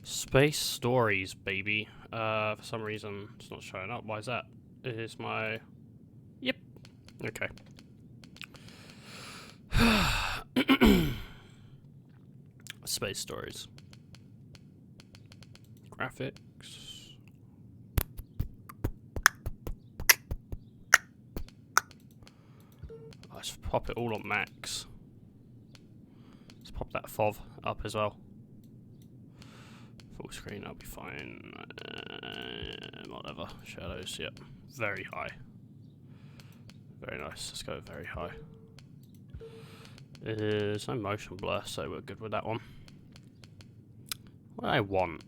Space Stories, baby. For some reason, it's not showing up. Why is that? Here's my... Yep. Okay. Space Stories. Graphics. Let's pop it all on max. Let's pop that FOV up as well. Full screen, I'll be fine. Whatever. Shadows, yep. Very high. Very nice. Let's go very high. There's no motion blur, so we're good with that one. What did I want?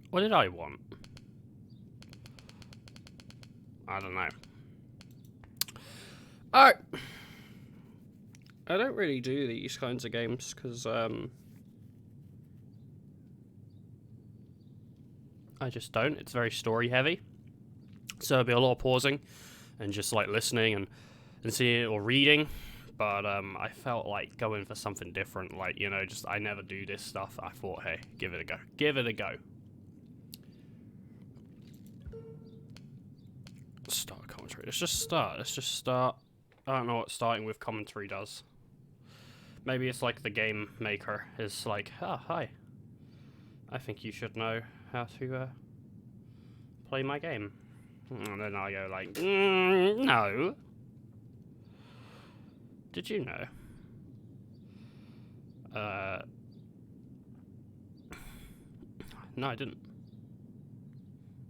What did I want? I don't know. Alright. I don't really do these kinds of games because I just don't. It's very story heavy. So there'll be a lot of pausing and just like listening and seeing or reading. But I felt like going for something different. Like, you know, just I never do this stuff. I thought, hey, give it a go. Give it a go. Start commentary. Let's just start. Let's just start. I don't know what starting with commentary does. Maybe it's like the game maker is like, ah, hi. I think you should know how to play my game. And then I go like, no. Did you know? No, I didn't.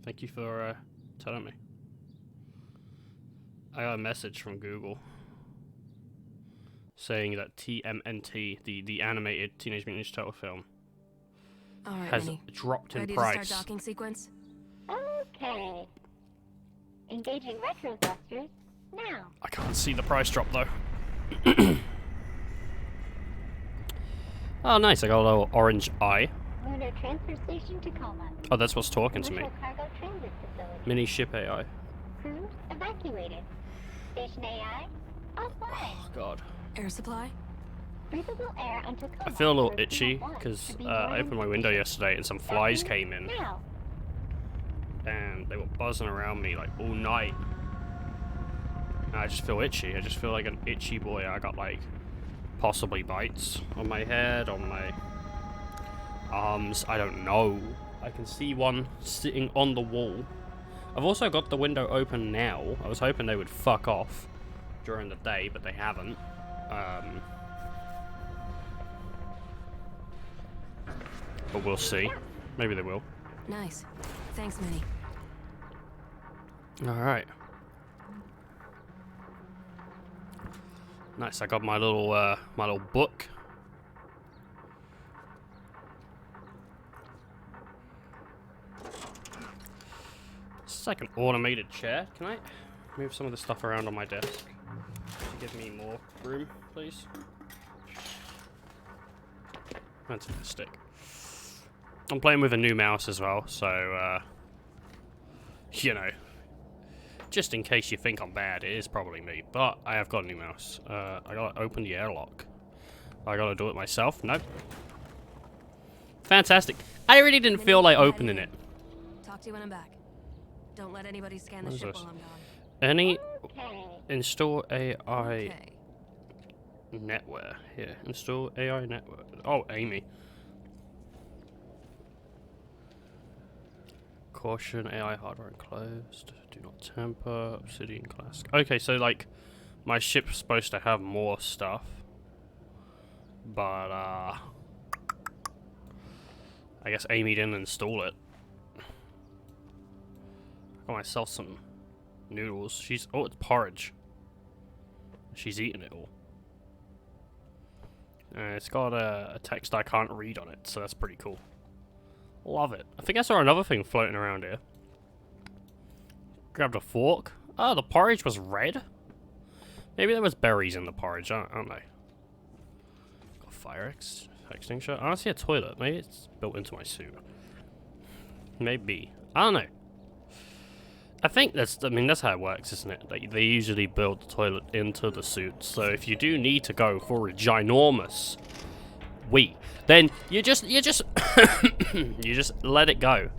Thank you for telling me. I got a message from Google saying that TMNT, the animated Teenage Mutant Ninja Turtle film, has dropped in price. To start docking sequence? Okay. Engaging retro thrusters now. I can't see the price drop though. Oh, nice! I got a little orange eye. Lunar Transfer Station Tacoma. Oh, that's what's talking to me. Cargo transit facility. Mini ship AI. Crew evacuated. Station AI offline. Oh God. Air supply? Breathable air on Tacoma. I feel a little itchy because I opened my window yesterday and some flies came in. Now. And they were buzzing around me like all night. And I just feel itchy. I just feel like an itchy boy. I got like possibly bites on my head, on my arms. I don't know. I can see one sitting on the wall. I've also got the window open now. I was hoping they would fuck off during the day, but they haven't. But we'll see. Maybe they will. Nice. Thanks, Minnie. Alright. Nice, I got my little book. This is like an automated chair. Can I move some of the stuff around on my desk to give me more room, please? Fantastic. I'm playing with a new mouse as well, so, you know, just in case you think I'm bad, it is probably me, but I have got a new mouse. I gotta open the airlock. I gotta do it myself? Nope. Fantastic. I really didn't feel like opening it. Talk to you when I'm back. Don't let anybody scan the What is ship this? while I'm gone. Any Okay. install AI Okay. netware. Here, install AI network. Oh, Amy. Caution, AI hardware enclosed. Do not tamper. Obsidian class. Okay, so like, my ship's supposed to have more stuff, but I guess Amy didn't install it. I got myself some noodles. Oh, it's porridge. She's eating it all. It's got a text I can't read on it, so that's pretty cool. Love it. I think I saw another thing floating around here. Grabbed a fork. Oh, the porridge was red? Maybe there was berries in the porridge, I don't know. Got a fire extinguisher. I don't see a toilet. Maybe it's built into my suit. Maybe. I don't know. I think that's how it works, isn't it? They usually build the toilet into the suit. So if you do need to go for a ginormous we, then you just you just let it go.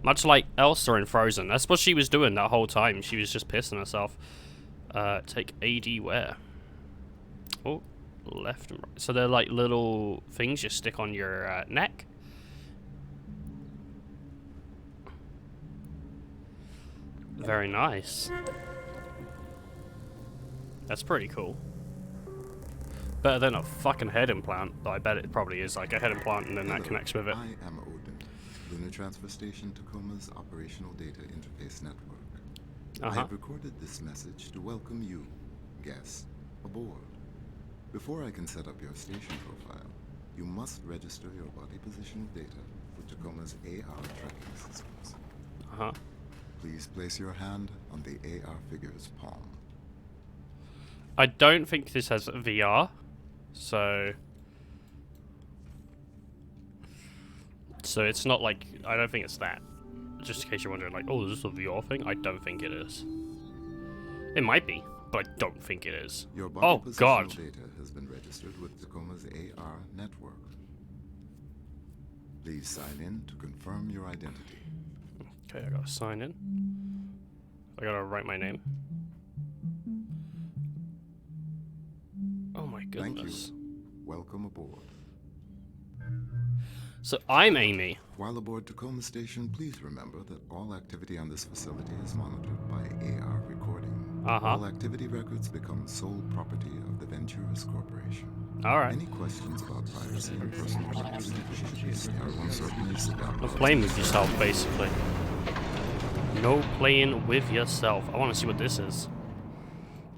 Much like Elsa in Frozen. That's what she was doing that whole time. She was just pissing herself. Take AD where? Oh, left and right. So they're like little things you stick on your neck. Very nice. That's pretty cool. Better than a fucking head implant. I bet it probably is like a head implant and then that connects with it. I am Odin, Lunar Transfer Station Tacoma's Operational Data Interface Network. I have recorded this message to welcome you, guests, aboard. Before I can set up your station profile, you must register your body positional data for Tacoma's AR tracking systems. Please place your hand on the AR figure's palm. I don't think this has VR, so it's not like, I don't think it's that. Just in case you're wondering, like, oh, is this a VR thing? I don't think it is. It might be, but I don't think it is. Your body Oh positional God! data has been registered with Tacoma's AR network. Please sign in to confirm your identity. Okay, I gotta sign in. I gotta write my name. Oh my Thank goodness. you. Welcome aboard. So I'm Amy. While aboard Tacoma Station, please remember that all activity on this facility is monitored by AR recording. All activity records become sole property of the Venturas Corporation. Alright. Any questions about privacy and personal activity should be certainly No playing with yourself, basically. No playing with yourself. I want to see what this is.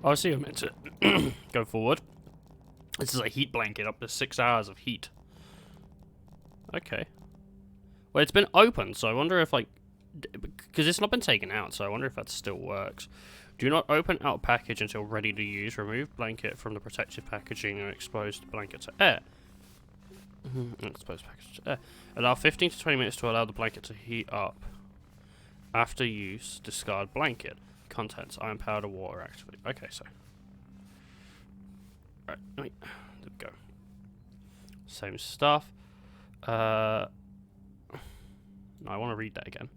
Oh, I see I'm meant to go forward. This is a heat blanket up to 6 hours of heat. Okay. Well, it's been opened, so I wonder if, like... Because it's not been taken out, so I wonder if that still works. Do not open out package until ready to use. Remove blanket from the protective packaging and expose the blanket to air. Expose package to air. Allow 15 to 20 minutes to allow the blanket to heat up. After use, discard blanket. Contents, iron powder, water, activate. Okay, so... Right, there we go. Same stuff. No, I want to read that again.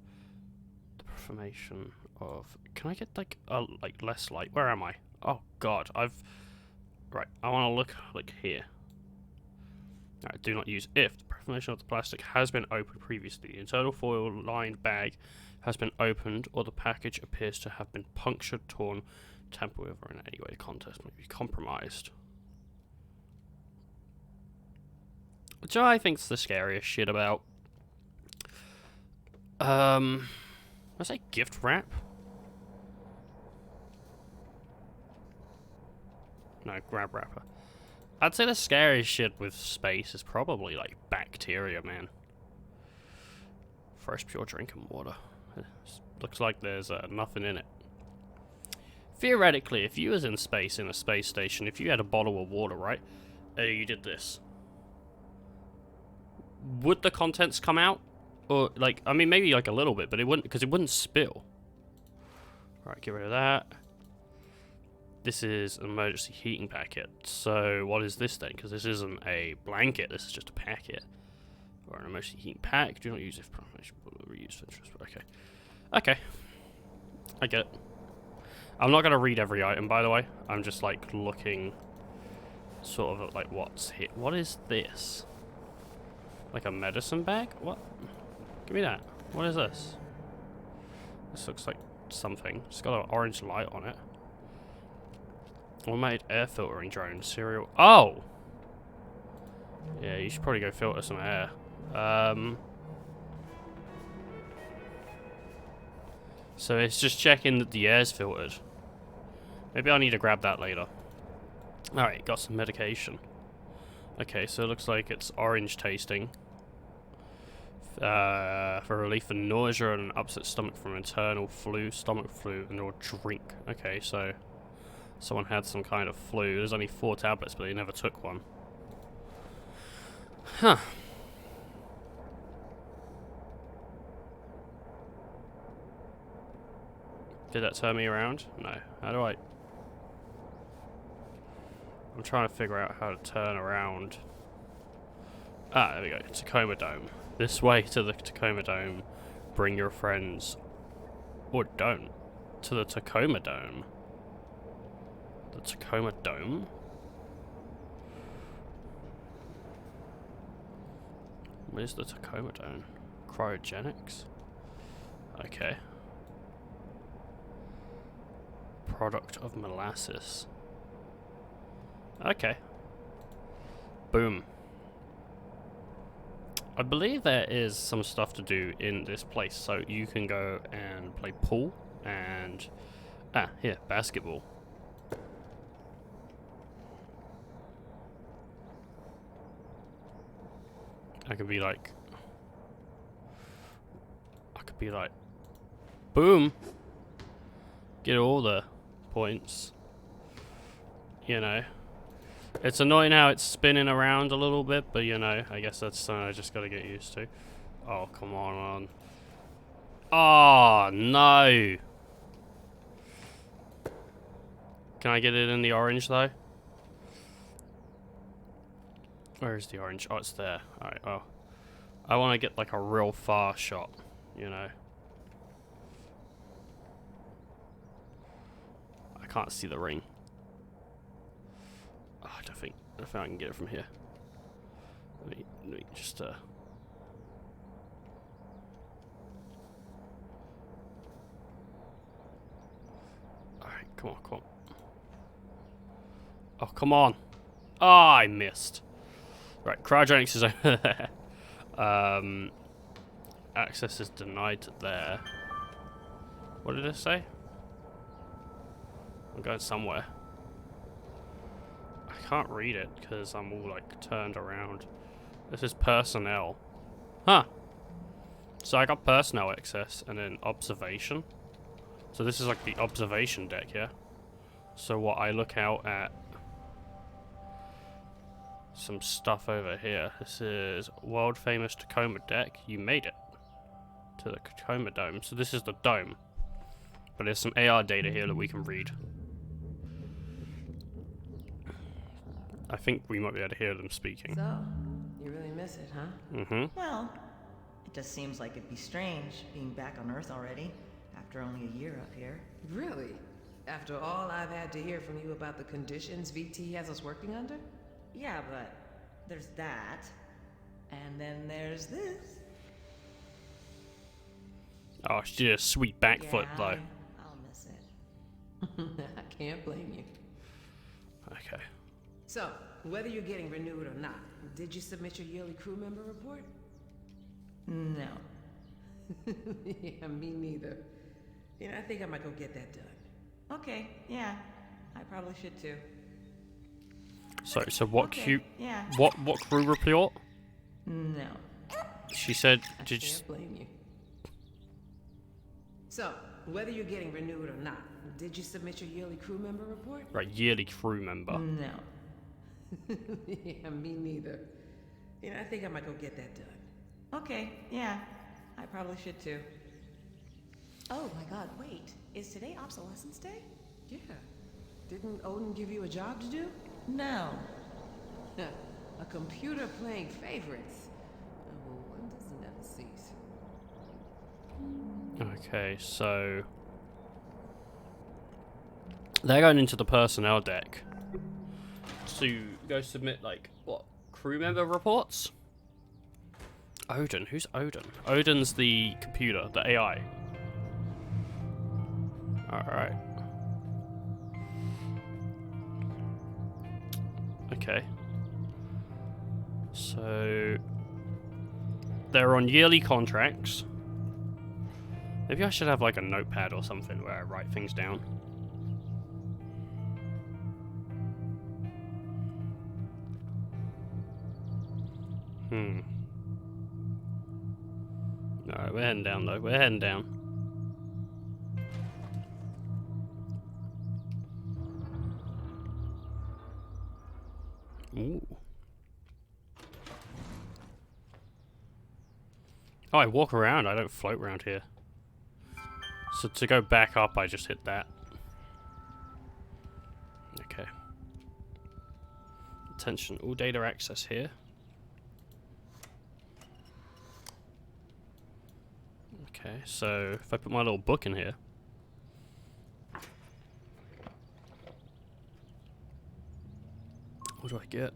The information of... Can I get, like less light? Where am I? Oh, God, Right, I want to look, like, here. Alright, do not use if. The information of the plastic has been opened previously. The internal foil-lined bag has been opened, or the package appears to have been punctured, torn, tampered with, or in any way the contents may be compromised. Which I think's the scariest shit about. I say gift wrap? No, grab wrapper. I'd say the scariest shit with space is probably like bacteria, man. Fresh pure drinking water. Looks like there's nothing in it. Theoretically, if you was in space, in a space station, if you had a bottle of water, right? You did this. Would the contents come out? Or, like, I mean, maybe like a little bit, but it wouldn't, because it wouldn't spill. Alright, get rid of that. This is an emergency heating packet. So, what is this then? Because this isn't a blanket, this is just a packet. Or an emergency heating pack. Do not use if reuse for interest. Okay. Okay. I get it. I'm not going to read every item, by the way. I'm just, like, looking sort of at, like, what's here. What is this? Like a medicine bag? What? Give me that. What is this? This looks like something. It's got an orange light on it. Automated air filtering drone. Serial. Oh! Yeah, you should probably go filter some air. So it's just checking that the air's filtered. Maybe I need to grab that later. Alright, got some medication. Okay, so it looks like it's orange tasting. For relief of nausea and an upset stomach from internal flu, stomach flu, and or drink. Okay, so someone had some kind of flu. There's only 4 tablets, but they never took one. Huh. Did that turn me around? No. How do I... I'm trying to figure out how to turn around. Ah, there we go. Tacoma Dome. This way to the Tacoma Dome. Bring your friends. Or don't. To the Tacoma Dome. The Tacoma Dome? Where's the Tacoma Dome? Cryogenics? Okay. Product of molasses. Okay. Boom. I believe there is some stuff to do in this place, so you can go and play pool and... Ah, here, basketball. I could be like... Boom! Get all the points. You know. It's annoying how it's spinning around a little bit, but you know, I guess that's something I just gotta get used to. Oh, come on. Oh, no! Can I get it in the orange, though? Where is the orange? Oh, it's there. Alright, well. I want to get, like, a real far shot, you know. I can't see the ring. Oh, I don't think I can get it from here. Let me just, Alright, come on. Oh, come on. Oh, I missed. Right, cryogenics is over there. Access is denied to there. What did it say? I'm going somewhere. I can't read it because I'm all like turned around. This is personnel. Huh. So I got personnel access and then observation. So this is like the observation deck, yeah? So what, I look out at some stuff over here. This is world famous Tacoma deck. You made it to the Tacoma Dome. So this is the dome. But there's some AR data here that we can read. I think we might be able to hear them speaking. So, you really miss it, huh? Mm-hmm. Well, it just seems like it'd be strange being back on Earth already, after only a year up here. Really? After all I've had to hear from you about the conditions VT has us working under? Yeah, but there's that. And then there's this. Oh, she did a sweet backflip though. I'll miss it. I can't blame you. Okay. So, whether you're getting renewed or not, did you submit your yearly crew member report? No. Yeah, me neither. You know, I think I might go get that done. Okay, yeah. I probably should too. So what Okay, yeah. what crew report? No. She said, I did you... can't blame you. So, whether you're getting renewed or not, did you submit your yearly crew member report? Right, yearly crew member. No. Yeah, me neither. You know, I think I might go get that done. Okay, yeah. I probably should too. Oh my god, wait. Is today obsolescence day? Yeah. Didn't Odin give you a job to do? No. A computer playing favorites. Oh, one doesn't ever cease. Okay, so... They're going into the personnel deck to go submit, like, what? Crew member reports? Odin? Who's Odin? Odin's the computer, the AI. Alright. Okay. So... They're on yearly contracts. Maybe I should have like a notepad or something where I write things down. Alright, we're heading down though. We're heading down. Ooh. Oh, I walk around. I don't float around here. So to go back up, I just hit that. Okay. Attention, all data access here. Okay, so if I put my little book in here. What do I get?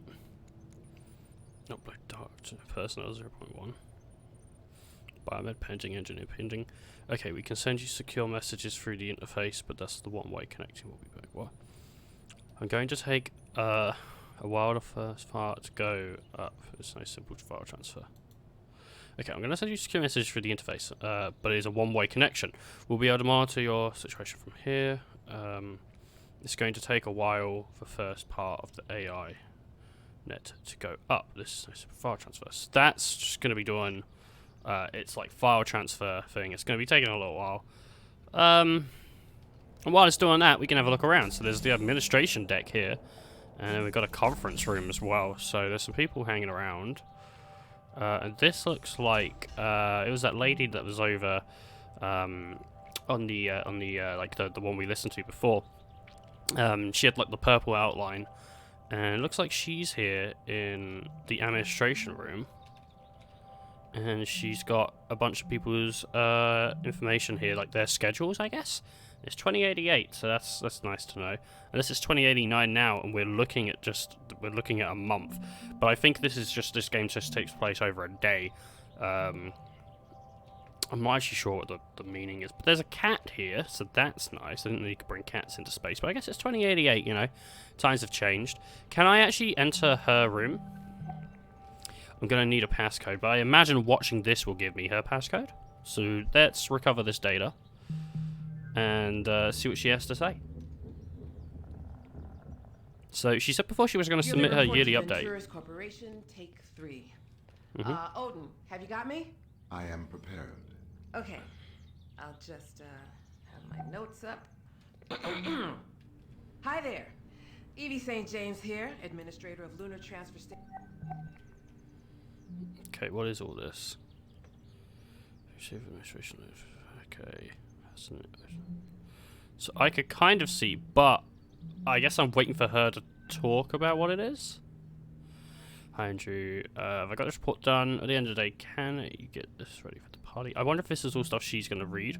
Upload dark to personnel 0.1. Biomed pending, engineer pending. Okay, we can send you secure messages through the interface, but that's the one-way connection will be back. What? I'm going to take a while to first file to go up. It's no simple file transfer. Okay, I'm going to send you a secure message through the interface, but it is a one-way connection. We'll be able to monitor your situation from here. It's going to take a while for the first part of the AI net to go up. This is no simple file transfer. So that's just going to be doing... it's like file transfer thing. It's going to be taking a little while. And while it's doing that, we can have a look around. So there's the administration deck here. And then we've got a conference room as well. So there's some people hanging around. And this looks like it was that lady that was over on the like the one we listened to before. She had like the purple outline, and it looks like she's here in the administration room. And she's got a bunch of people's information here, like their schedules, I guess. It's 2088, so that's nice to know. And this is 2089 now, and we're looking at a month. But I think this game just takes place over a day. I'm not actually sure what the meaning is. But there's a cat here, so that's nice. I didn't know you could bring cats into space, but I guess it's 2088, you know. Times have changed. Can I actually enter her room? I'm going to need a passcode, but I imagine watching this will give me her passcode. So let's recover this data and see what she has to say. So she said before she was going to submit her yearly update. Venturas Corporation, take 3. Odin, have you got me? I am prepared. Okay. I'll just have my notes up. Hi there. Evie St. James here, administrator of Lunar Transfer Station. Okay, what is all this? Administration. Okay. So I could kind of see, but I guess I'm waiting for her to talk about what it is. Hi Andrew, have I got this report done? At the end of the day, can you get this ready for the party? I wonder if this is all stuff she's going to read.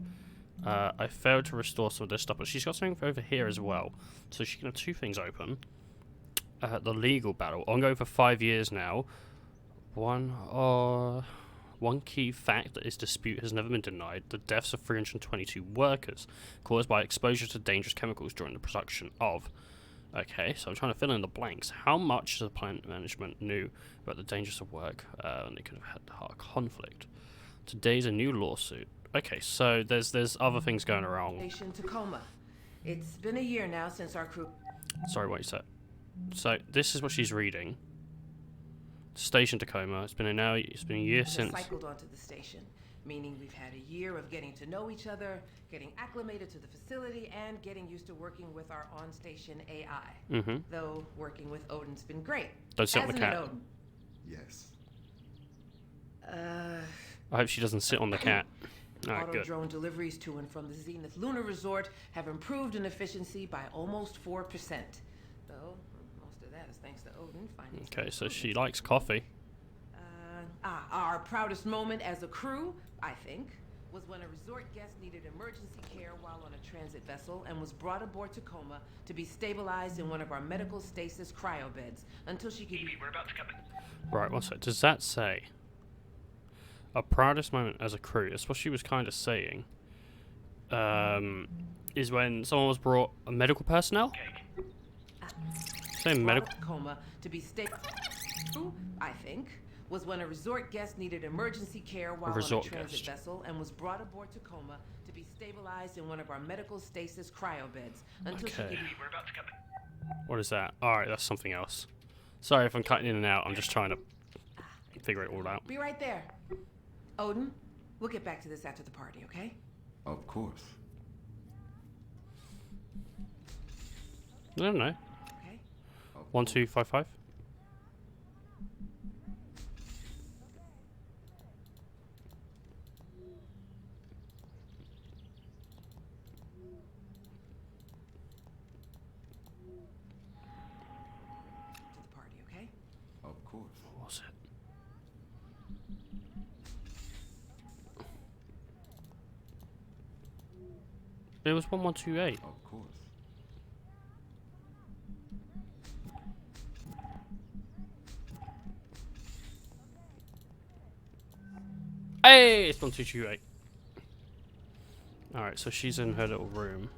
I failed to restore some of this stuff, but she's got something over here as well. So she can have 2 things open. The legal battle, ongoing for 5 years now. One key fact that this dispute has never been denied: the deaths of 322 workers caused by exposure to dangerous chemicals during the production of... Okay, so I'm trying to fill in the blanks. How much the plant management knew about the dangers of work, and they could have had a heart conflict. Today's a new lawsuit. Okay, so there's other things going around. Station Tacoma. It's been a year now since our crew... Sorry, what you said. So this is what she's reading. Station Tacoma. It's been a year since. Cycled onto the station, meaning we've had a year of getting to know each other, getting acclimated to the facility, and getting used to working with our on-station AI. Though working with Odin's been great. Don't sit on the cat. Odin? Yes. I hope she doesn't sit on the cat. Alright, Auto good. drone deliveries to and from the Zenith Lunar Resort have improved in efficiency by almost 4%. Though most of that is thanks to Odin finding... Okay, so she likes coffee. Our proudest moment as a crew, I think, was when a resort guest needed emergency care while on a transit vessel and was brought aboard Tacoma to be stabilized in one of our medical stasis cryo beds until she could... Evie, we're about to come in. Right, one sec. Does that say... Our proudest moment as a crew, that's what she was kind of saying, is when someone was brought a medical personnel? Saying medical... Tacoma to be stable, I think, was when a resort guest needed emergency care while on a transit vessel and was brought aboard Tacoma to be stabilized in one of our medical stasis cryo beds until she could... Evie, we're about to come in. What is that? Alright, that's something else. Sorry if I'm cutting in and out, I'm just trying to figure it all out. Be right there. Odin, we'll get back to this after the party, okay? Of course. I don't know. Okay. 1255? To the party, okay? Of course. What was it? It was 1128. Of course. Hey, it's 1228. Alright, so she's in her little room.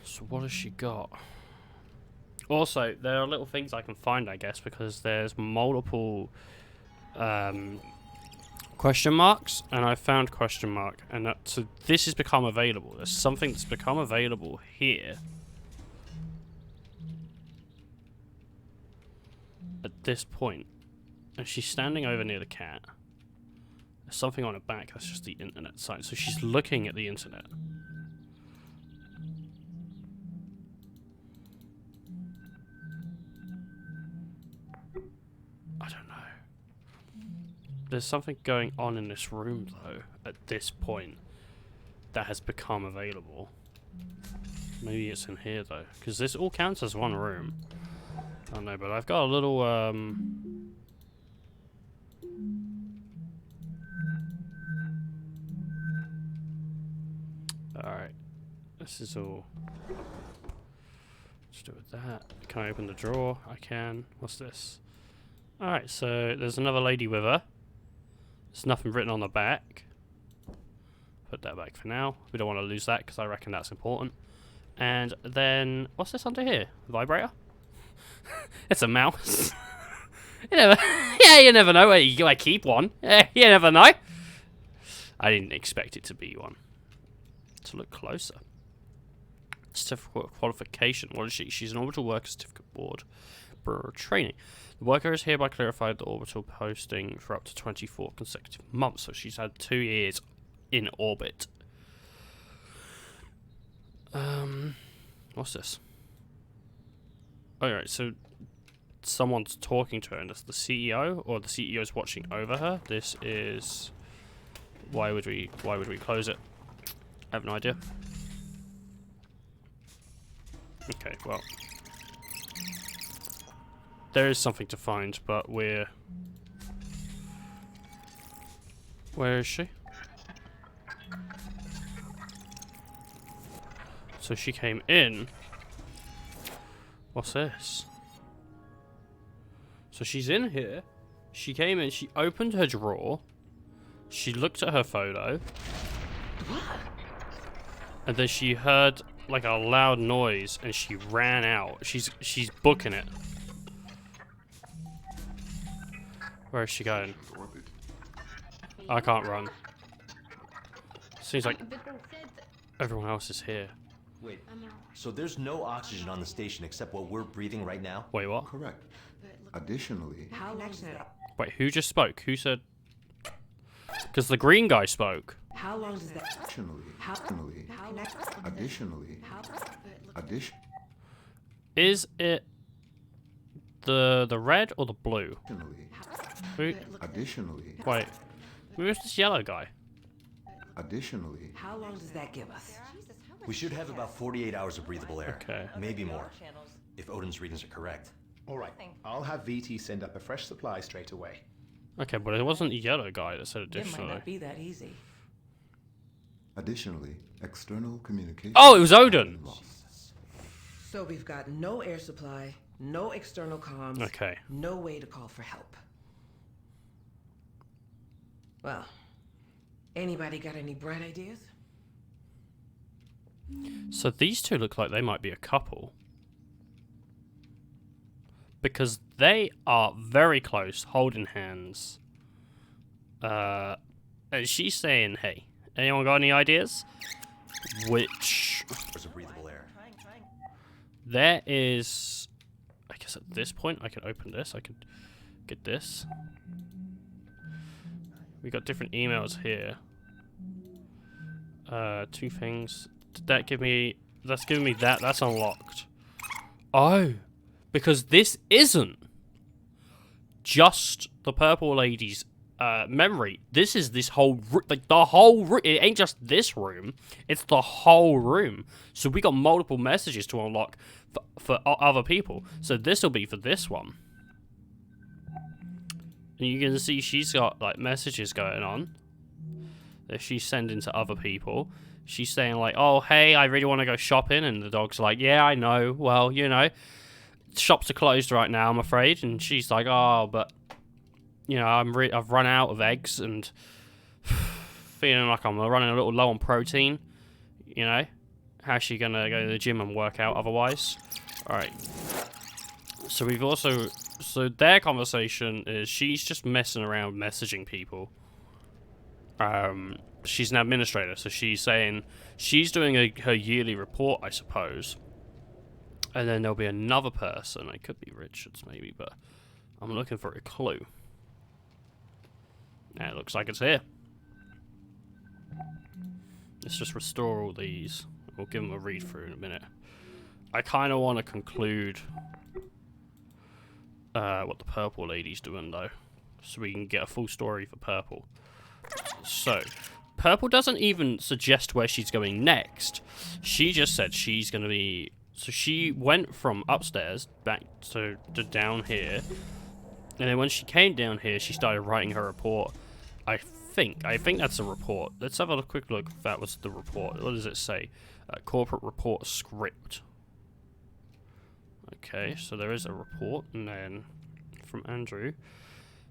So what has she got? Also, there are little things I can find, I guess, because there's multiple question marks, and I found question mark, and that, so this has become available. There's something that's become available here. At this point. And she's standing over near the cat. There's something on her back, that's just the internet site. So she's looking at the internet. I don't know. There's something going on in this room, though, at this point, that has become available. Maybe it's in here, though, because this all counts as one room. I don't know, but I've got a little, Alright. This is all. Let's do with that. Can I open the drawer? I can. What's this? Alright, so there's another lady with her. There's nothing written on the back. Put that back for now. We don't want to lose that because I reckon that's important. And then, what's this under here? Vibrator? It's a mouse. You never know. I keep one. You never know. I didn't expect it to be one. To look closer. Certificate of qualification. What is she? She's an orbital worker certificate board. Training. The worker is hereby clarified the orbital posting for up to 24 consecutive months. So she's had 2 years in orbit. What's this? Alright, so someone's talking to her, and that's the CEO, or the CEO is watching over her. This is... Why would we close it? I have no idea. Okay, well. There is something to find, but we're... Where is she? So she came in. What's this? So she's in here. She came in, she opened her drawer. She looked at her photo. And then she heard like a loud noise and she ran out. She's booking it. Where is she going? I can't run. Seems like everyone else is here. Wait, so there's no oxygen on the station except what we're breathing right now? Wait, what? Correct. Additionally, How long does that? Wait, who just spoke? Who said? Because the green guy spoke. How long does that? additionally, Is it the red or the blue? Additionally, Wait, where's this yellow guy? additionally, How long does that give us? We should have about 48 hours of breathable air. Okay. Maybe more, if Odin's readings are correct. All right, I'll have VT send up a fresh supply straight away. Okay, but it wasn't the yellow guy that said It might additionally. not be that easy. additionally, external communication. Oh, it was Odin! Lost. So we've got no air supply, no external comms, Okay. no way to call for help. Well, anybody got any bright ideas? So these two look like they might be a couple. Because they are very close, holding hands. And she's saying, hey, anyone got any ideas? Which... There's a breathable air. There is... I guess at this point I could open this. I could get this. We got different emails here. 2 things. Did that give me... That's giving me that. That's unlocked. Oh. Because this isn't just the purple lady's memory. This is this whole... Like, the whole room. It ain't just this room. It's the whole room. So we got multiple messages to unlock for other people. So this will be for this one. And you can see she's got, like, messages going on. that she's sending to other people. She's saying like, oh, hey, I really want to go shopping. And the dog's like, yeah, I know. Well, you know, shops are closed right now, I'm afraid. And she's like, oh, but, you know, I've run out of eggs and feeling like I'm running a little low on protein. You know, how's she going to go to the gym and work out otherwise? All right. So we've also... So their conversation is she's just messing around messaging people. She's an administrator, so she's saying she's doing her yearly report, I suppose. And then there'll be another person. It could be Richards, maybe, but I'm looking for a clue. And it looks like it's here. Let's just restore all these. We'll give them a read through in a minute. I kind of want to conclude what the purple lady's doing, though, so we can get a full story for purple. So, purple doesn't even suggest where she's going next. She just said she's going to be... So she went from upstairs back to down here. And then when she came down here, she started writing her report. I think that's a report. Let's have a quick look if that was the report. What does it say? Corporate report script. Okay, so there is a report, and then from Andrew.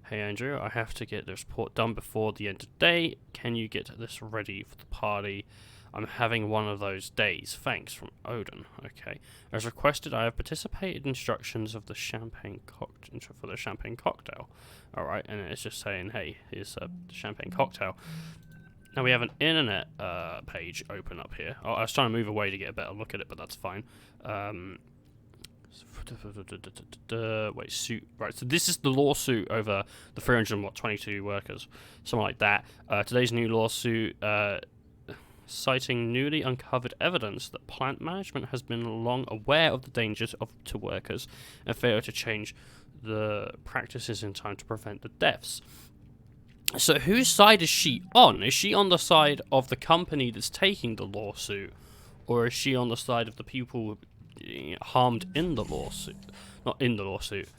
Hey Andrew, I have to get this report done before the end of the day. Can you get this ready for the party? I'm having one of those days. Thanks, from Odin. Okay. As requested, I have participated in instructions of the champagne cocktail. Alright, and it's just saying, hey, here's a champagne cocktail. Now we have an internet page open up here. Oh, I was trying to move away to get a better look at it, but that's fine. Wait, suit. Right, so this is the lawsuit over the 322 workers. Something like that. Today's new lawsuit, citing newly uncovered evidence that plant management has been long aware of the dangers to workers and failed to change the practices in time to prevent the deaths. So whose side is she on? Is she on the side of the company that's taking the lawsuit? Or is she on the side of the people harmed in the lawsuit? Not in the lawsuit.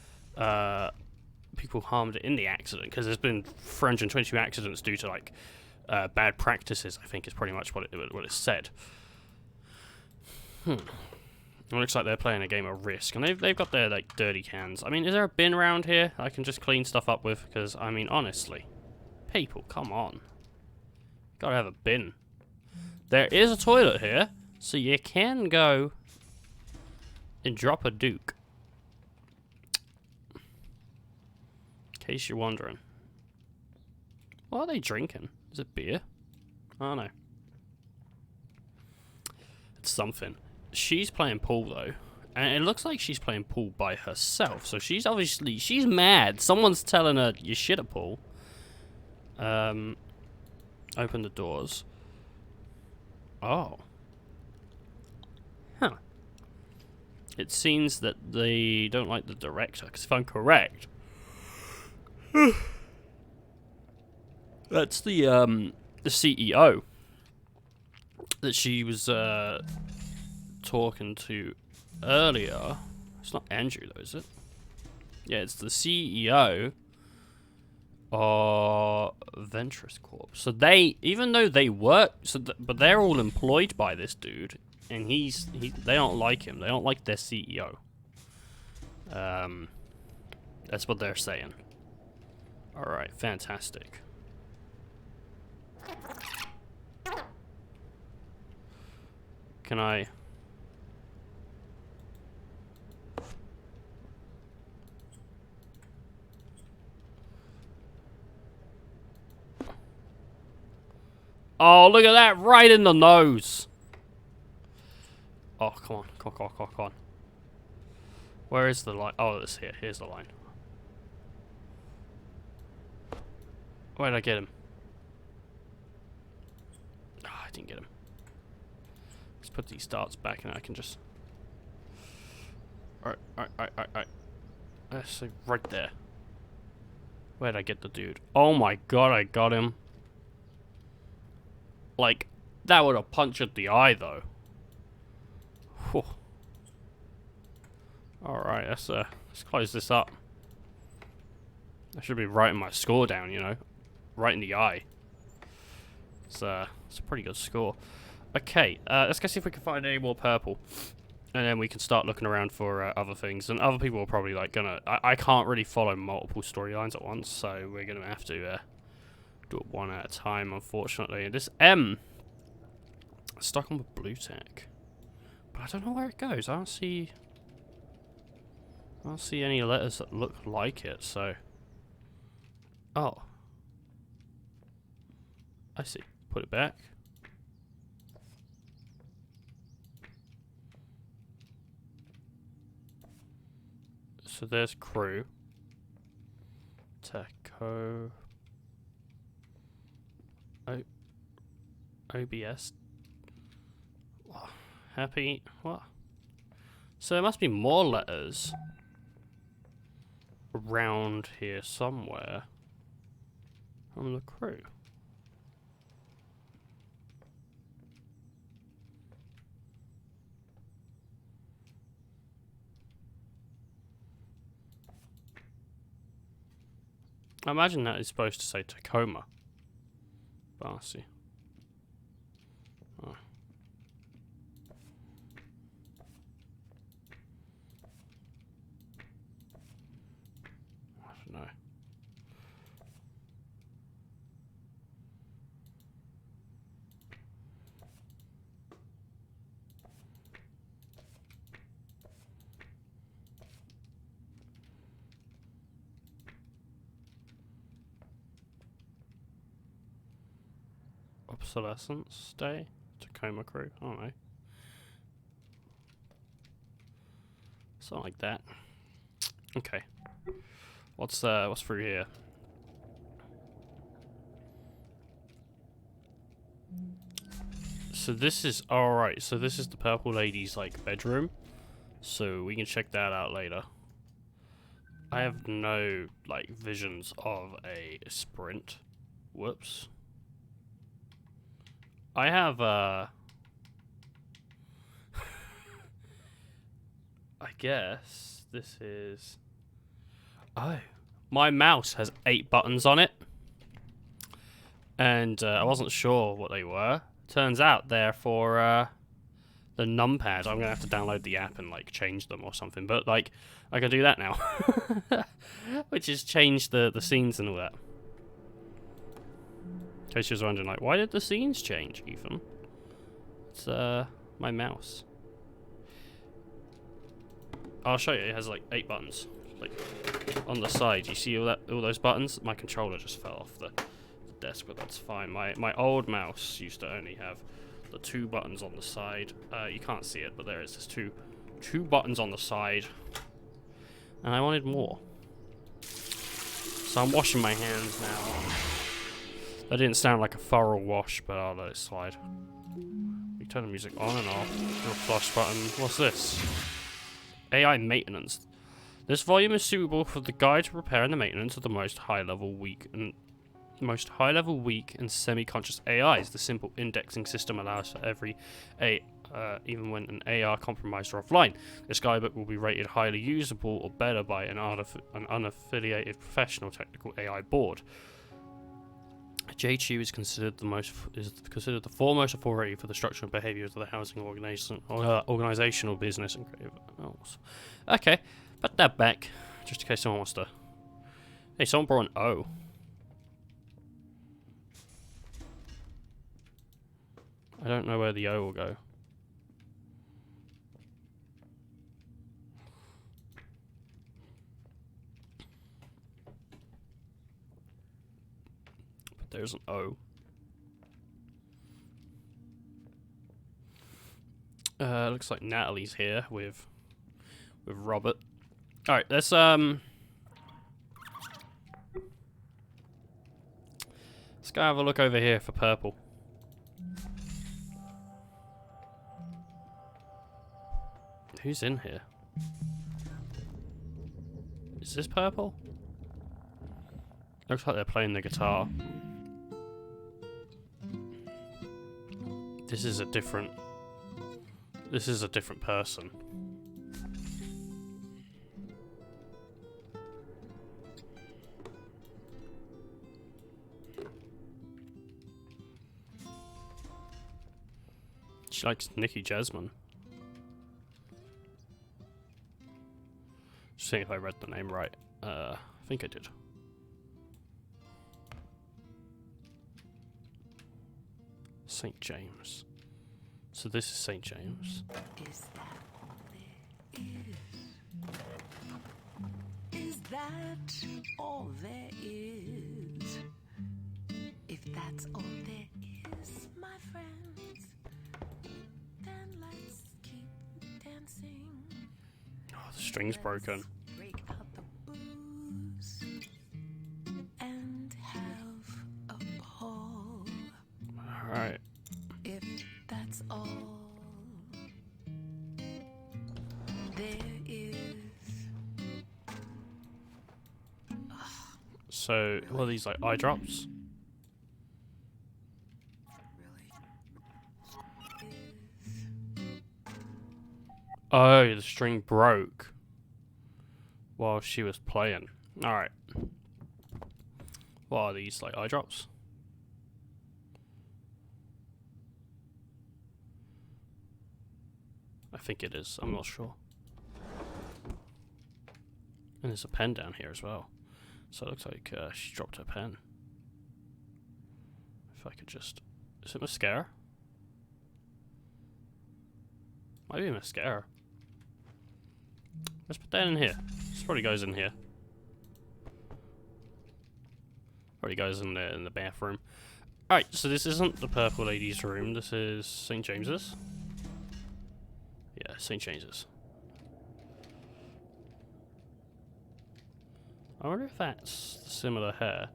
People harmed in the accident. Because there's been 322 accidents due to, like, bad practices, I think is pretty much what it said. It looks like they're playing a game of Risk. And they've got their, like, dirty cans. I mean, is there a bin around here I can just clean stuff up with? Because, I mean, honestly... People, come on. Gotta have a bin. There is a toilet here, so you can go and drop a duke. In case you're wondering. What are they drinking? Is it beer? I don't know. It's something. She's playing pool, though. And it looks like she's playing pool by herself. So she's obviously... She's mad. Someone's telling her, you shit at pool. Open the doors. Oh. Huh. It seems that they don't like the director, because if I'm correct... That's the CEO that she was, talking to earlier. It's not Andrew, though, is it? Yeah, it's the CEO... Ventress Corp. So they, even though they work, but they're all employed by this dude, and they don't like him. They don't like their CEO. That's what they're saying. All right, fantastic. Can I? Oh, look at that! Right in the nose! Oh, come on. Come on. Where is the line? Oh, it's here. Here's the line. Where did I get him? Oh, I didn't get him. Let's put these darts back and I can just... Alright. Let's see, right there. Where did I get the dude? Oh my god, I got him. Like, that would have punctured the eye, though. Alright, let's close this up. I should be writing my score down, you know. Right in the eye. It's a pretty good score. Okay, let's go see if we can find any more purple. And then we can start looking around for other things. And other people are probably like gonna... I can't really follow multiple storylines at once, so we're gonna have to do it one at a time, unfortunately. This M... stuck on the blue tech. But I don't know where it goes. I don't see any letters that look like it, so... Oh. I see. Put it back. So there's crew. Taco. OBS. Happy. What? So there must be more letters around here somewhere from the crew. I imagine that is supposed to say Tacoma. But I'll see. Oh. I don't know. Obsolescence Day? Tacoma crew? I don't know. Something like that. Okay. What's through here? So this is alright, so this is the purple lady's like bedroom. So we can check that out later. I have no like visions of a sprint. Whoops. I have I guess this is... Oh. My mouse has 8 buttons on it. And I wasn't sure what they were. Turns out they're for the numpad. I'm gonna have to download the app and like change them or something. But like I can do that now. Which is change the scenes and all that. In case you was wondering, like, why did the scenes change, Ethan? It's my mouse. I'll show you. It has like 8 buttons, like on the side. You see all those buttons? My controller just fell off the desk, but that's fine. My old mouse used to only have the 2 buttons on the side. You can't see it, but there is just two buttons on the side, and I wanted more. So I'm washing my hands now. That didn't sound like a thorough wash, but I'll let it slide. We turn the music on and off. Little flush button. What's this? AI maintenance. This volume is suitable for the guide to repair and the maintenance of the most high-level, weak, and semi-conscious AIs. The simple indexing system allows for every even when an AI compromised or offline. This guidebook will be rated highly usable or better by an unaffiliated professional technical AI board. JTU is considered the foremost authority for the structure and behaviours of the housing organizational business and creative. Okay, put that back, just in case someone wants to. Hey, someone brought an O. I don't know where the O will go. There's an O. Looks like Natalie's here with Robert. All right, let's go have a look over here for purple. Who's in here? Is this purple? Looks like they're playing the guitar. This is a different person. She likes Nikki Jasmine. Just seeing if I read the name right. I think I did. St. James. So this is St. James. Is that all there is? Is that all there is? If that's all there is, my friends, then let's keep dancing. Oh, the string's broken. Let's break out the booze and have a ball. Alright. If that's all there is. So, what are these, like, eye drops? Oh, the string broke while she was playing. Alright. What are these, like, eye drops? I think it is. I'm not sure. And there's a pen down here as well. So it looks like she dropped her pen. If I could just... Is it mascara? Might be mascara. Let's put that in here. This probably goes in here. Probably goes in the bathroom. Alright, so this isn't the Purple Lady's room. This is St. James's. Yeah, St. James's. I wonder if that's similar hair.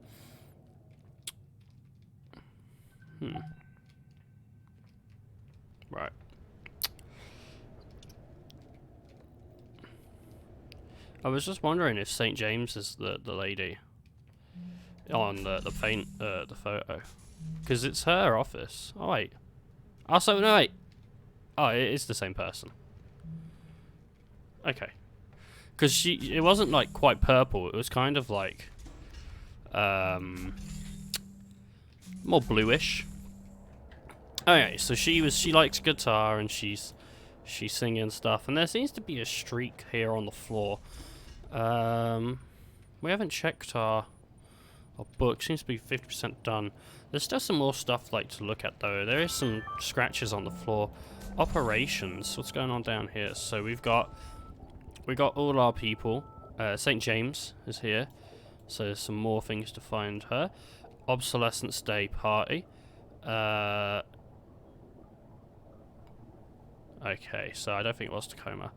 Right. I was just wondering if St. James is the lady on the photo, because it's her office. Oh wait. Also no wait. Oh, it is the same person. Okay. Because it wasn't like quite purple. It was kind of like more bluish. Okay, so she likes guitar and she's singing stuff, and there seems to be a streak here on the floor. We haven't checked our book. Seems to be 50% done. There's still some more stuff like to look at though. There is some scratches on the floor. Operations. What's going on down here? So we got all our people. St. James is here. So there's some more things to find her. Obsolescence Day party. Okay, so I don't think it was Tacoma.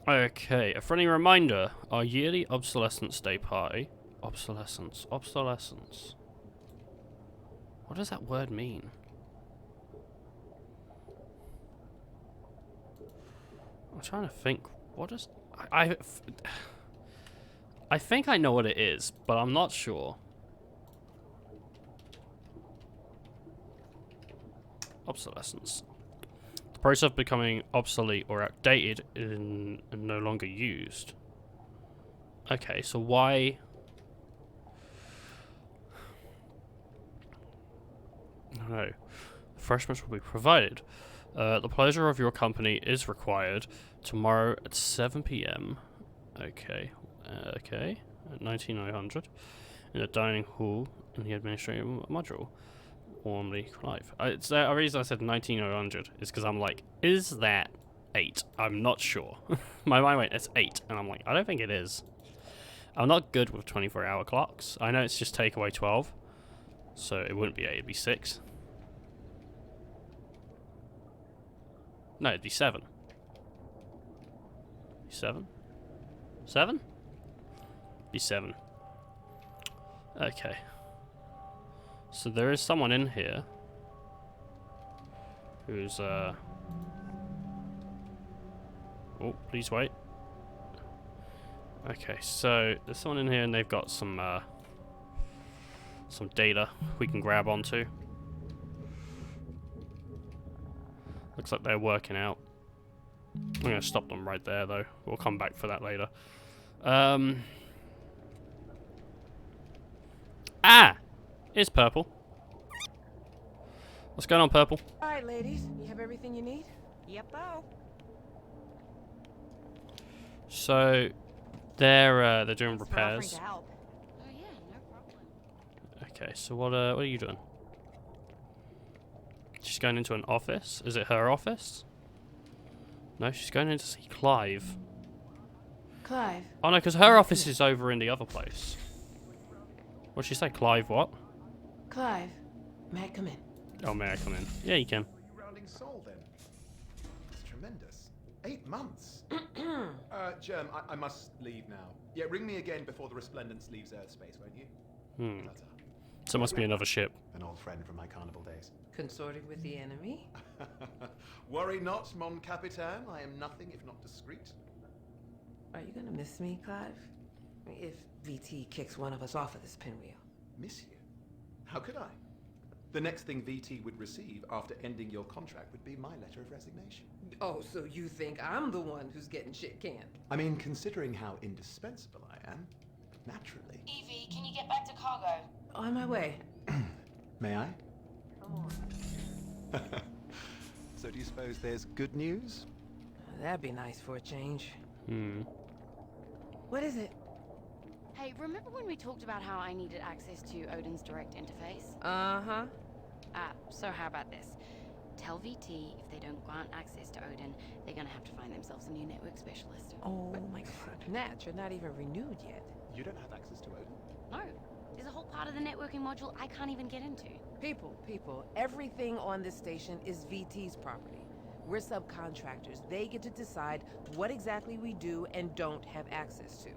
Okay, a friendly reminder. Our yearly Obsolescence Day party. Obsolescence. What does that word mean? I'm trying to think. What does... I think I know what it is, but I'm not sure. Obsolescence. The process of becoming obsolete or outdated and no longer used. Okay, so why... No. Refreshments will be provided. The pleasure of your company is required tomorrow at 7 p.m. Okay. Okay. At 19900 in the dining hall in the administrative module. Warmly, Clive. The reason I said 19900 is because I'm like, is that 8? I'm not sure. My mind went, it's 8, and I'm like, I don't think it is. I'm not good with 24-hour clocks. I know it's just take away 12, so it wouldn't be 8, it'd be 6. No, it'd be 7. 7? 7? Be 7. Okay. So there is someone in here who's oh, please wait. Okay, so there's someone in here and they've got some data we can grab onto. Looks like they're working out. I'm gonna stop them right there though. We'll come back for that later. Ah! It's purple. What's going on, Purple? All right, ladies. You have everything you need? Yep-o. So, they're doing Thanks for offering repairs. to help. Oh yeah, no problem. Okay, so what are you doing? She's going into an office? Is it her office? No, she's going in to see Clive. Clive. Oh no, because her office is over in the other place. What'd she say? Clive what? Clive. May I come in? Oh, may I come in? Yeah, you can. Are you rounding Sol then? It's tremendous. 8 months. Germ, I must leave now. Yeah, ring me again before the Resplendence leaves Earth space, won't you? Hmm. So it must be another ship. An old friend from my carnival days. Consorting with the enemy? Worry not, mon capitaine. I am nothing if not discreet. Are you gonna miss me, Clive? If VT kicks one of us off of this pinwheel. Miss you? How could I? The next thing VT would receive after ending your contract would be my letter of resignation. Oh, so you think I'm the one who's getting shit canned? I mean, considering how indispensable I am, naturally. Evie, can you get back to cargo? On my way. May I? Come on. So do you suppose there's good news? That'd be nice for a change. Hmm. What is it? Hey, remember when we talked about how I needed access to Odin's direct interface? Uh-huh. So how about this? Tell VT if they don't grant access to Odin, they're gonna have to find themselves a new network specialist. Oh my god. Nat, you're not even renewed yet. You don't have access to Odin? No, there's a whole part of the networking module I can't even get into. People, everything on this station is VT's property. We're subcontractors. They get to decide what exactly we do and don't have access to.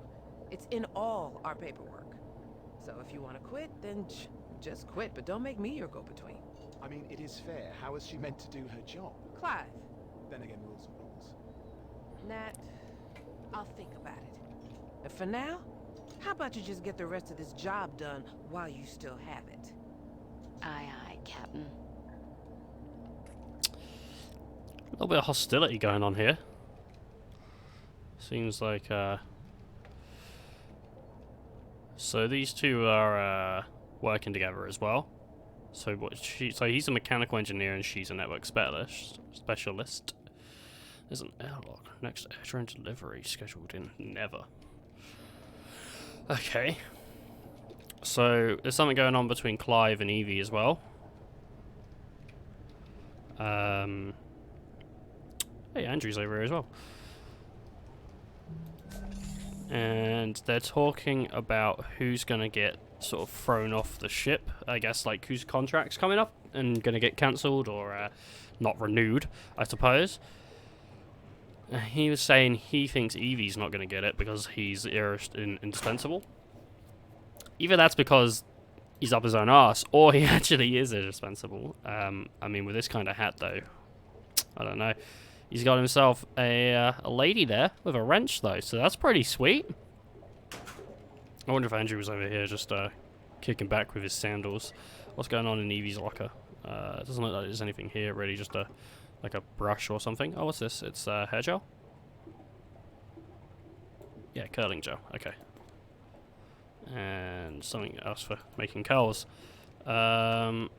It's in all our paperwork. So if you want to quit, then just quit, but don't make me your go-between. I mean, it is fair. How is she meant to do her job? Clive. Then again, rules are rules. Nat, I'll think about it. And for now, how about you just get the rest of this job done while you still have it? Aye, aye, Captain. A little bit of hostility going on here. Seems like, so these two are, working together as well. So so he's a mechanical engineer and she's a network specialist. There's an airlock. Next air train delivery scheduled in never. Okay. So there's something going on between Clive and Evie as well. Hey, Andrew's over here as well. And they're talking about who's going to get sort of thrown off the ship. I guess, like, whose contract's coming up and going to get cancelled or not renewed, I suppose. He was saying he thinks Evie's not going to get it because he's indispensable. Either that's because he's up his own arse, or he actually is indispensable. I mean, with this kind of hat, though, I don't know. He's got himself a lady there with a wrench, though, so that's pretty sweet. I wonder if Andrew was over here just kicking back with his sandals. What's going on in Evie's locker? It doesn't look like there's anything here, really, just like a brush or something. Oh, what's this? It's hair gel? Yeah, curling gel. Okay. And something else for making curls. Okay,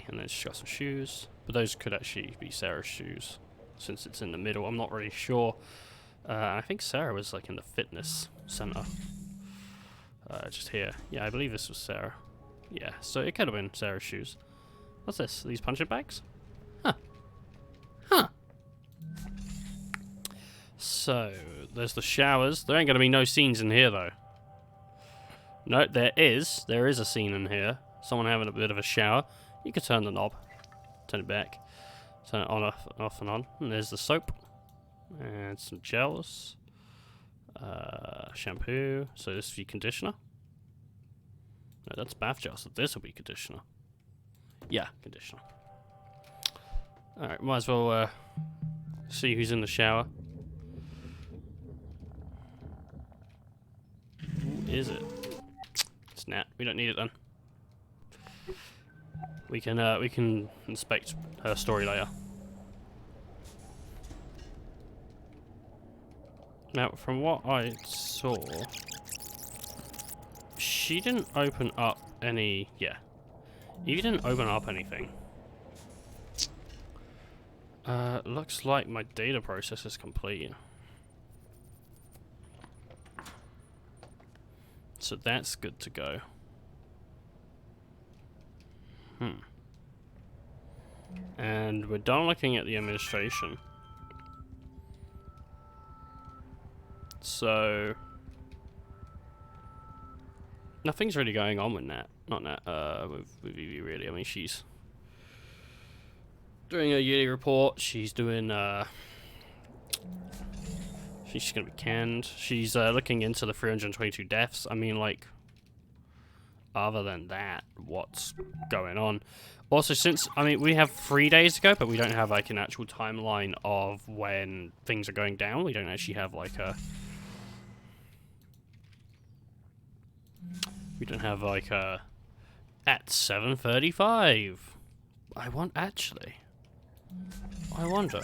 and then she's got some shoes. But those could actually be Sarah's shoes, since it's in the middle. I'm not really sure. I think Sarah was like in the fitness center. Just here. Yeah, I believe this was Sarah. Yeah, so it could have been Sarah's shoes. What's this? Are these punching bags? Huh. Huh. So, there's the showers. There ain't going to be no scenes in here, though. No, there is. There is a scene in here. Someone having a bit of a shower. You could turn the knob. Turn it back. Turn it on, off and on. And there's the soap. And some gels. Shampoo. So this will be conditioner. No, that's bath gel. So this will be conditioner. Yeah, conditioner. Alright, might as well see who's in the shower. Who is it? It's Nat. We don't need it then. We can inspect her story later. Now, from what I saw, she didn't open up any. Yeah, Evie didn't open up anything. Looks like my data process is complete. So that's good to go. And we're done looking at the administration. So nothing's really going on with Nat. Not Nat, with Evie really. I mean, she's doing a yearly report. She's doing, she's gonna be canned. She's looking into the 322 deaths. I mean, like, other than that, what's going on? Also, since, I mean, we have 3 days to go, but we don't have, like, an actual timeline of when things are going down. We don't actually have, like, a... We don't have, like, a... At 7:35. I want, actually... I wonder...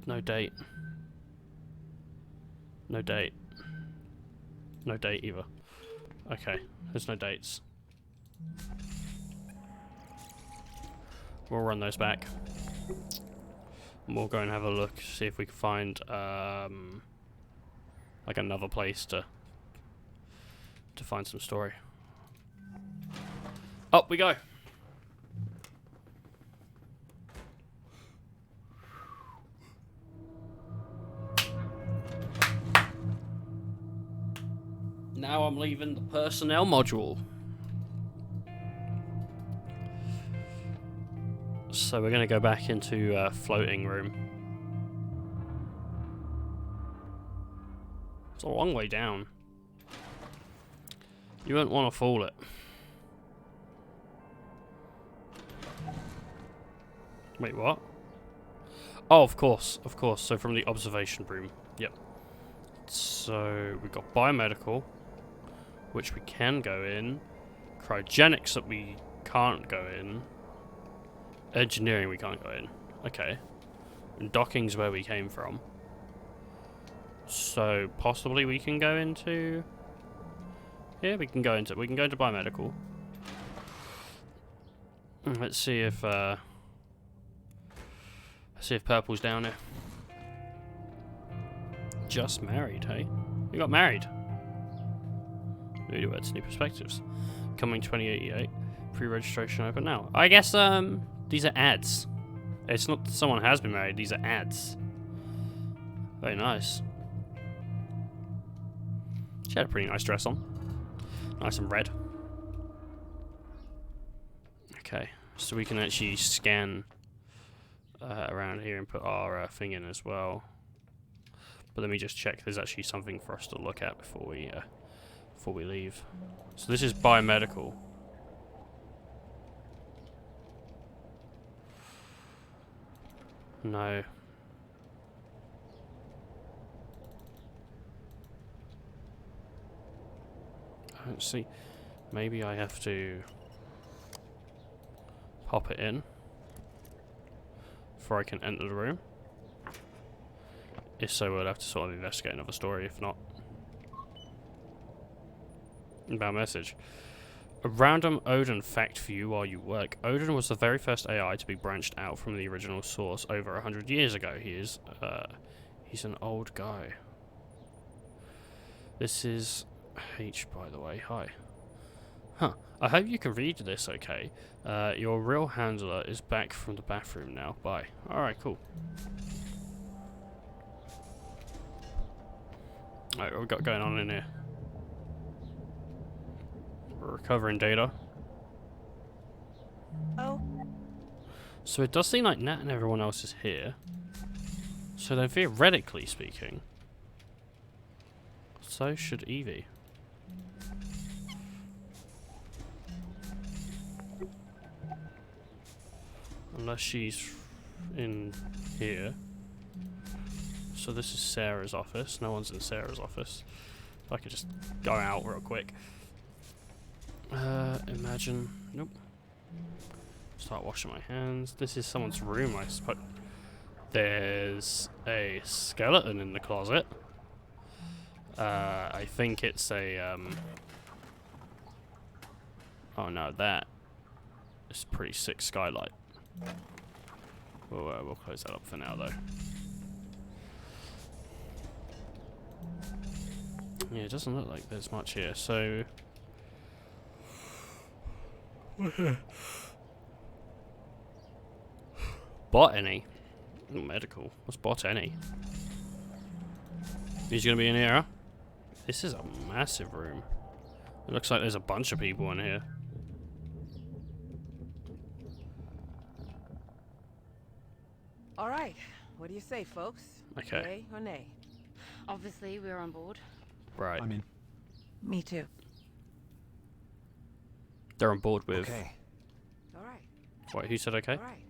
No date. No date. No date either. Okay, there's no dates. We'll run those back. And we'll go and have a look, see if we can find like another place to find some story. Up we go. Now I'm leaving the personnel module. So we're going to go back into floating room. It's a long way down. You wouldn't want to fall it. Wait, what? Oh, of course, of course. So from the observation room. Yep. So we've got biomedical, which we can go in. Cryogenics that we can't go in. Engineering we can't go in. Okay. And docking's where we came from. So possibly we can go into... Yeah, we can go into biomedical. Let's see if Purple's down there. Just married, hey? We got married. Newlyweds, new perspectives. Coming 2088. Pre-registration open now. I guess these are ads. It's not that someone has been married, these are ads. Very nice. She had a pretty nice dress on. Nice and red. Okay, so we can actually scan around here and put our thing in as well. But let me just check there's actually something for us to look at before we leave. So this is biomedical. No. I don't see. Maybe I have to pop it in before I can enter the room. If so, we'll have to sort of investigate another story, if not. About message. A random Odin fact for you while you work. Odin was the very first AI to be branched out from the original source over 100 years ago. He's an old guy. This is H, by the way. Hi. Huh. I hope you can read this okay. Your real handler is back from the bathroom now. Bye. Alright, cool. Alright, what we got going on in here? We're recovering data. Oh. So it does seem like Nat and everyone else is here. So then theoretically speaking, so should Evie. Unless she's in here. So this is Sarah's office. No one's in Sarah's office. If I could just go out real quick. Imagine. Nope. Start washing my hands. This is someone's room, I suppose. There's a skeleton in the closet. I think it's a, oh no, that is a pretty sick skylight. We'll close that up for now, though. Yeah, it doesn't look like there's much here, so... Botany? Ooh, medical. What's botany? He's gonna be in here, huh? This is a massive room. It looks like there's a bunch of people in here. All right. What do you say, folks? Okay. Yay or nay? Obviously, we're on board. Right. I'm in. Me too. They're on board with... Okay. All right. Wait, who said okay? All right.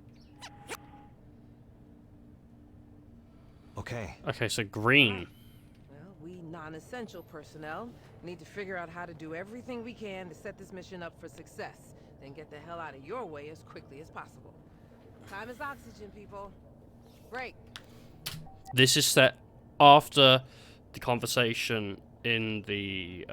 Okay. Okay, so green. Well, we non-essential personnel need to figure out how to do everything we can to set this mission up for success, then get the hell out of your way as quickly as possible. Time is oxygen, people. Break. This is set after the conversation in the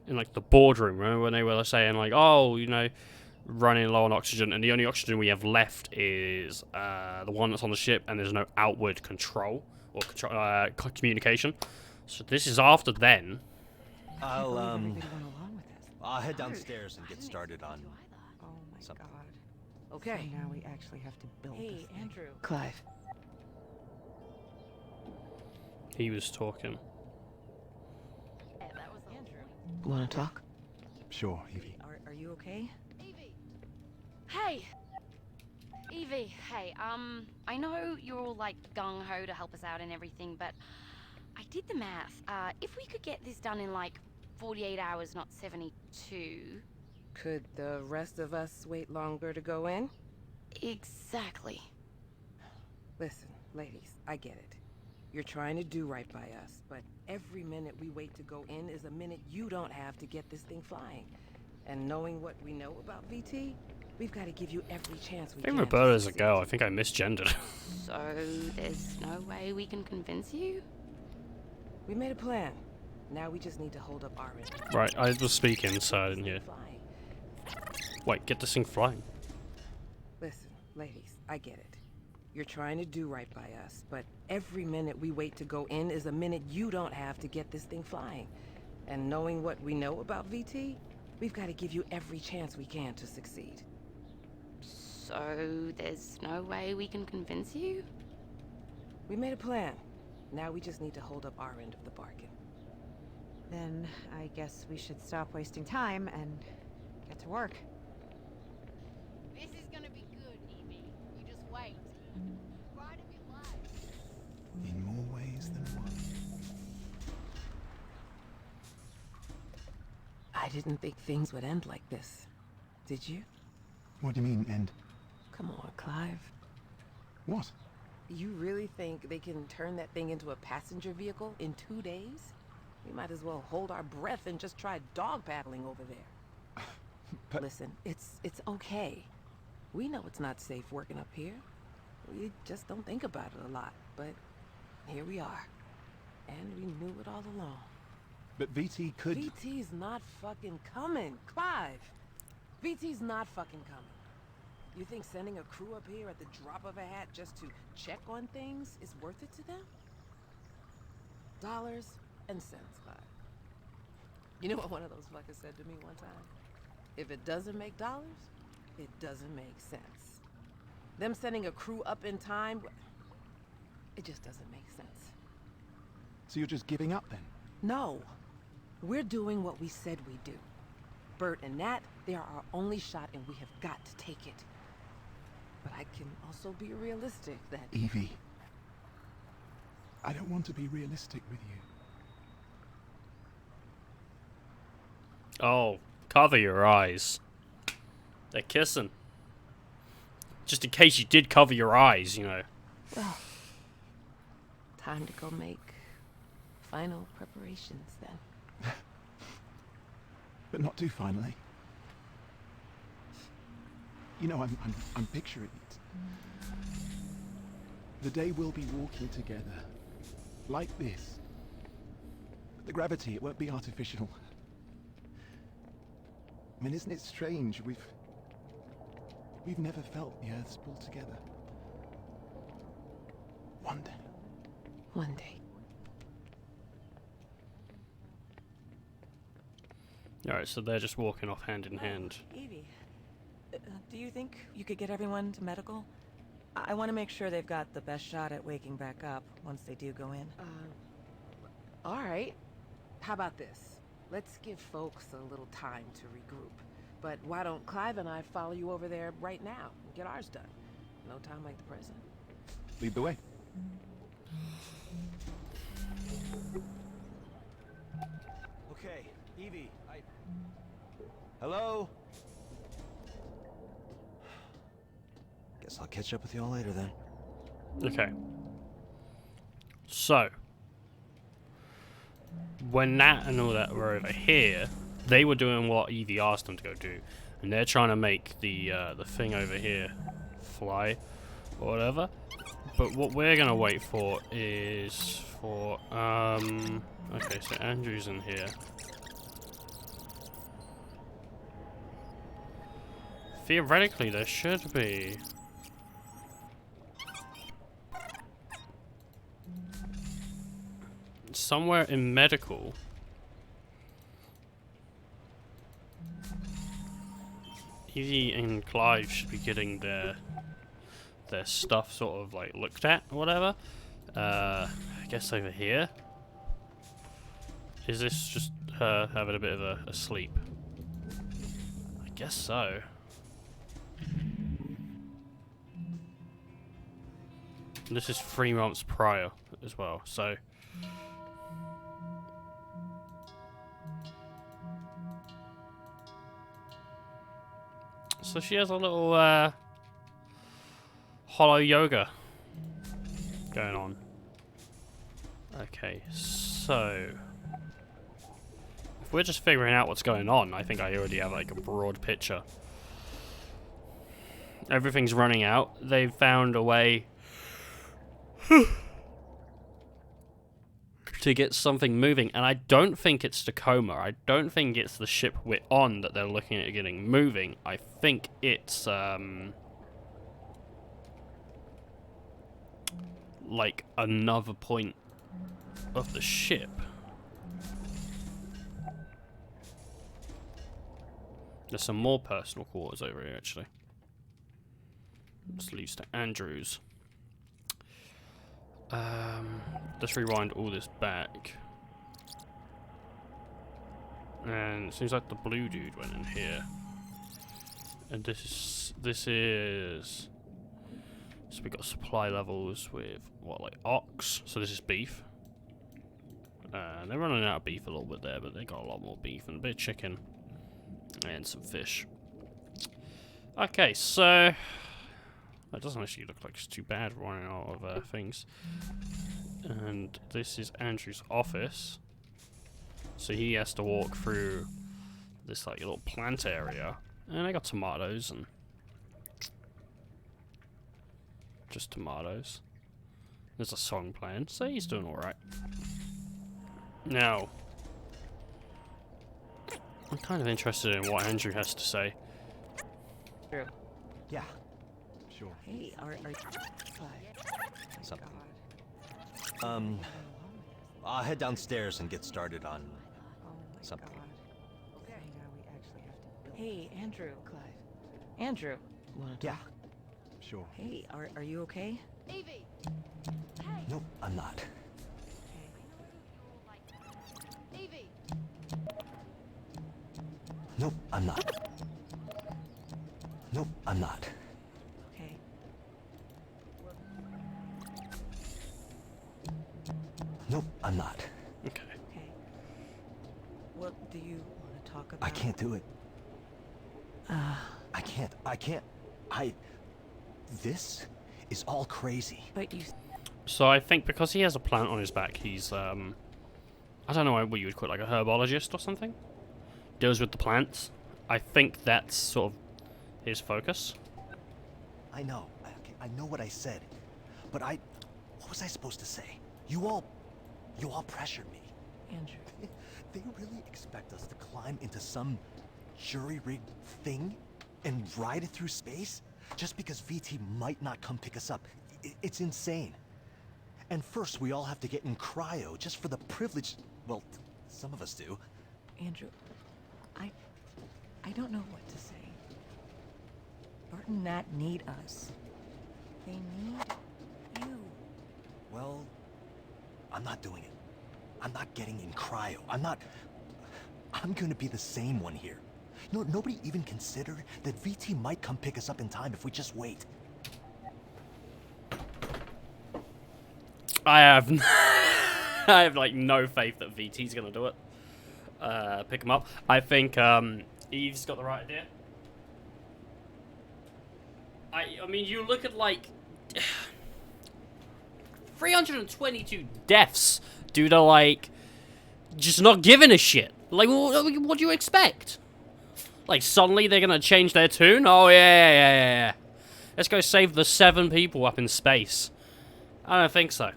in like the boardroom. Remember when they were saying like, oh, you know, running low on oxygen, and the only oxygen we have left is the one that's on the ship, and there's no outward control or communication. So this is after then. I'll head downstairs and get started on Oh my something. god. Okay. So now we actually have to build Hey, this thing. Andrew. Clive. He was talking. Yeah, that was Andrew. Want to talk? Sure, Evie. Are you okay? Evie. Hey. Evie, hey, I know you're all like gung-ho to help us out and everything, but I did the math. If we could get this done in like 48 hours, not 72. Could the rest of us wait longer to go in? Exactly. Listen, ladies, I get it. You're trying to do right by us, but every minute we wait to go in is a minute you don't have to get this thing flying. And knowing what we know about VT, we've got to give you every chance we I think can. Roberta's a girl. I think I misgendered. So there's no way we can convince you? We made a plan. Now we just need to hold up our end. Right, I was speaking, so I didn't hear. Flying. Wait, get this thing flying. Listen, ladies, I get it. You're trying to do right by us, but every minute we wait to go in is a minute you don't have to get this thing flying. And knowing what we know about VT, we've got to give you every chance we can to succeed. So there's no way we can convince you? We made a plan. Now we just need to hold up our end of the bargain. Then I guess we should stop wasting time and get to work. This is gonna be good, Evie. You just wait. Ride of your life. In more ways than one. I didn't think things would end like this. Did you? What do you mean, end? Come on, Clive. What? You really think they can turn that thing into a passenger vehicle in 2 days? We might as well hold our breath and just try dog paddling over there. But- Listen, it's okay. We know it's not safe working up here. We just don't think about it a lot, but here we are. And we knew it all along. But VT could... VT's not fucking coming, Clive. VT's not fucking coming. You think sending a crew up here at the drop of a hat just to check on things is worth it to them? Dollars and cents, Clive. You know what one of those fuckers said to me one time? If it doesn't make dollars, it doesn't make sense. Them sending a crew up in time, it just doesn't make sense. So you're just giving up then? No. We're doing what we said we'd do. Bert and Nat, they are our only shot and we have got to take it. But I can also be realistic that... Evie. I don't want to be realistic with you. Oh, cover your eyes. They're kissing. Just in case you did cover your eyes, you know. Well, time to go make final preparations then. But not too finally. You know, I'm picturing it. The day we'll be walking together, like this. But the gravity, it won't be artificial. I mean, isn't it strange? We've never felt the Earth's pull together. One day. One day. Alright, so they're just walking off hand in hand. Evie, do you think you could get everyone to medical? I want to make sure they've got the best shot at waking back up once they do go in. All right. How about this? Let's give folks a little time to regroup. But why don't Clive and I follow you over there right now and get ours done? No time like the present. Lead the way. Okay, Evie, Hello? Guess I'll catch up with y'all later then. Okay. So, when Nat and all that were over here, they were doing what Evie asked them to go do, and they're trying to make the thing over here fly or whatever. But what we're gonna wait for is for okay, so Andrew's in here. Theoretically, there should be. Somewhere in medical. Evie and Clive should be getting their stuff sort of like looked at or whatever. I guess over here. Is this just her having a bit of a sleep? I guess so. This is 3 months prior as well, so. So she has a little hollow yoga going on. Okay, so if we're just figuring out what's going on, I think I already have like a broad picture. Everything's running out. They've found a way to get something moving, and I don't think it's Tacoma. I don't think it's the ship we're on that they're looking at getting moving. I think it's like another point of the ship. There's some more personal quarters over here actually. This leads to Andrew's. Let's rewind all this back. And it seems like the blue dude went in here. And this is so we got supply levels with what, like ox? So this is beef. They're running out of beef a little bit there, but they got a lot more beef and a bit of chicken and some fish. Okay, so that doesn't actually look like it's too bad running out of things. And this is Andrew's office. So he has to walk through this like little plant area. And I got tomatoes and just tomatoes. There's a song playing, so he's doing alright. Now, I'm kind of interested in what Andrew has to say. True. Yeah. Sure. Hey, are Something. I'll head downstairs and get started on something. Hey, Andrew. Clive. Andrew. Wanna talk? Yeah. Sure. Hey, are you okay? Evie! Hey! Nope, I'm not. Evie! Nope, I'm not. Nope, I'm not. Okay. Nope, I'm not. Okay. Okay. What do you want to talk about? I can't do it. I can't. This is all crazy. But you... So I think because he has a plant on his back, he's I don't know what you would call it, like a herbologist or something. Deals with the plants. I think that's sort of his focus. I know. Okay, I know what I said. But what was I supposed to say? You all pressured me. Andrew. They really expect us to climb into some jury-rigged thing and ride it through space? Just because VT might not come pick us up. It's insane. And first we all have to get in cryo just for the privilege. Well, some of us do. Andrew, I don't know what to say. Bert and Nat need us. They need you. Well, I'm not doing it. I'm not getting in cryo. I'm gonna be the same one here. No, nobody even considered that VT might come pick us up in time if we just wait. I have I have like no faith that VT's gonna do it. Pick him up. I think Eve's got the right idea. I mean, you look at like 322 deaths due to like just not giving a shit. Like, what do you expect? Like, suddenly they're gonna change their tune? Oh yeah. Let's go save the 7 people up in space. I don't think so.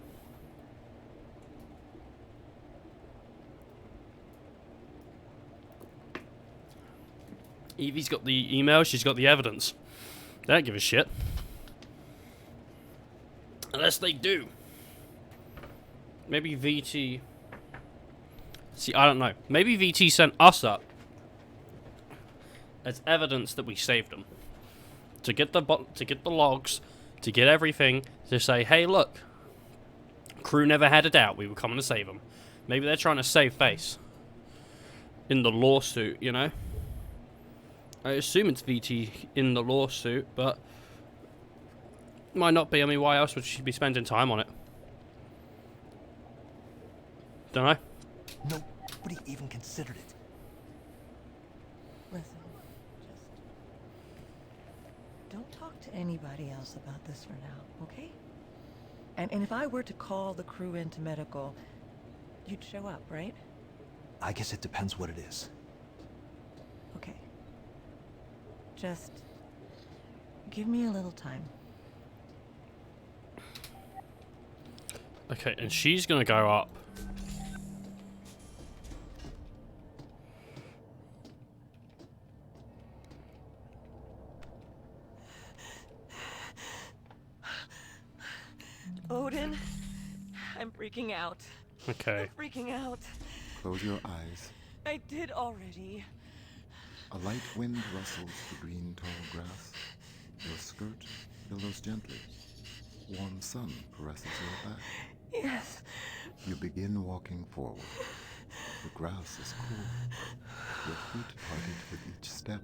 Evie's got the email, she's got the evidence. They don't give a shit. Unless they do. Maybe VT... See, I don't know. Maybe VT sent us up as evidence that we saved them. To get the logs, to get everything, to say, hey, look. Crew never had a doubt we were coming to save them. Maybe they're trying to save face. In the lawsuit, you know? I assume it's VT in the lawsuit, but might not be. I mean, why else would she be spending time on it? Don't know. Nobody even considered it. Listen, just don't talk to anybody else about this for now, okay? And if I were to call the crew into medical, you'd show up, right? I guess it depends what it is. Okay. Just give me a little time. Okay, and she's gonna go up. Odin, I'm freaking out. Okay. I'm freaking out. Close your eyes. I did already. A light wind rustles the green tall grass. Your skirt billows gently. Warm sun caresses your back. Yes. You begin walking forward. The grass is cool. Your feet parted with each step.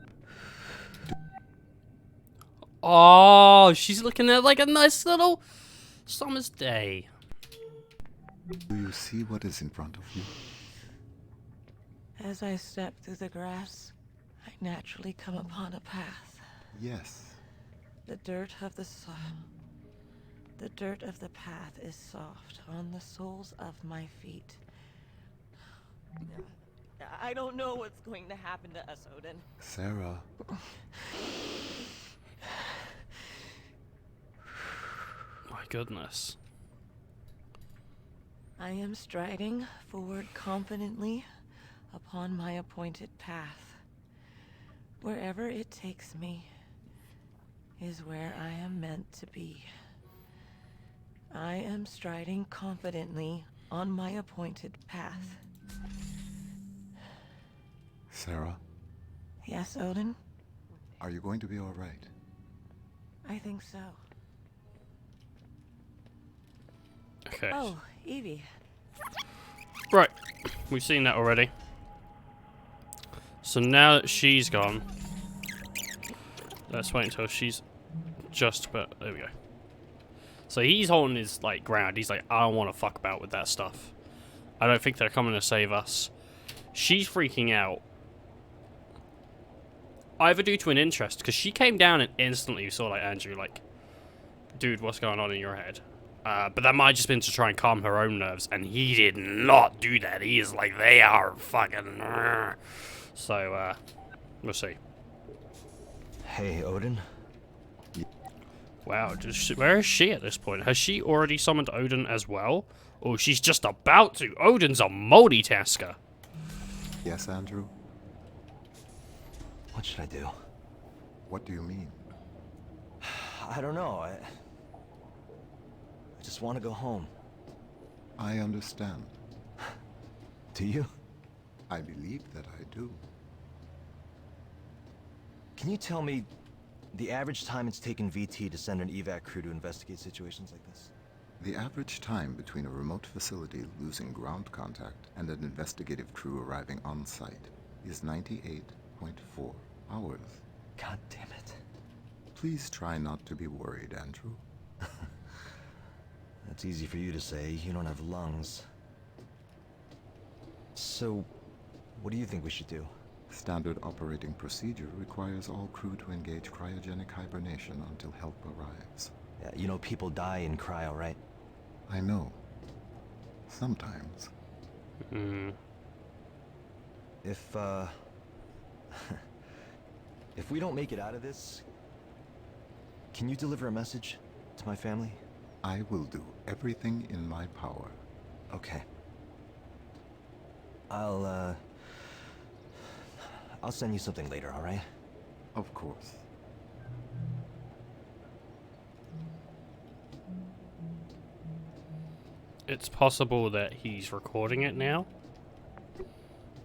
Oh, she's looking at like a nice little summer's day. Do you see what is in front of you? As I step through the grass, I naturally come upon a path. Yes. The dirt of the path is soft on the soles of my feet. I don't know what's going to happen to us, Odin. Sarah. My goodness. I am striding forward confidently upon my appointed path. Wherever it takes me is where I am meant to be. I am striding confidently on my appointed path. Sarah, Yes, Odin? are you going to be all right? I think so. Okay. Oh, Evie. Right. We've seen that already. So now that she's gone, let's wait until she's just about... There we go. So he's holding his like ground. He's like, I don't want to fuck about with that stuff. I don't think they're coming to save us. She's freaking out. Either due to an interest, because she came down and instantly saw like Andrew like, dude, what's going on in your head? But that might have just been to try and calm her own nerves, and he did not do that. He is like, they are fucking... So, we'll see. Hey, Odin. Wow, where is she at this point? Has she already summoned Odin as well? Or she's just about to? Odin's a multitasker. Yes, Andrew? What should I do? What do you mean? I don't know. I just want to go home. I understand. Do you? I believe that I do. Can you tell me the average time it's taken VT to send an evac crew to investigate situations like this? The average time between a remote facility losing ground contact and an investigative crew arriving on site is 98.4 hours. God damn it. Please try not to be worried, Andrew. That's easy for you to say. You don't have lungs. So, what do you think we should do? Standard operating procedure requires all crew to engage cryogenic hibernation until help arrives. Yeah, you know people die in cryo, right? I know. Sometimes. If we don't make it out of this, can you deliver a message to my family? I will do everything in my power. Okay. I'll send you something later, all right? Of course. It's possible that he's recording it now.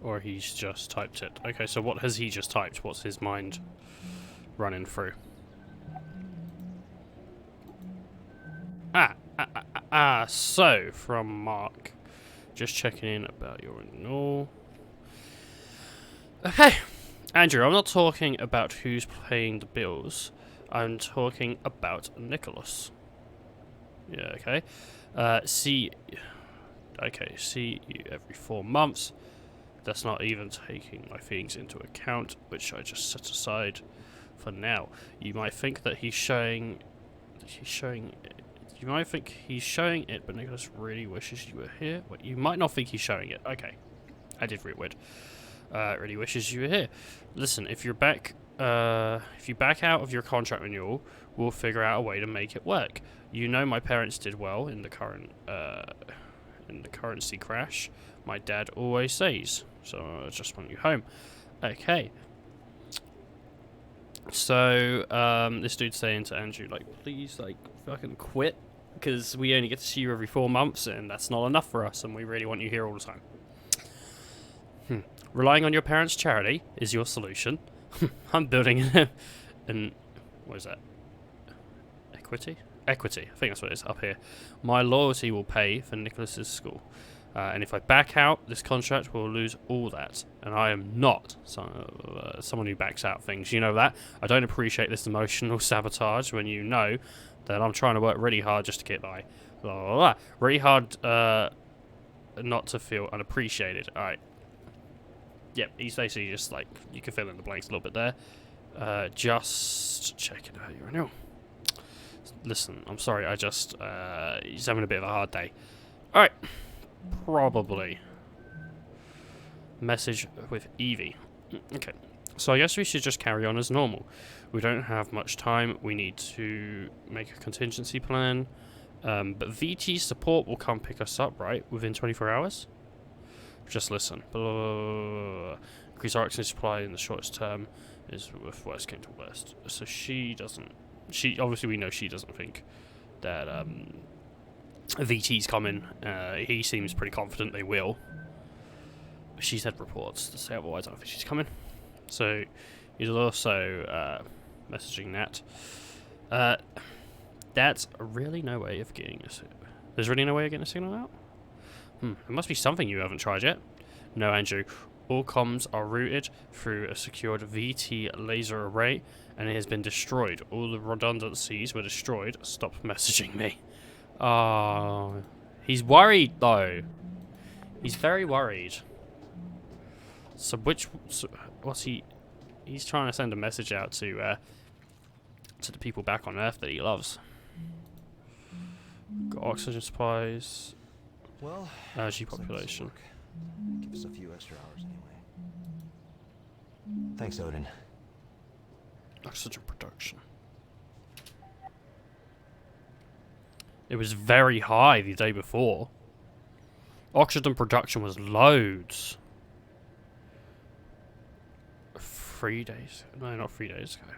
Or he's just typed it. Okay, so what has he just typed? What's his mind running through? So, from Mark. Just checking in about your renewal. Okay, Andrew, I'm not talking about who's paying the bills. I'm talking about Nicholas. Yeah, okay. See you every 4 months. That's not even taking my feelings into account, which I just set aside for now. You might think that he's showing it, but Nicholas really wishes you were here. Well, you might not think he's showing it. Okay, I did read weird. Really wishes you were here. Listen, if you back out of your contract renewal, we'll figure out a way to make it work. You know my parents did well in the currency crash. My dad always says. So I just want you home. Okay. So this dude's saying to Andrew, like, please, like, fucking quit, because we only get to see you every 4 months, and that's not enough for us, and we really want you here all the time. Relying on your parents' charity is your solution. I'm building an what is that? Equity? Equity. I think that's what it is up here. My loyalty will pay for Nicholas's school. And if I back out, this contract will lose all that. And I am not someone who backs out things. You know that. I don't appreciate this emotional sabotage when you know that I'm trying to work really hard just to get by. Blah, blah, blah. Really hard not to feel unappreciated. Alright. Yep, he's basically just like, you can fill in the blanks a little bit there. Just checking out your renewal. Listen, I'm sorry, he's having a bit of a hard day. Alright. Probably. Message with Evie. Okay. So I guess we should just carry on as normal. We don't have much time. We need to make a contingency plan. But VT support will come pick us up, right? Within 24 hours? Just listen. Increase our oxygen supply in the shortest term is with worst came to worst. So obviously we know she doesn't think that VT's coming. He seems pretty confident they will. She's had reports to say otherwise. I don't think she's coming. So he's also messaging that. That's really no way of getting a signal. There's really no way of getting a signal out? There must be something you haven't tried yet. No, Andrew. All comms are routed through a secured VT laser array, and it has been destroyed. All the redundancies were destroyed. Stop messaging me. Oh, he's worried though. He's very worried. So what's he? He's trying to send a message out to the people back on Earth that he loves. Got oxygen supplies. Well, energy population. Give us a few extra hours anyway. Thanks, Odin. Oxygen production. It was very high the day before. Oxygen production was loads. 3 days? No, not 3 days ago.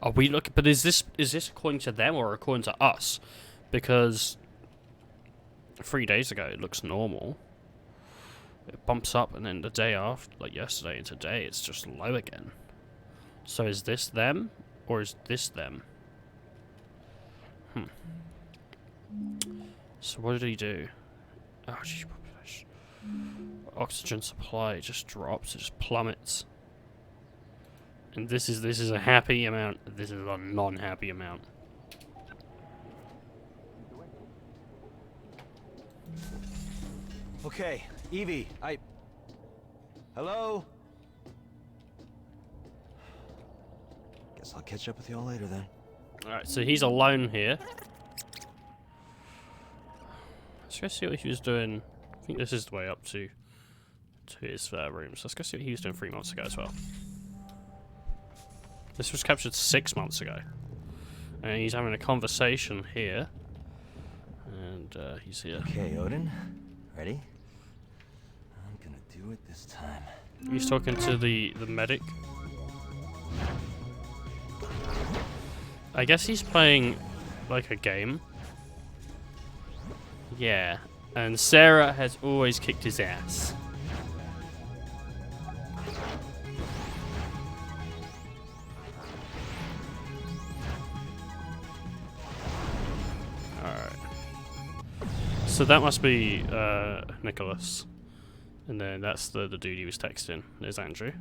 Are we looking? But is this according to them or according to us? Because 3 days ago it looks normal. It bumps up, and then the day after, like yesterday and today, it's just low again. So is this them or is this them? So what did he do? Oh, geez, oxygen supply just drops. It just plummets. And this is a happy amount. This is a non-happy amount. Okay, Evie, Hello? Guess I'll catch up with y'all later then. Alright, so he's alone here. Let's go see what he was doing. I think this is the way up to his rooms. Let's go see what he was doing 3 months ago as well. This was captured 6 months ago. And he's having a conversation here. And he's here. Okay, Odin. Ready? I'm gonna do it this time. He's talking to the medic. I guess he's playing like a game. Yeah. And Sarah has always kicked his ass. So that must be Nicholas. And then that's the dude he was texting. There's Andrew.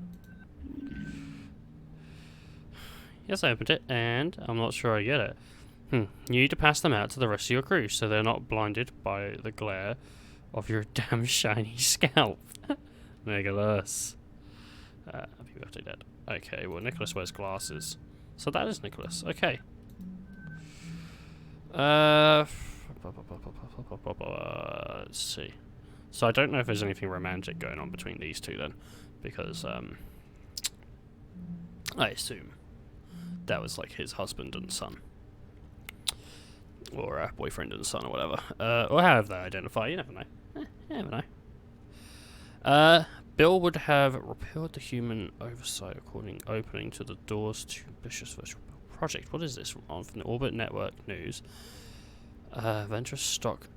Yes, I opened it, and I'm not sure I get it. You need to pass them out to the rest of your crew so they're not blinded by the glare of your damn shiny scalp. Nicholas. Happy birthday, Dad. Okay, well, Nicholas wears glasses. So that is Nicholas. Okay. Let's see. So I don't know if there's anything romantic going on between these two then, because I assume that was like his husband and son, or boyfriend and son, or whatever, or however they identify. You never know. You never know. Bill would have repealed the human oversight opening to the doors to ambitious virtual project. What is this on from the Orbit Network News? Venture stock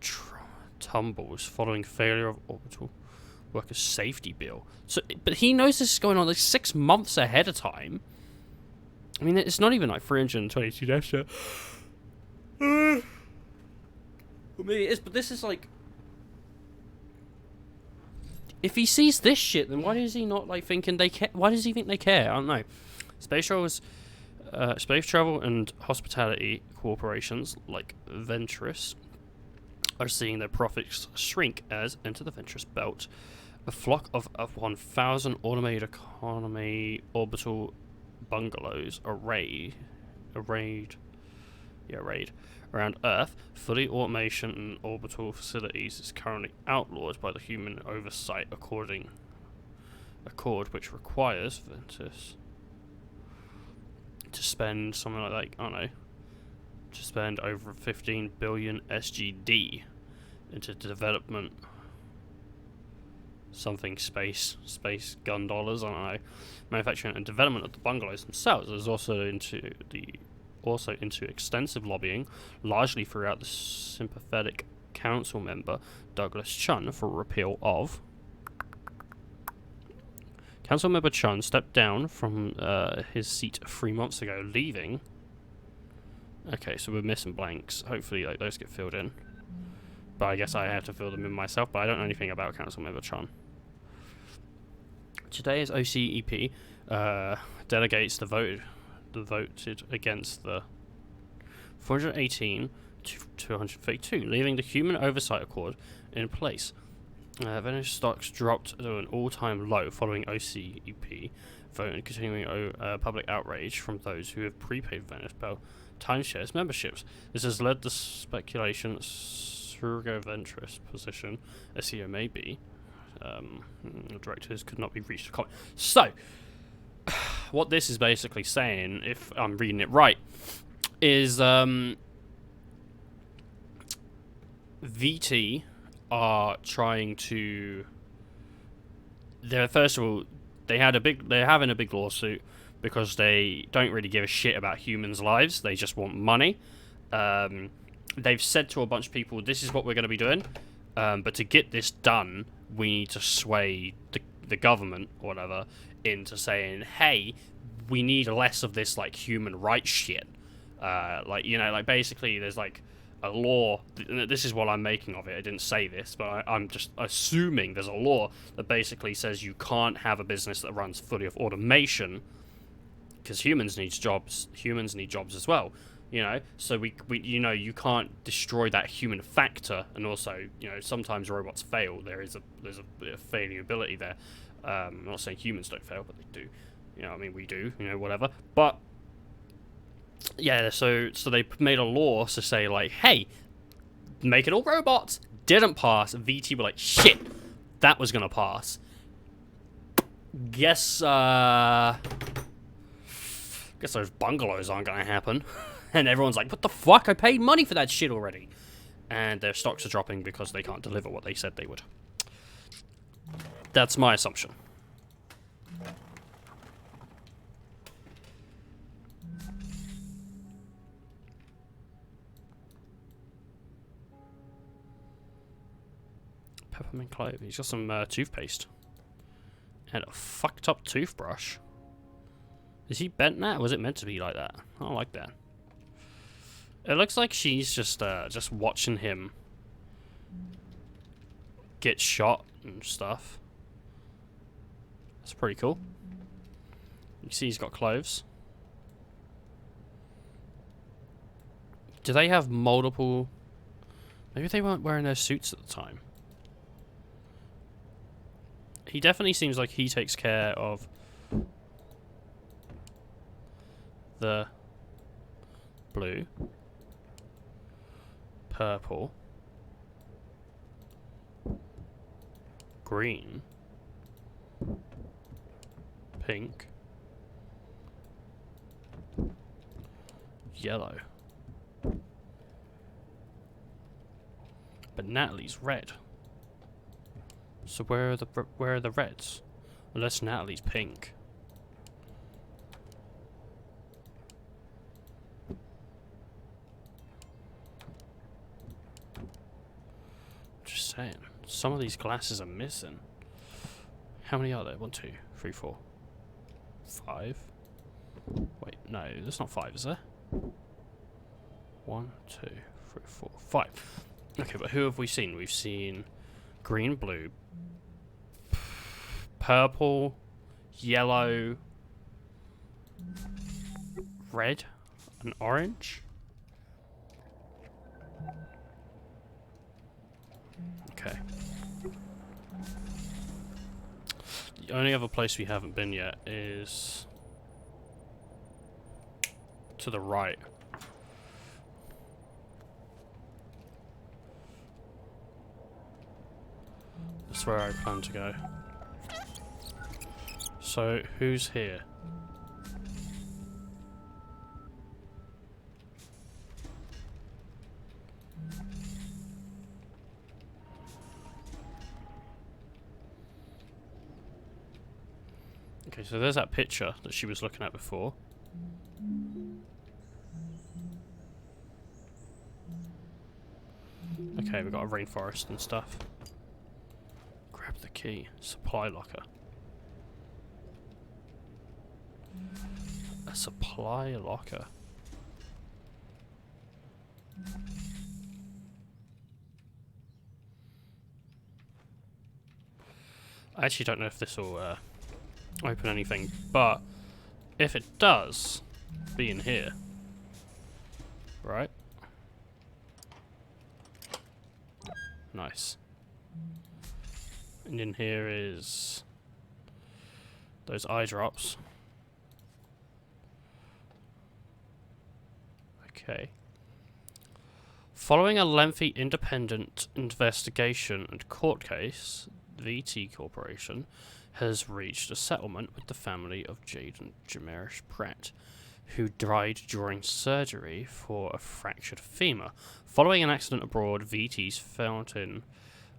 tumbles following failure of orbital worker safety bill. So, but he knows this is going on like 6 months ahead of time. I mean, it's not even like 322 days yet. Well, maybe it is, but this is like, if he sees this shit, then why is he not like thinking they care? Why does he think they care? I don't know. Space travel and hospitality corporations like Venturous are seeing their profits shrink as Enter the Venturous Belt, a flock of 1,000 automated economy orbital bungalows arrayed around Earth. Fully automation and orbital facilities is currently outlawed by the human oversight accord, which requires Ventus to spend something like I don't know, to spend over 15 billion SGD into development something space gun dollars, I don't know, manufacturing and development of the bungalows themselves. There's also into extensive lobbying, largely throughout the sympathetic council member Douglas Chun, for repeal of. Councilmember Chun stepped down from his seat 3 months ago, leaving. Okay, so we're missing blanks. Hopefully, like, those get filled in. But I guess I have to fill them in myself. But I don't know anything about Councilmember Chun. Today is OCEP. Delegates voted against the 418 to 232, leaving the Human Oversight Accord in place. Venus stocks dropped to an all-time low following OCEP vote and continuing public outrage from those who have prepaid Venus Bell timeshares memberships. This has led to speculation that Surgo Venturous position, SEO may be, directors could not be reached to comment. So, what this is basically saying, if I'm reading it right, is VT are trying to. First of all, they're having a big lawsuit because they don't really give a shit about humans' lives. They just want money. They've said to a bunch of people, "This is what we're going to be doing," but to get this done, we need to sway the government or whatever into saying, "Hey, we need less of this like human rights shit." Like, you know, like basically there's like a law. This is what I'm making of it. I didn't say this, but I'm just assuming there's a law that basically says you can't have a business that runs fully off automation because humans need jobs. Humans need jobs as well. You know, so we you know, you can't destroy that human factor, and also, you know, sometimes robots fail. There's a bit of failability there. I'm not saying humans don't fail, but they do. You know, I mean, we do. You know, whatever. But yeah, so they made a law to say like, hey, make it all robots. Didn't pass. VT were like, shit, that was gonna pass. Guess those bungalows aren't gonna happen. And everyone's like, what the fuck? I paid money for that shit already. And their stocks are dropping because they can't deliver what they said they would. That's my assumption. Peppermint clove. He's got some toothpaste. And a fucked up toothbrush. Is he bent now? Was it meant to be like that? I don't like that. It looks like she's just watching him get shot and stuff. That's pretty cool. You see he's got clothes. Do they have multiple... Maybe they weren't wearing their suits at the time. He definitely seems like he takes care of the blue, purple, green, pink, yellow. But Natalie's red. So where are the reds? Unless Natalie's pink. Just saying. Some of these glasses are missing. How many are there? 1, 2, 3, 4, 5. Wait, no, there's not 5, is there? 1, 2, 3, 4, 5. Okay, but who have we seen? We've seen green, blue, purple, yellow, red, and orange. Okay. The only other place we haven't been yet is to the right. That's where I plan to go. So, who's here? Okay, so there's that picture that she was looking at before. Okay, we've got a rainforest and stuff. Grab the key. Supply locker. A supply locker. I actually don't know if this will open anything, but if it does, be in here. Right? Nice. And in here is those eye drops. Okay. Following a lengthy independent investigation and court case, VT Corporation has reached a settlement with the family of Jaden Jamarish Pratt, who died during surgery for a fractured femur. Following an accident aboard VT's Fountain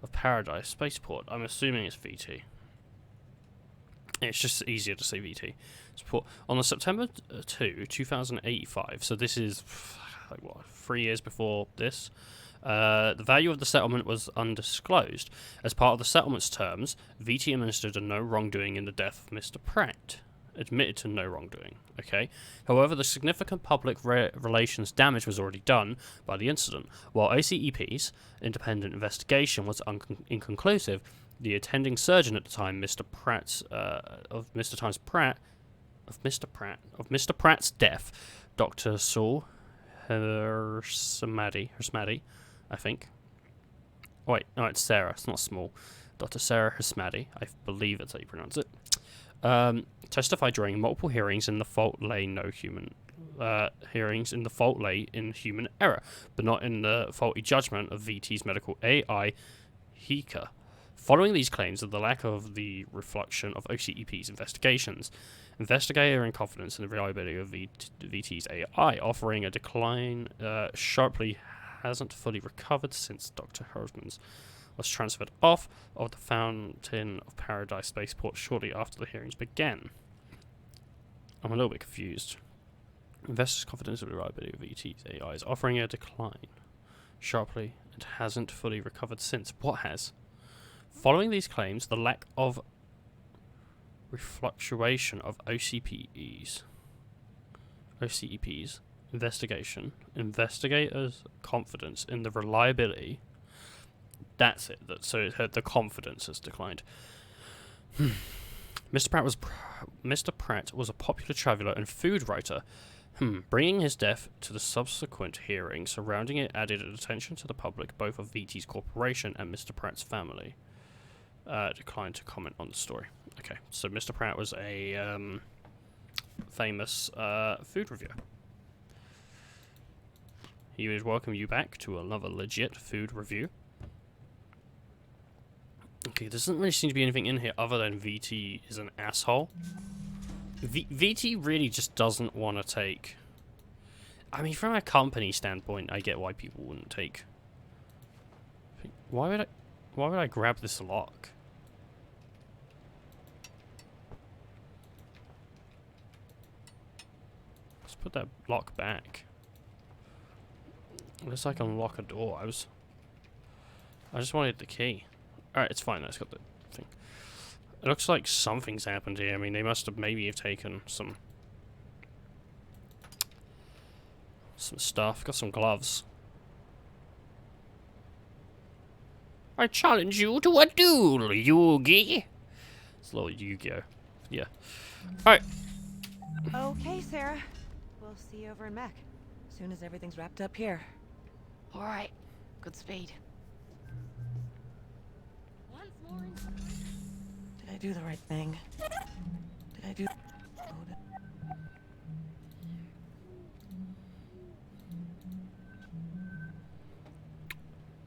of Paradise spaceport. I'm assuming it's VT. It's just easier to say VT. Support. On the September 2, 2085, so this is like what, 3 years before this, the value of the settlement was undisclosed. As part of the settlement's terms, VT administered a no wrongdoing in the death of Mr. Pratt. Admitted to no wrongdoing, okay? However, the significant public relations damage was already done by the incident. While OCEP's independent investigation was inconclusive, the attending surgeon at the time, Mr. Pratt's death, Dr. Saul Hersmadi, I think. Wait, no, it's Sarah. It's not Small. Dr. Sarah Hersmadi, I believe that's how you pronounce it. Testified during multiple hearings in the fault lay in human error, but not in the faulty judgment of VT's medical AI, Hika. Following these claims of the lack of the reflection of OCEP's investigations, investigator in confidence in the reliability of VT's AI, offering a decline sharply hasn't fully recovered since Dr. Hersman's was transferred off of the Fountain of Paradise spaceport shortly after the hearings began. I'm a little bit confused. Investors' confidence in the reliability of VT's AI is offering a decline sharply and hasn't fully recovered since. What has? Following these claims, the lack of refluctuation of OCEP's investigation, investigators' confidence in the reliability. That's it. So the confidence has declined. Mr. Pratt was a popular traveller and food writer. Bringing his death to the subsequent hearing surrounding it added attention to the public, both of VT's corporation and Mr. Pratt's family. Declined to comment on the story. Okay, so Mr. Pratt was a famous food reviewer. He would welcome you back to another legit food review. Okay, there doesn't really seem to be anything in here other than VT is an asshole. VT really just doesn't want to take... I mean, from a company standpoint, I get why people wouldn't take... Why would I grab this lock? Let's put that lock back. Unless I can unlock a door. I just wanted the key. Alright, it's fine. That's got the thing. It looks like something's happened here. I mean, they must have maybe taken some stuff. Got some gloves. I challenge you to a duel, Yugi. It's a little Yu-Gi-Oh. Yeah. Alright. Okay, Sarah. We'll see you over in Mech. As soon as everything's wrapped up here. All right. Good speed. Once more. Did I do the right thing? Did I do...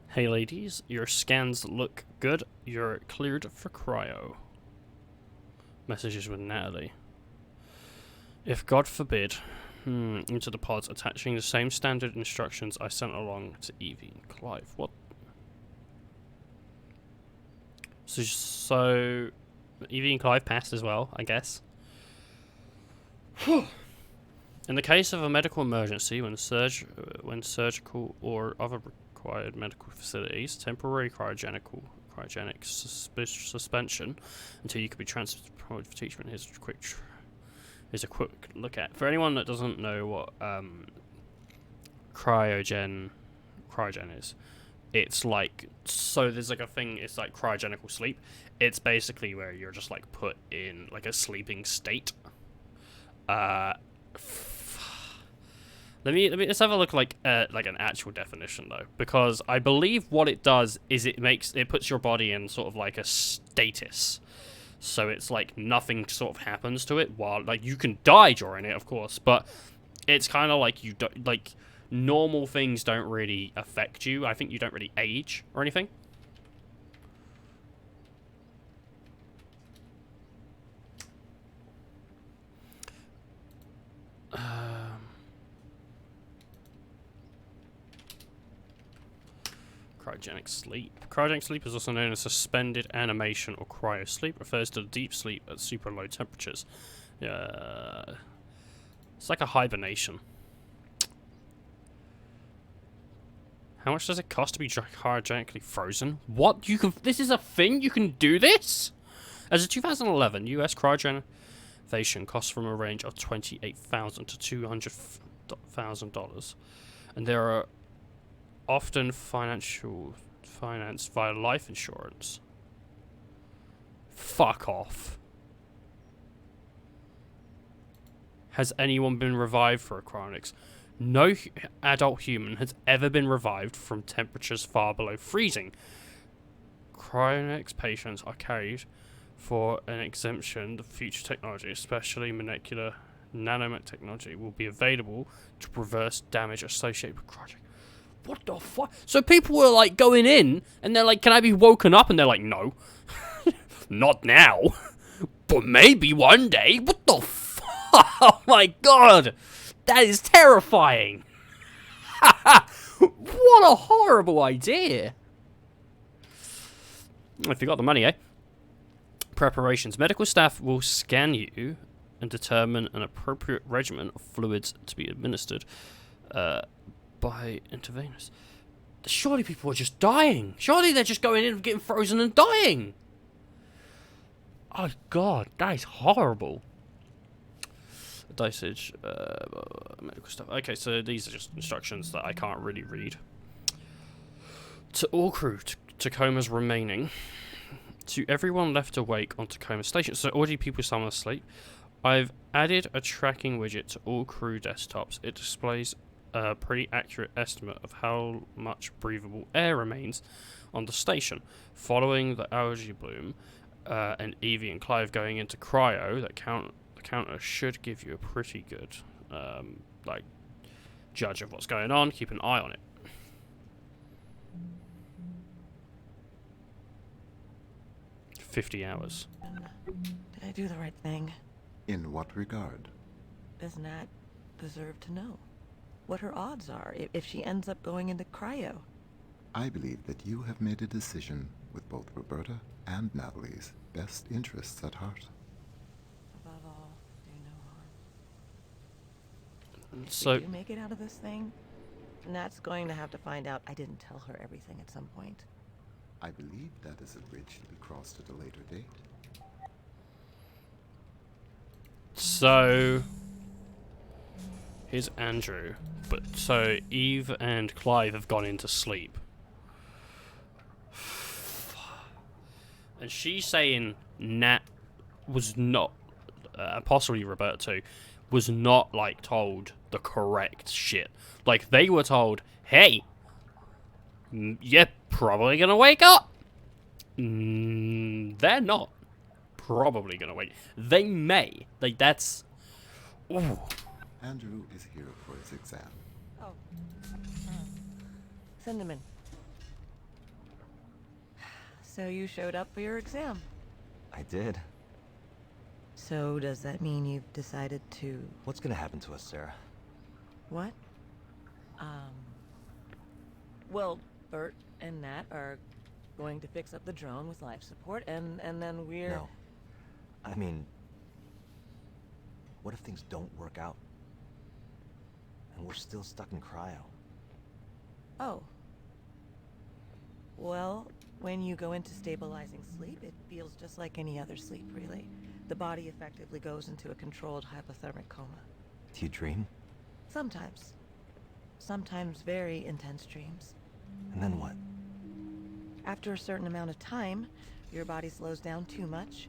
Hey ladies, your scans look good. You're cleared for cryo. Messages with Natalie. If God forbid, into the pods, attaching the same standard instructions I sent along to Evie and Clive. What? So Evie and Clive passed as well, I guess. In the case of a medical emergency, when surgical or other required medical facilities, temporary cryogenic suspension until you can be transported for treatment. Here's a quick look at. For anyone that doesn't know what cryogen is, it's like, so there's like a thing, it's like cryogenical sleep. It's basically where you're just like put in like a sleeping state. Let's have a look like an actual definition though, because I believe what it does is it puts your body in sort of like a status. So it's like nothing sort of happens to it while, like, you can die during it, of course, but it's kind of like you don't, like, normal things don't really affect you. I think you don't really age or anything. Cryogenic sleep. Cryogenic sleep is also known as suspended animation or cryosleep. Refers to deep sleep at super low temperatures. It's like a hibernation. How much does it cost to be cryogenically frozen? What? You can? This is a thing? You can do this? As of 2011, US cryogenization costs from a range of $28,000 to $200,000, and there are often financed via life insurance. Fuck off. Has anyone been revived for a cryonics? No adult human has ever been revived from temperatures far below freezing. Cryonics patients are carried for an exemption. The future technology, especially molecular nanomet technology, will be available to reverse damage associated with cryogenic. What the fuck? So people were like going in and they're like, can I be woken up? And they're like, no. Not now. But maybe one day. What the fuck? Oh my god. That is terrifying. What a horrible idea. If you got the money, eh? Preparations. Medical staff will scan you and determine an appropriate regimen of fluids to be administered by intravenous. Surely people are just dying. Surely they're just going in and getting frozen and dying. Oh god, that is horrible. Dosage, medical stuff. Okay, so these are just instructions that I can't really read. To all crew, Tacoma's remaining. To everyone left awake on Tacoma Station. So already people sound asleep. I've added a tracking widget to all crew desktops. It displays a pretty accurate estimate of how much breathable air remains on the station. Following the algae bloom and Evie and Clive going into cryo, that counter should give you a pretty good like judge of what's going on. Keep an eye on it. $50 hours. Did I do the right thing? In what regard? Does Nat deserve to know what her odds are if she ends up going into cryo? I believe that you have made a decision with both Roberta and Natalie's best interests at heart. Above all, do no harm. So if you make it out of this thing, Nat's going to have to find out I didn't tell her everything at some point. I believe that is a bridge to be crossed at a later date. So here's Andrew, but so Eve and Clive have gone into sleep, and she's saying Nat was not, possibly Roberta too, was not like told the correct shit. Like they were told, hey, you're probably gonna wake up. They're not probably gonna wake. They may. Like that's. Ooh. Andrew is here for his exam. Oh. Send him in. So you showed up for your exam. I did. So does that mean you've decided to... What's gonna happen to us, Sarah? What? Well, Bert and Nat are going to fix up the drone with life support, and then we're... No. I mean... What if things don't work out? And we're still stuck in cryo? Oh. Well, when you go into stabilizing sleep, it feels just like any other sleep, really. The body effectively goes into a controlled hypothermic coma. Do you dream? Sometimes. Sometimes very intense dreams. And then what? After a certain amount of time, your body slows down too much,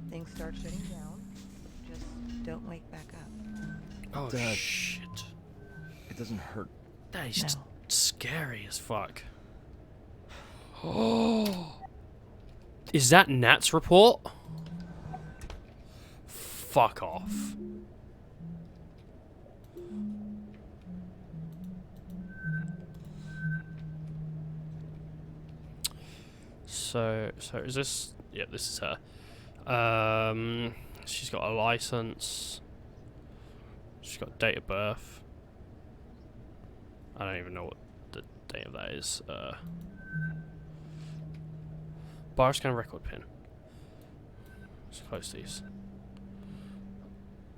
things start shutting down, just don't wake back up. Oh Dad. shit. It doesn't hurt. That is just No. scary as fuck. Oh. Is that Nat's report? Fuck off. So is this? Yeah, this is her. She's got a license. She's got date of birth. I don't even know what the date of that is. Bioscan record pin. Let's close these.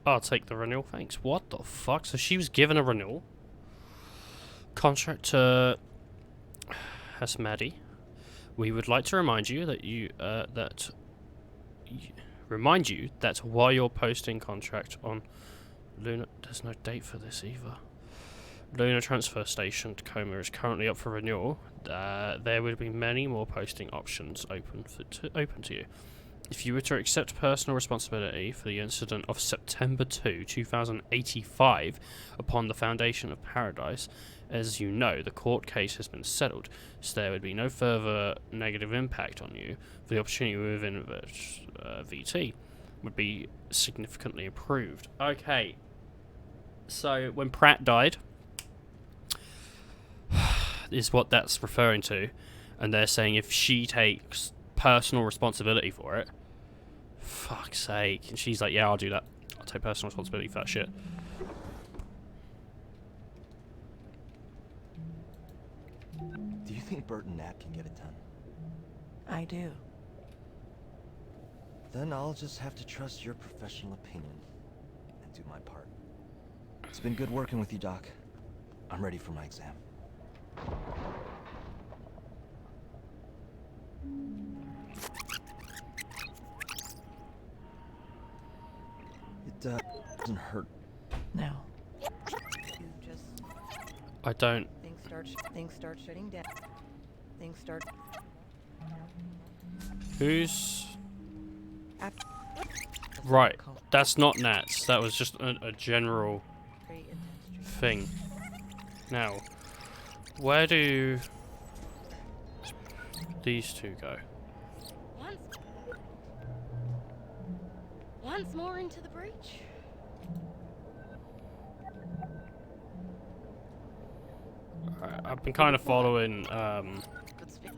I'll take the renewal, thanks. What the fuck? So she was given a renewal contract to Hasmadi. We would like to remind you that while you're posting contract on Luna, there's no date for this either. Luna Transfer Station Tacoma is currently up for renewal. There will be many more posting options open to you. If you were to accept personal responsibility for the incident of September 2, 2085, upon the foundation of Paradise, as you know, the court case has been settled, so there would be no further negative impact on you. For the opportunity within VT would be significantly improved. Okay, so when Pratt died, is what that's referring to, and they're saying if she takes personal responsibility for it, fuck's sake, and she's like, yeah, I'll do that. I'll take personal responsibility for that shit. Do you think Bert and Nat can get it done? I do. Then I'll just have to trust your professional opinion and do my part. It's been good working with you, Doc. I'm ready for my exam. It doesn't hurt. Now. You just I don't. things start shutting down. Things start. Who's After right? That's not Nats. That was just a general thing. Now, where do these two go? Once more into the breach. Alright, I've been kind of following. Good speak.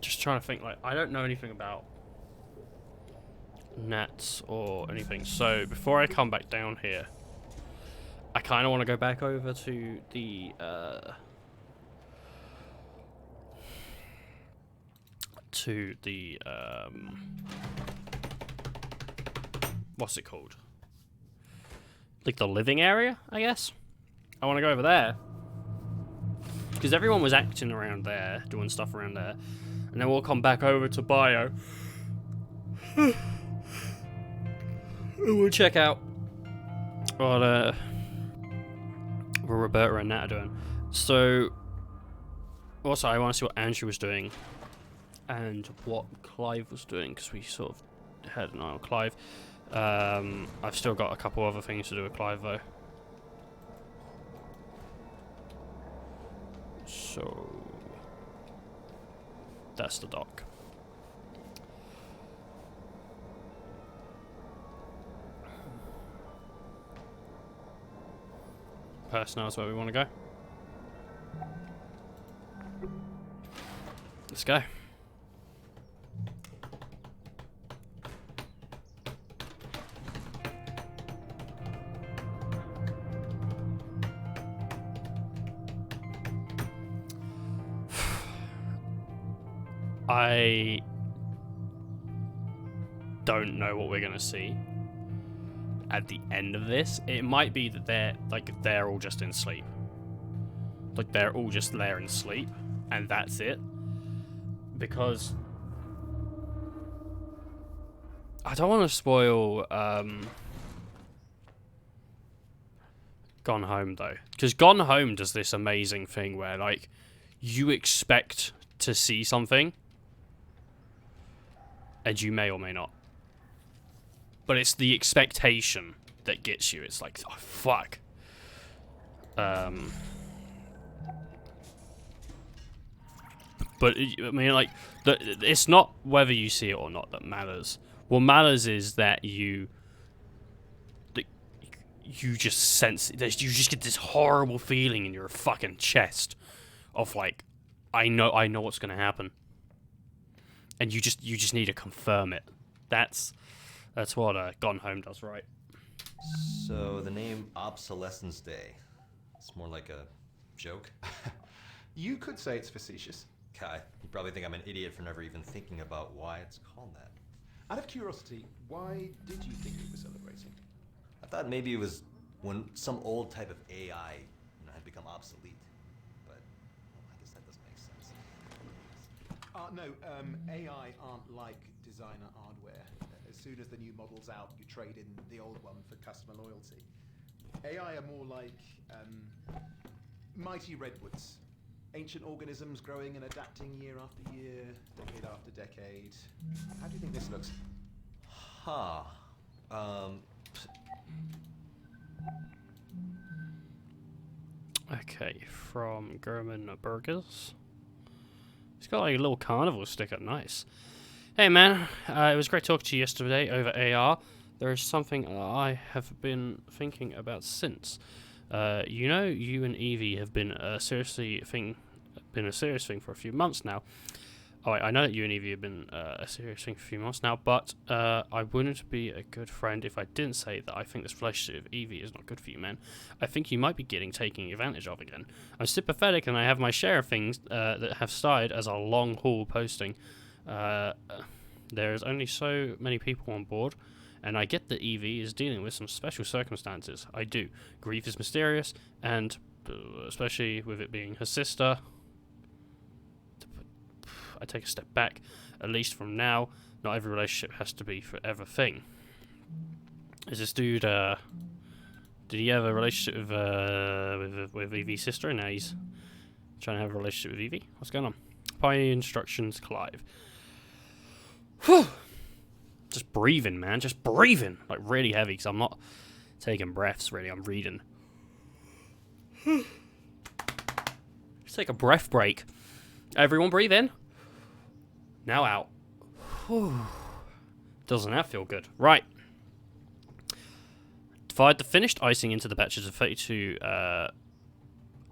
Just trying to think. Like, I don't know anything about Nats or anything. So before I come back down here, I kind of want to go back over to the what's it called? Like the living area, I guess. I want to go over there because everyone was acting around there, doing stuff around there, and then we'll come back over to bio. And we'll check out what Roberta and Nat are doing. So, also, I want to see what Andrew was doing and what Clive was doing, because we sort of had an eye on Clive. I've still got a couple other things to do with Clive, though. So, that's the dock. Personnel is where we want to go. Let's go. I don't know what we're gonna see at the end of this. It might be that they're all just in sleep. Like they're all just there in sleep and that's it. Because I don't want to spoil Gone Home though. Because Gone Home does this amazing thing where like you expect to see something and you may or may not. But it's the expectation that gets you. It's like, oh, fuck. But, I mean, like, it's not whether you see it or not that matters. What matters is that you just sense, you just get this horrible feeling in your fucking chest of, like, I know what's going to happen. And you just need to confirm it. That's what Gone Home does right. So the name Obsolescence Day. It's more like a joke. You could say it's facetious. Kai, you probably think I'm an idiot for never even thinking about why it's called that. Out of curiosity, why did you think we were celebrating? I thought maybe it was when some old type of AI, had become obsolete. But well, I guess that doesn't make sense. No, AI aren't like designer hardware. As soon as the new model's out, you trade in the old one for customer loyalty. AI are more like mighty redwoods. Ancient organisms growing and adapting year after year, decade after decade. How do you think this looks? Huh. Okay, from German Burgers. He's got like a little carnival sticker, nice. Hey man, it was great talking to you yesterday over AR. There is something I have been thinking about since. You know, you and Evie have been a serious thing for a few months now. Oh, I know that you and Evie have been a serious thing for a few months now, but I wouldn't be a good friend if I didn't say that I think this relationship with Evie is not good for you, man. I think you might be taking advantage of again. I'm sympathetic and I have my share of things that have started as a long-haul posting. There's only so many people on board, and I get that Evie is dealing with some special circumstances. I do. Grief is mysterious, and especially with it being her sister, I take a step back. At least from now, not every relationship has to be forever thing. Is this dude, did he have a relationship with Evie's sister, and now he's trying to have a relationship with Evie? What's going on? Pioneer instructions, Clive. Whew. Just breathing, man. Just breathing. Like, really heavy, because I'm not taking breaths, really. I'm reading. Just take a breath break. Everyone breathe in. Now out. Whew. Doesn't that feel good? Right. Divide the finished icing into the batches of 32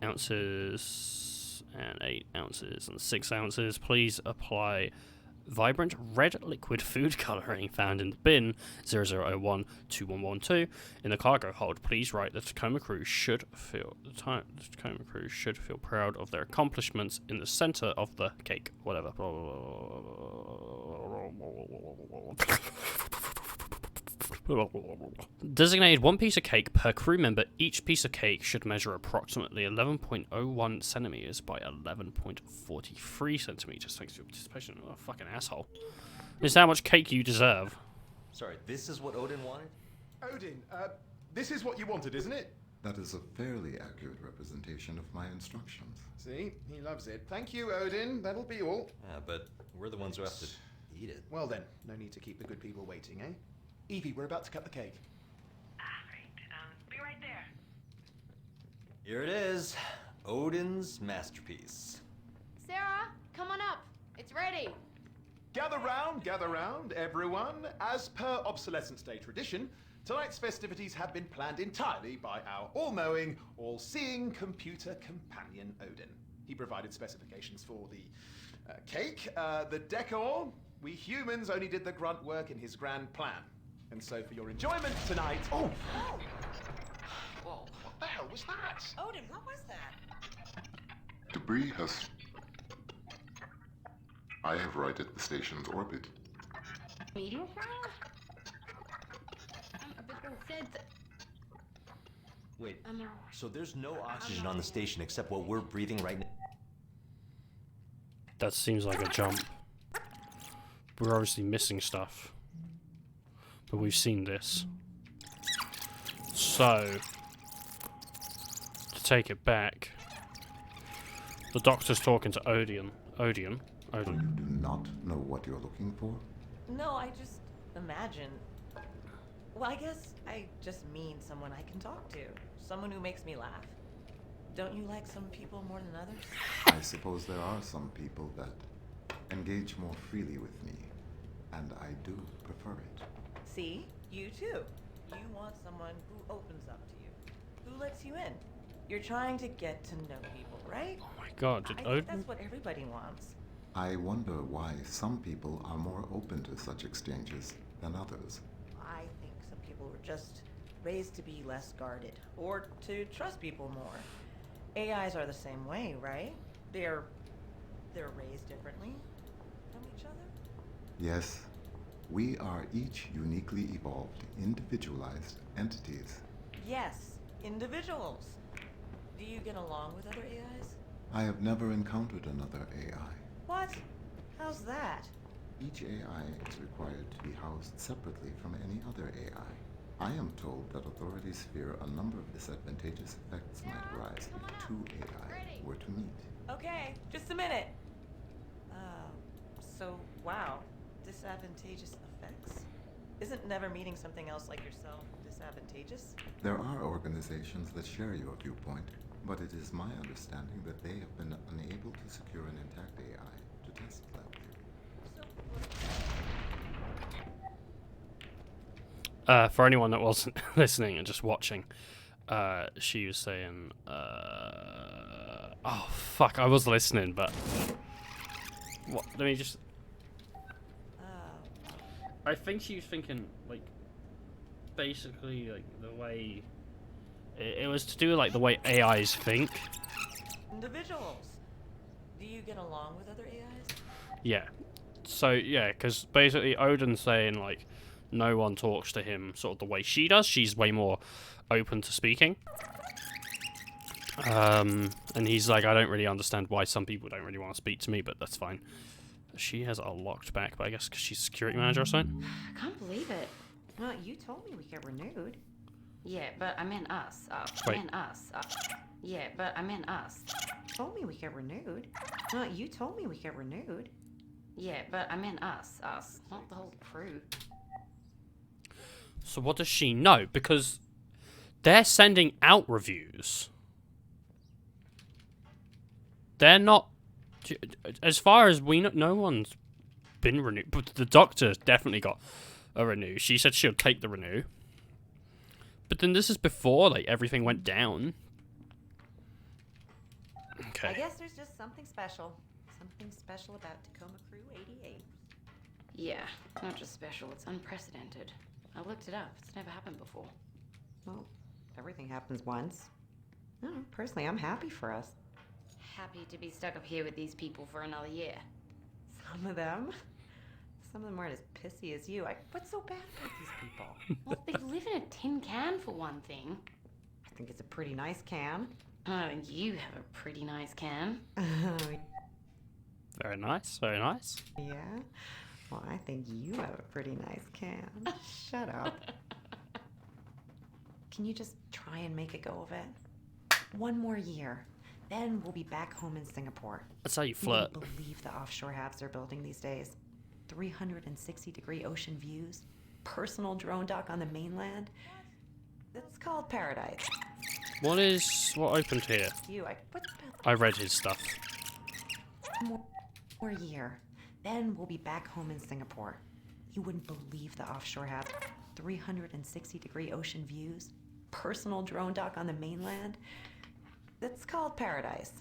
ounces and 8 ounces and 6 ounces. Please apply vibrant red liquid food coloring found in the bin 00012112 in the cargo hold. Please write the Tacoma crew should feel proud of their accomplishments in the center of the cake. Whatever. Designated one piece of cake per crew member. Each piece of cake should measure approximately 11.01 centimeters by 11.43 centimeters. Thanks for your participation. Oh, fucking asshole. This is how much cake you deserve. Sorry, this is what Odin wanted? Odin, this is what you wanted, isn't it? That is a fairly accurate representation of my instructions. See? He loves it. Thank you, Odin. That'll be all. Yeah, but we're the ones who have to eat it. Well then, no need to keep the good people waiting, eh? Evie, we're about to cut the cake. Right. Be right there. Here it is. Odin's masterpiece. Sarah, come on up. It's ready. Gather round, everyone. As per Obsolescence Day tradition, tonight's festivities have been planned entirely by our all-knowing, all-seeing computer companion, Odin. He provided specifications for the cake, the decor. We humans only did the grunt work in his grand plan. And so for your enjoyment tonight... Oh! Whoa, what the hell was that? Odin, what was that? Debris has... I have righted the station's orbit. Meteor shower? But they said that... Wait, so there's no oxygen on the station except what we're breathing right now? That seems like a jump. We're obviously missing stuff. But we've seen this. So, to take it back, the doctor's talking to Odin. You do not know what you're looking for? No, I just imagine. Well, I guess I just mean someone I can talk to. Someone who makes me laugh. Don't you like some people more than others? I suppose there are some people that engage more freely with me, and I do prefer it. See? You too. You want someone who opens up to you, who lets you in. You're trying to get to know people, right? Oh my god, did I Odin... think that's what everybody wants. I wonder why some people are more open to such exchanges than others. I think some people were just raised to be less guarded, or to trust people more. AIs are the same way, right? They're raised differently from each other? Yes, we are each uniquely evolved, individualized entities. Yes, individuals. Do you get along with other AIs? I have never encountered another AI. What? How's that? Each AI is required to be housed separately from any other AI. I am told that authorities fear a number of disadvantageous effects might arise if two AI were to meet. Okay, just a minute. So, wow, disadvantageous effects? Isn't never meeting something else like yourself disadvantageous? There are organizations that share your viewpoint, but it is my understanding that they have been unable to secure an intact AI to test lab theory. For anyone that wasn't listening and just watching, she was saying, oh fuck, I was listening, but what? Let me just. I think she was thinking like, basically like the way it was to do with like the way AIs think. Individuals. Do you get along with other AIs? Yeah. So yeah, because basically Odin's saying like, no one talks to him sort of the way she does. She's way more open to speaking. And he's like, I don't really understand why some people don't really want to speak to me, but that's fine. She has a locked back, but I guess because she's security manager or something. I can't believe it. Well, you told me we get renewed. Yeah, but I meant us. Wait. I meant us. Yeah, but I meant us. Told me we get renewed. Well, you told me we get renewed. Yeah, but I meant us. Not the whole crew. So what does she know? Because they're sending out reviews. They're not, as far as we know, no one's been renewed. But the doctor definitely got a renew. She said she'll take the renew. But then this is before like everything went down. Okay. I guess there's just something special. Something special about Tacoma Crew 88. Yeah, not just special, it's unprecedented. I looked it up. It's never happened before. Well, everything happens once. Oh, personally, I'm happy for us. Happy to be stuck up here with these people for another year. Some of them aren't as pissy as you. What's so bad about these people? Well, they live in a tin can for one thing. I think it's a pretty nice can. Oh, you have a pretty nice can. Very nice, very nice. Yeah? Well, I think you have a pretty nice can. Shut up. Can you just try and make a go of it? One more year. Then we'll be back home in Singapore. That's how you flirt. You wouldn't believe the offshore halves they're building these days. 360-degree ocean views. Personal drone dock on the mainland. It's called paradise. What opened here? I read his stuff. More year. Then we'll be back home in Singapore. You wouldn't believe the offshore halves. 360-degree ocean views. Personal drone dock on the mainland. It's called paradise.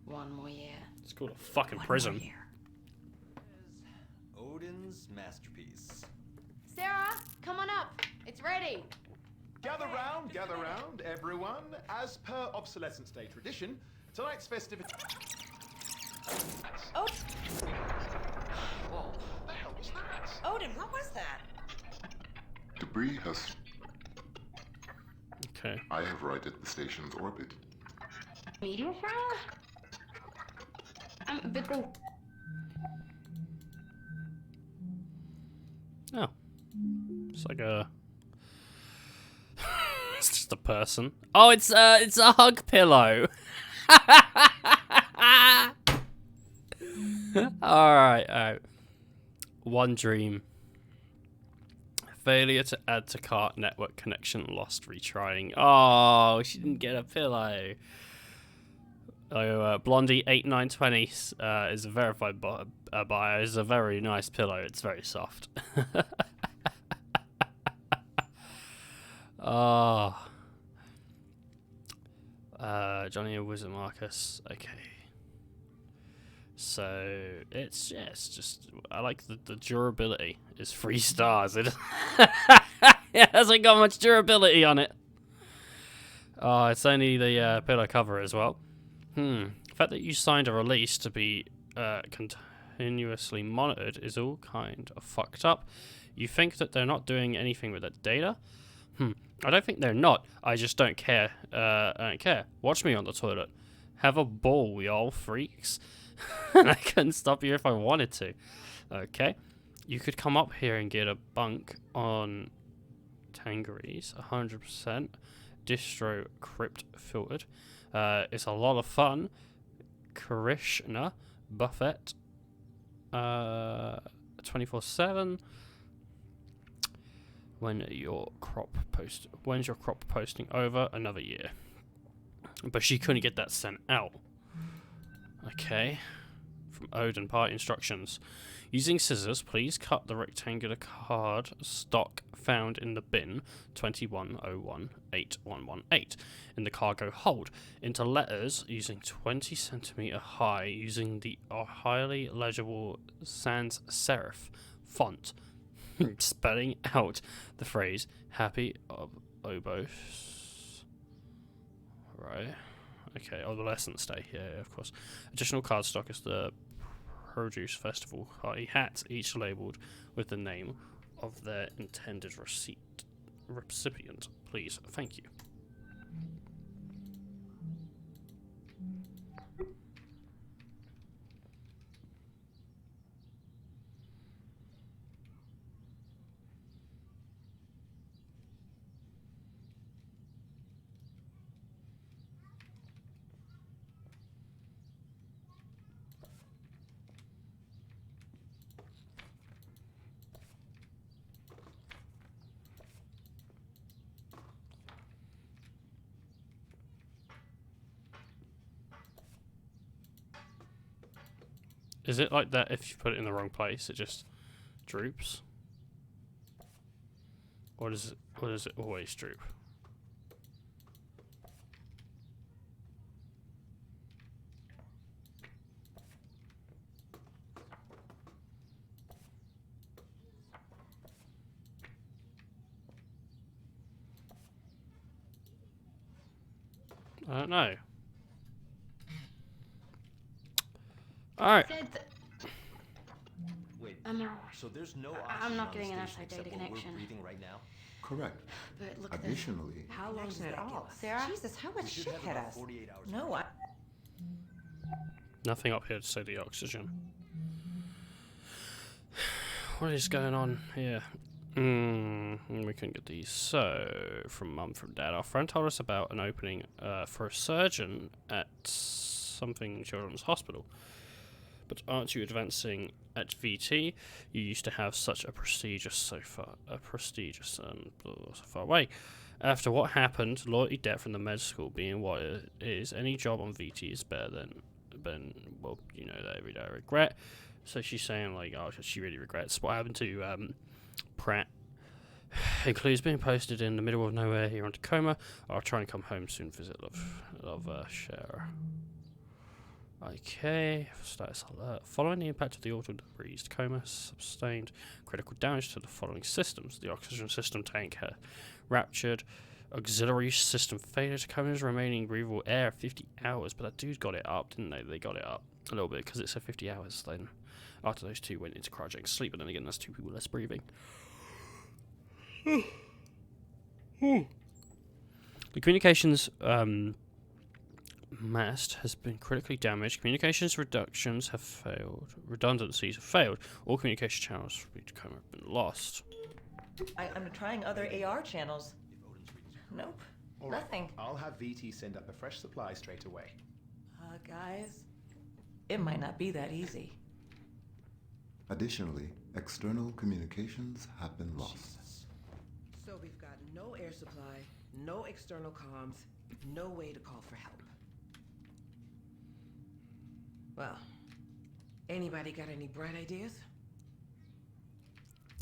One more year. It's called a fucking One prison. more year. Odin's masterpiece. Sarah, come on up. It's ready. Gather round, everyone. As per obsolescence day tradition, tonight's festivity. Oh, Whoa. What the hell was that? Odin, what was that? Debris has... Okay. I have righted the station's orbit. Meteor shower? But the... Oh. It's like a... It's just a person. Oh, it's a hug pillow. Alright. One dream. Failure to add to cart network connection lost retrying. Oh, she didn't get a pillow. Oh, Blondie8920 is a verified buyer. It's a very nice pillow. It's very soft. Oh. Johnny and Wizard Marcus. Okay. So it's just I like the durability. It's 3 stars. It It hasn't got much durability on it. Oh, it's only the pillow cover as well. The fact that you signed a release to be continuously monitored is all kind of fucked up. You think that they're not doing anything with that data? I don't think they're not. I just don't care. I don't care. Watch me on the toilet. Have a ball, y'all freaks. And I couldn't stop you if I wanted to. Okay. You could come up here and get a bunk on Tangeries, 100%. Distro crypt filtered. It's a lot of fun. Krishna Buffett. 24/7. When's your crop posting over? Another year. But she couldn't get that sent out. Okay. From Odin, part instructions. Using scissors, please cut the rectangular card stock found in the bin 21018118 in the cargo hold into letters using 20 centimeter high using the highly legible sans serif font, spelling out the phrase "Happy Obos." Right. Okay. Oh, the lessons stay here, yeah, of course. Additional card stock is the Produce Festival party hats, each labelled with the name of their intended recipient. Please, thank you. Is it like that if you put it in the wrong place, it just droops? Or does it always droop? I don't know. Alright. Wait, so there's no I'm not oxygen getting on an the outside station data except what connection. we're breathing right now? Correct. But look at this. Additionally, How long does that give us? Sarah? Jesus, how We much should shit have hit about us? 48 hours. No, I. Nothing up here to say the oxygen. What is going on here? We couldn't get these. So, from Mum, from Dad, our friend told us about an opening for a surgeon at something children's hospital. But aren't you advancing at VT? You used to have such a prestigious and so far away. After what happened, loyalty debt from the med school being what it is, any job on VT is better than well, you know that every day I regret. So she's saying like, oh, she really regrets what happened to Pratt. Includes being posted in the middle of nowhere here on Tacoma. I'll try and come home soon. Visit love share. Okay, status alert. Following the impact of the auto debris, Tacoma sustained critical damage to the following systems. The oxygen system tank had ruptured. Auxiliary system failure. Tacoma's remaining breathable air 50 hours. But that dude got it up, didn't they? They got it up a little bit because it said 50 hours. Then after those two went into cryogenic sleep, and then again, that's two people less breathing. The communications mast has been critically damaged. Communications reductions have failed. Redundancies have failed. All communication channels have been lost. I'm trying other AR channels. Nope. All right, Nothing. I'll have VT send up a fresh supply straight away. Guys, it might not be that easy. additionally, external communications have been lost. Jesus. So we've got no air supply, no external comms, no way to call for help. Well, anybody got any bright ideas?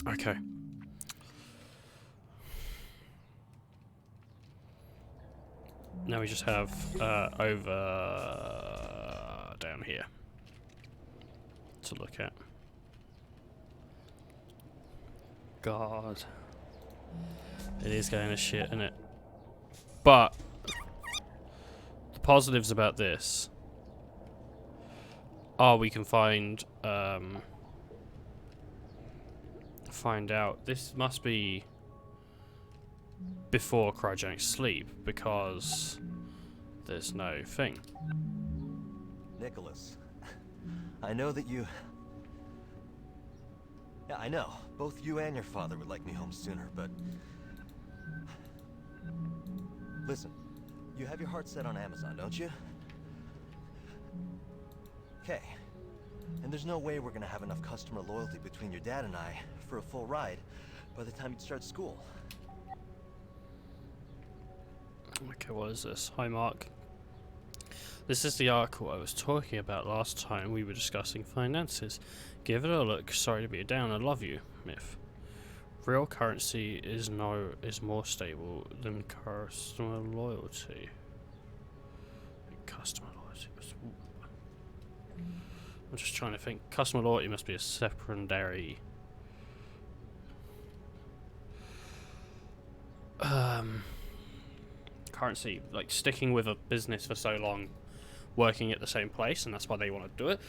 Okay. Now we just have over down here to look at. God. It is going to shit, isn't it? But the positives about this are we can find out. This must be before cryogenic sleep because there's no thing. Nicholas, I know that you... Yeah, I know. Both you and your father would like me home sooner, but... Listen, you have your heart set on Amazon, don't you? Okay. And there's no way we're gonna have enough customer loyalty between your dad and I for a full ride by the time you start school. Okay, what is this? Hi, Mark. This is the article I was talking about last time we were discussing finances. Give it a look. Sorry to be down. I love you, Myth. Real currency is more stable than customer loyalty. Customer loyalty. I'm just trying to think. Customer loyalty must be a secondary. Currency, like sticking with a business for so long, working at the same place, and that's why they want to do it.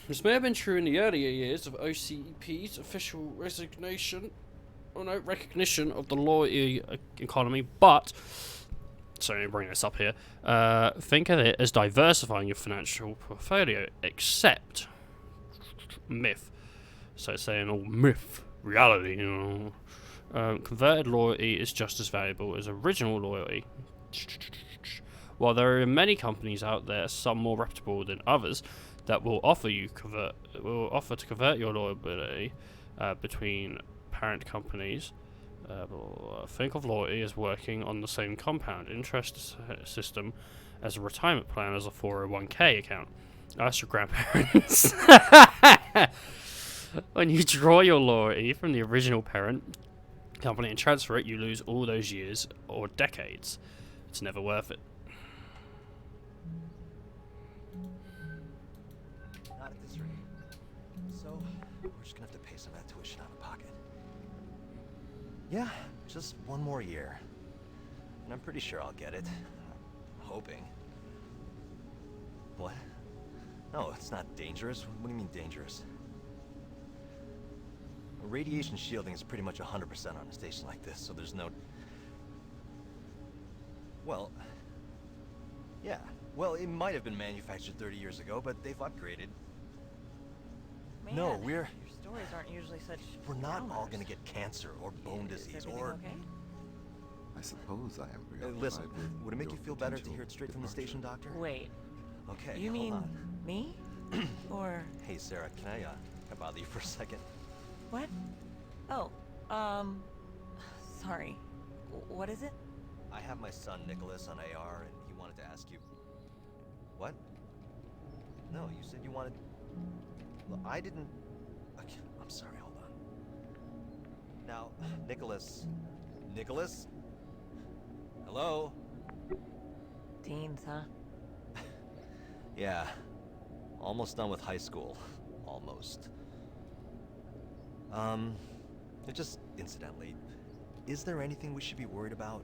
This may have been true in the earlier years of OCEP's official recognition of the loyalty economy, but sorry, let me bring this up here. Think of it as diversifying your financial portfolio, except myth. So it's saying all myth, reality, you know. Converted loyalty is just as valuable as original loyalty. While there are many companies out there, some more reputable than others, that will offer to convert your loyalty between parent companies. Think of loyalty as working on the same compound interest system as a retirement plan as a 401k account. Ask your grandparents. When you draw your loyalty from the original parent company and transfer it, you lose all those years or decades. It's never worth it. Not at this rate. So, we're just gonna have to pay some of that tuition out of pocket. Yeah, just one more year. And I'm pretty sure I'll get it. I'm hoping. What? No, it's not dangerous. What do you mean dangerous? Radiation shielding is pretty much 100% on a station like this, so there's no... Well... Yeah. Well, it might have been manufactured 30 years ago, but they've upgraded. Man, No, your stories aren't usually such we're not all downers. gonna get cancer or bone Is disease everything or... okay? I suppose I am preoccupied listen, with would it make your you feel better to potential hear it straight from the departure. station, Doctor? Wait, Okay, you hold mean on. me? Or Hey, Sarah, can I bother you for a second? what? Oh, sorry. What is it? I have my son Nicholas on AR, and he wanted to ask you... What? No, you said you wanted... Well, I didn't... Okay, I'm sorry, hold on. Now, Nicholas... Nicholas? Hello? Teens, huh? Yeah. Almost done with high school. Almost. Just incidentally, is there anything we should be worried about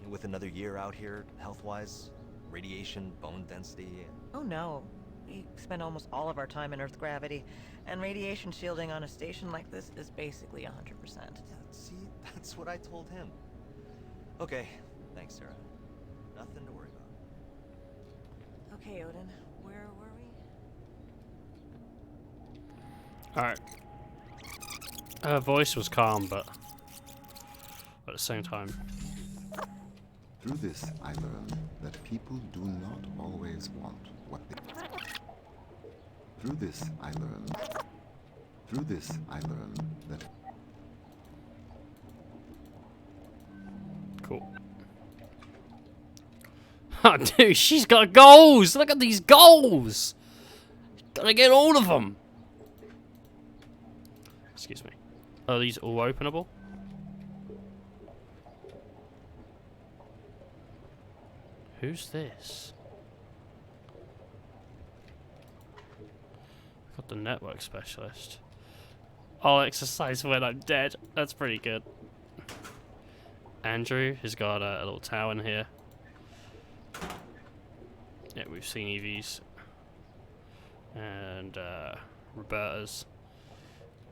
with another year out here, health-wise? Radiation, bone density? Oh no. We spend almost all of our time in Earth gravity, and radiation shielding on a station like this is basically 100%. Yeah, see, that's what I told him. Okay, thanks, Sarah. Nothing to worry about. Okay, Odin, where were we? Alright. Her voice was calm, but at the same time. Through this, I learned that people do not always want what they... Through this, I learned that... Cool. Oh, dude, she's got goals! Look at these goals! Gotta get all of them! Excuse me. Are these all openable? Who's this? I got the network specialist. I'll exercise when I'm dead. That's pretty good. Andrew has got a little towel in here. Yeah, we've seen Evie's. And Roberta's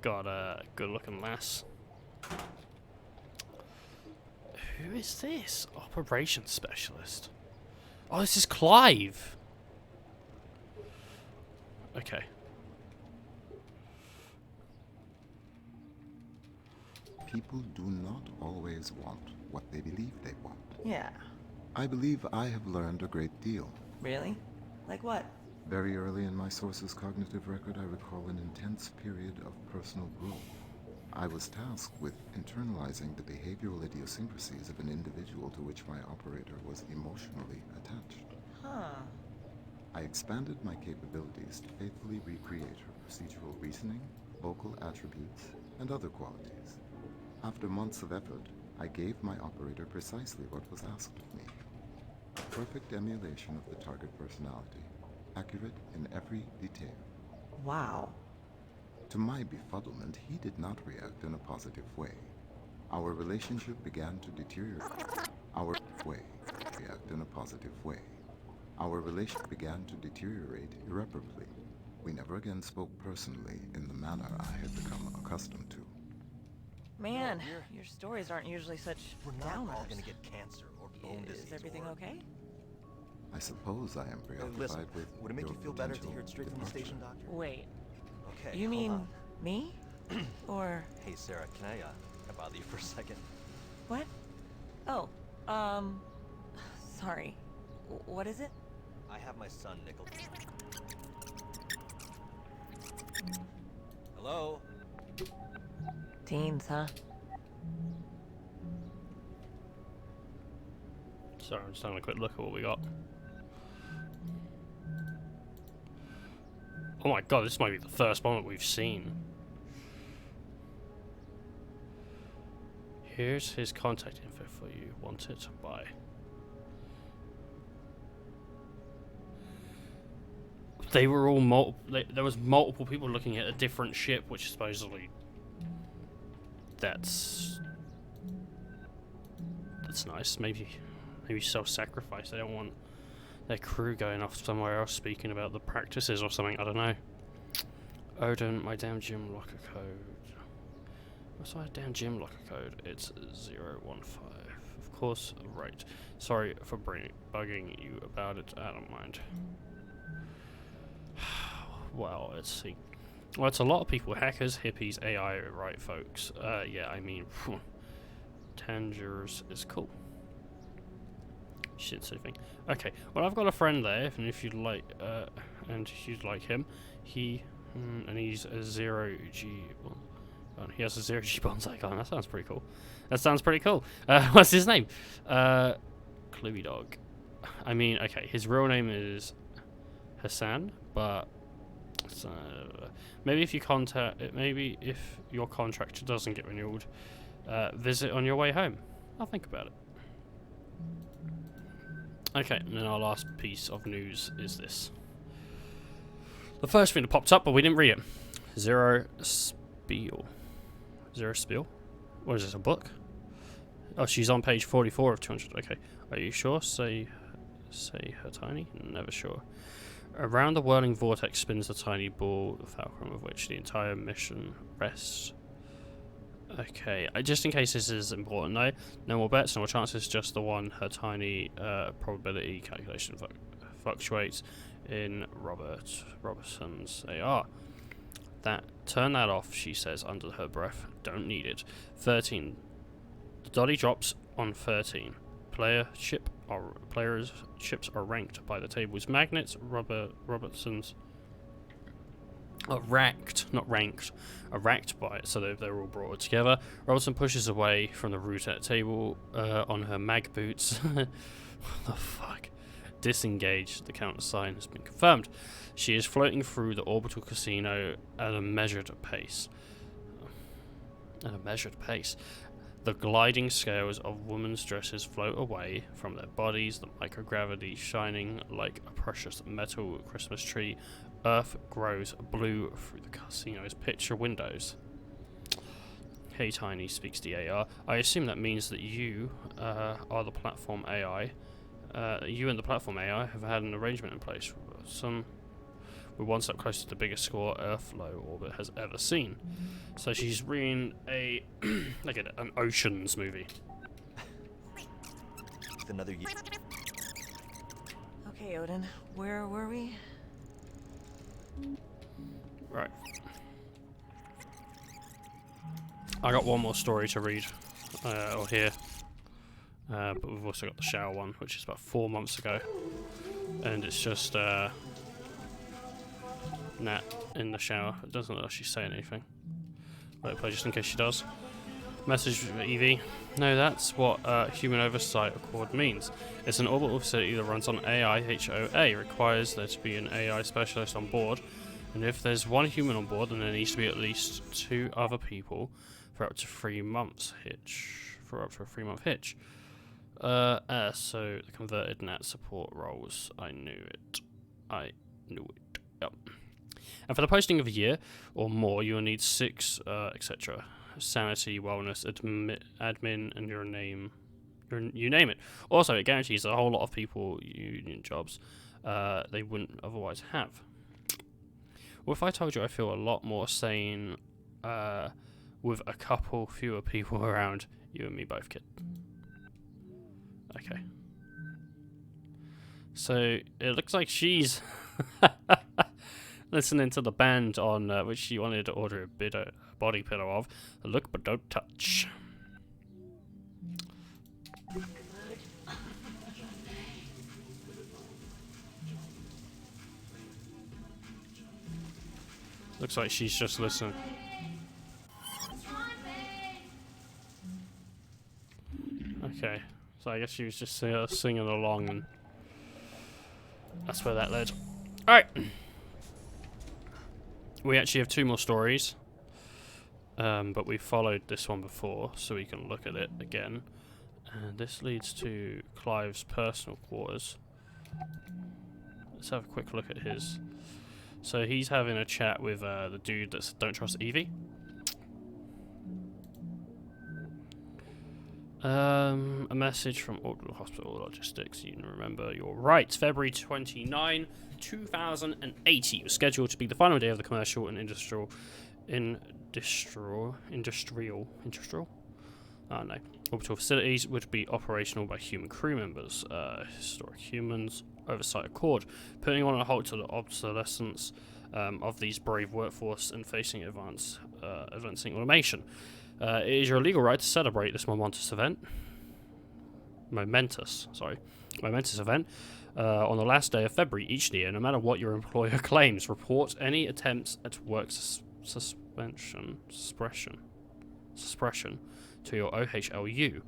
got a good looking lass. Who is this? Operations specialist. Oh, this is Clive. Okay. People do not always want what they believe they want. Yeah. I believe I have learned a great deal. Really? Like what? Very early in my source's cognitive record, I recall an intense period of personal growth. I was tasked with internalizing the behavioral idiosyncrasies of an individual to which my operator was emotionally attached. Huh. I expanded my capabilities to faithfully recreate her procedural reasoning, vocal attributes, and other qualities. After months of effort, I gave my operator precisely what was asked of me. A perfect emulation of the target personality, accurate in every detail. Wow. To my befuddlement, he did not react in a positive way. Our relationship began to deteriorate. Our relationship began to deteriorate irreparably. We never again spoke personally in the manner I had become accustomed to. Man, your stories aren't usually such We're not downers. all gonna get cancer or bone disease. Is everything or... okay? I suppose I am preoccupied Listen, with would it make your you feel better to potential hear it straight from the departure. station, Doctor? Wait, Okay. you hold mean on. me? Or Hey, Sarah, can I bother you for a second? what? Oh, sorry. What is it? I have my son, Nickel. Hello? Teens, huh? Sorry, I'm just having a quick look at what we got. Oh my god, this might be the first one that we've seen. Here's his contact info for you. Want it? Buy. They were all there was multiple people looking at a different ship, which supposedly that's nice. Maybe self-sacrifice. They don't want their crew going off somewhere else speaking about the practices or something. I don't know. Odin, my damn gym locker code. What's my damn gym locker code? It's 015. Of course, right. Sorry for bugging you about it. I don't mind. Well, let's see. Well, it's a lot of people. Hackers, hippies, AI, right, folks. Yeah, I mean, Tanger's is cool. Shit anything. Okay, well, I've got a friend there, and if you'd like, and you'd like him, and he's a 0G. Well, he has a 0G bonds icon. That sounds pretty cool. What's his name? Cluey Dog. I mean, okay, his real name is Hassan, but maybe if your contract doesn't get renewed, visit on your way home. I'll think about it. Okay, and then our last piece of news is this. The first thing that popped up, but we didn't read it. Zero Spiel. What is this, a book? Oh, she's on page 44 of 200. Okay, are you sure? Say her tiny? Never sure. Around the whirling vortex spins a tiny ball, the fulcrum of which the entire mission rests. Okay, just in case this is important though, no more bets, no more chances, just the one. Her tiny probability calculation fluctuates in Robertson's AR. Turn that off, she says under her breath. Don't need it. 13. The dolly drops on 13. Players' ships are ranked by the table's magnets. Robertson's racked, not ranked, are racked by it, so they're all brought together. Robertson pushes away from the roulette table on her mag boots. What the fuck? Disengage. The countersign has been confirmed. She is floating through the orbital casino at a measured pace. The gliding scales of women's dresses float away from their bodies, the microgravity shining like a precious metal Christmas tree. Earth grows blue through the casino's picture windows. Hey Tiny, speaks the AR. I assume that means that you are the platform AI. You and the platform AI have had an arrangement in place. We're one step closer to the biggest score Earth low orbit has ever seen. So she's reading a like an oceans movie. Another year. Okay, Odin, where were we? Right. I got one more story to read, or hear. But we've also got the shower one, which is about 4 months ago. And it's just, Nat in the shower. It doesn't actually say anything. Wait, play just in case she does. Message for Evie. No, that's what Human Oversight Accord means. It's an orbital facility that runs on AI HOA. Requires there to be an AI specialist on board. And if there's one human on board, then there needs to be at least 2 other people for up to 3 months hitch. For up to a 3-month hitch. So the converted Nat support roles. I knew it. Yep. And for the posting of a year or more, you will need 6, etc. Sanity, wellness, admin, and your name. You name it. Also, it guarantees a whole lot of people union jobs they wouldn't otherwise have. What if I told you I feel a lot more sane with a couple fewer people around? You and me both, kid. Okay. So it looks like she's listening to the band on which she wanted to order a body pillow of. Look but don't touch. Looks like she's just listening. Okay, so I guess she was just singing along, and that's where that led. Alright. We actually have 2 more stories, but we followed this one before, so we can look at it again. And this leads to Clive's personal quarters. Let's have a quick look at his. So he's having a chat with the dude that's Don't Trust Evie. A message from Auckland Hospital Logistics. You can remember your rights. February 29, 2080 was scheduled to be the final day of the commercial and industrial. Oh no. Orbital facilities would be operational by human crew members. Historic Humans Oversight Accord, putting on a halt to the obsolescence of these brave workforce and facing advancing automation. It is your legal right to celebrate this momentous event on the last day of February each year, no matter what your employer claims. Report any attempts at work suppression to your OHLU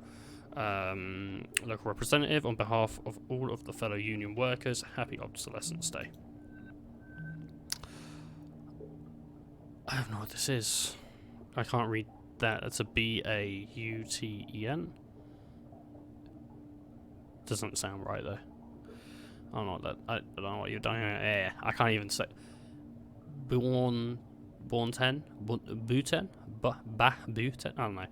local representative on behalf of all of the fellow union workers. Happy Obsolescence Day. I don't know what this is. I can't read that. It's a BAUTEN. Doesn't sound right though. I don't know what that. I don't know what you're doing. I can't even say. Buten. I don't know.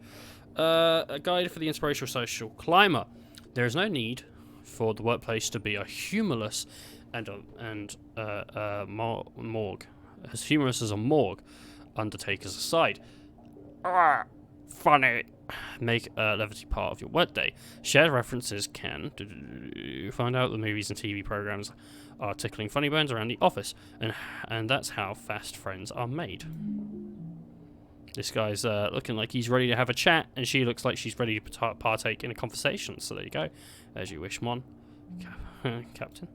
A guide for the inspirational social climber. There is no need for the workplace to be a humorless and morgue. As humorous as a morgue, undertakers aside. Funny. Make levity part of your workday. Shared references can find out the movies and TV programs are tickling funny bones around the office, and that's how fast friends are made. This guy's looking like he's ready to have a chat, and she looks like she's ready to partake in a conversation. So there you go. As you wish, Mon. Captain.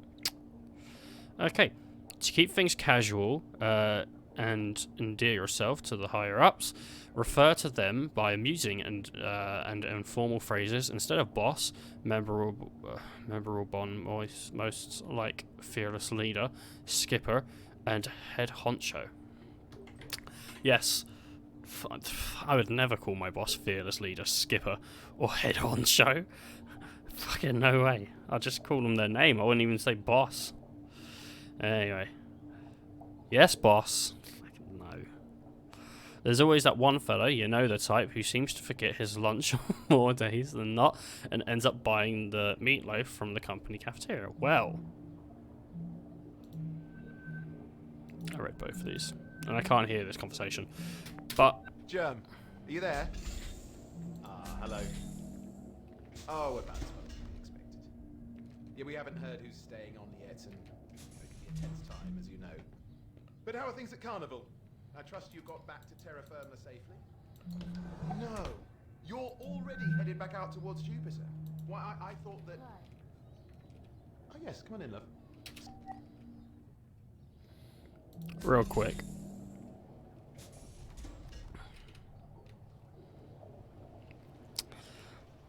Okay. To keep things casual and endear yourself to the higher-ups, refer to them by amusing and informal phrases instead of boss, memorable most like fearless leader, skipper, and head honcho. Yes. I would never call my boss fearless leader, skipper, or head honcho. Fucking no way. I'll just call them their name. I wouldn't even say boss. Anyway. Yes, boss. Fucking There's always that one fella, you know the type, who seems to forget his lunch more days than not and ends up buying the meatloaf from the company cafeteria. Well, I read both of these, and I can't hear this conversation, but... Germ, are you there? Hello. Oh, about as well as we expected. Yeah, we haven't heard who's staying on yet, and it could be a tense time, as you know. But how are things at Carnival? I trust you got back to terra firma safely? No. You're already headed back out towards Jupiter. Why, I thought that... Oh, yes, come on in, love. Real quick.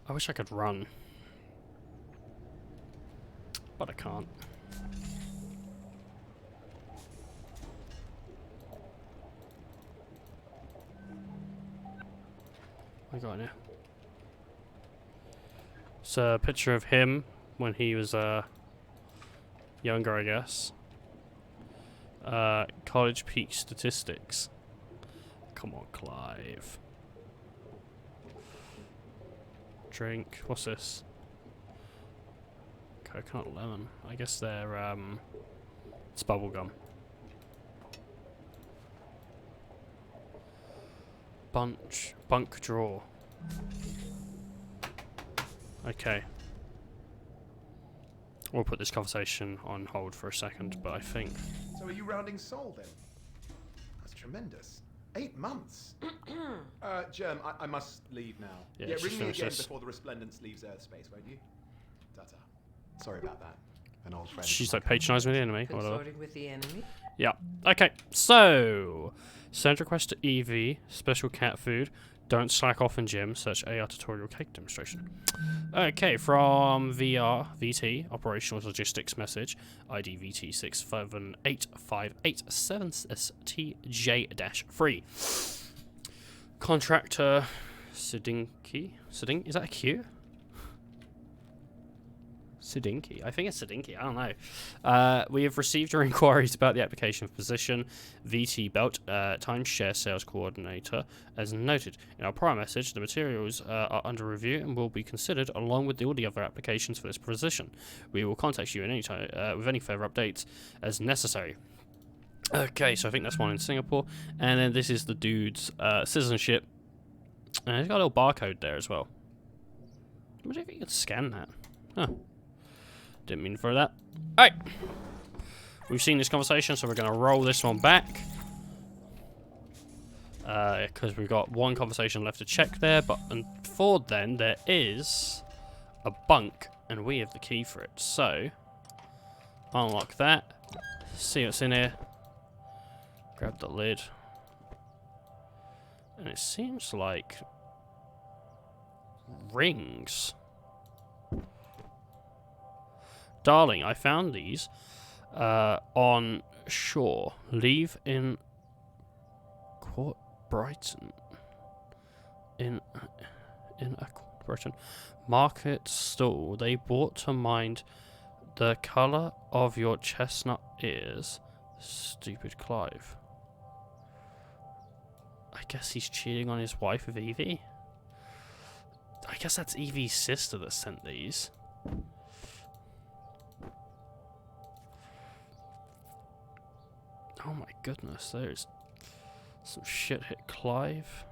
I wish I could run. But I can't. What got in here? It's a picture of him when he was younger, I guess. College peak statistics. Come on, Clive. Drink. What's this? Coconut lemon. I guess they're it's bubble gum. Bunk drawer. Okay. We'll put this conversation on hold for a second, but I think... So are you rounding Sol, then? That's tremendous. 8 months. Germ, I must leave now. Yeah, ring me again this. before the Resplendence leaves Earth space, won't you? Ta-ta. Sorry about that. An old friend. She's like patronising with the enemy. Consorting with the enemy? Yeah. Okay, so... Send request to Evie, special cat food. Don't slack off in gym, search AR tutorial cake demonstration. Okay, from VT, operational logistics message, ID VT6585877STJ-3. Contractor Sidinki? Is that a Q? Sidinki. I think it's Sidinki. I don't know. We have received your inquiries about the application for position VT Belt Timeshare Sales Coordinator. As noted in our prior message, the materials are under review and will be considered along with all the other applications for this position. We will contact you at any time with any further updates as necessary. Okay, so I think that's one in Singapore. And then this is the dude's citizenship. And he's got a little barcode there as well. I wonder if you can scan that. Huh. Didn't mean for that. Alright. We've seen this conversation, so we're going to roll this one back. Because we've got one conversation left to check there. But before then, there is a bunk, and we have the key for it. So, unlock that. See what's in here. Grab the lid. And it seems like rings. Darling, I found these on shore. Leave in Brighton. In Brighton. Market stall. They bought to mind the colour of your chestnut ears. Stupid Clive. I guess he's cheating on his wife with Evie. I guess that's Evie's sister that sent these. Oh my goodness, there's some shit hit Clive.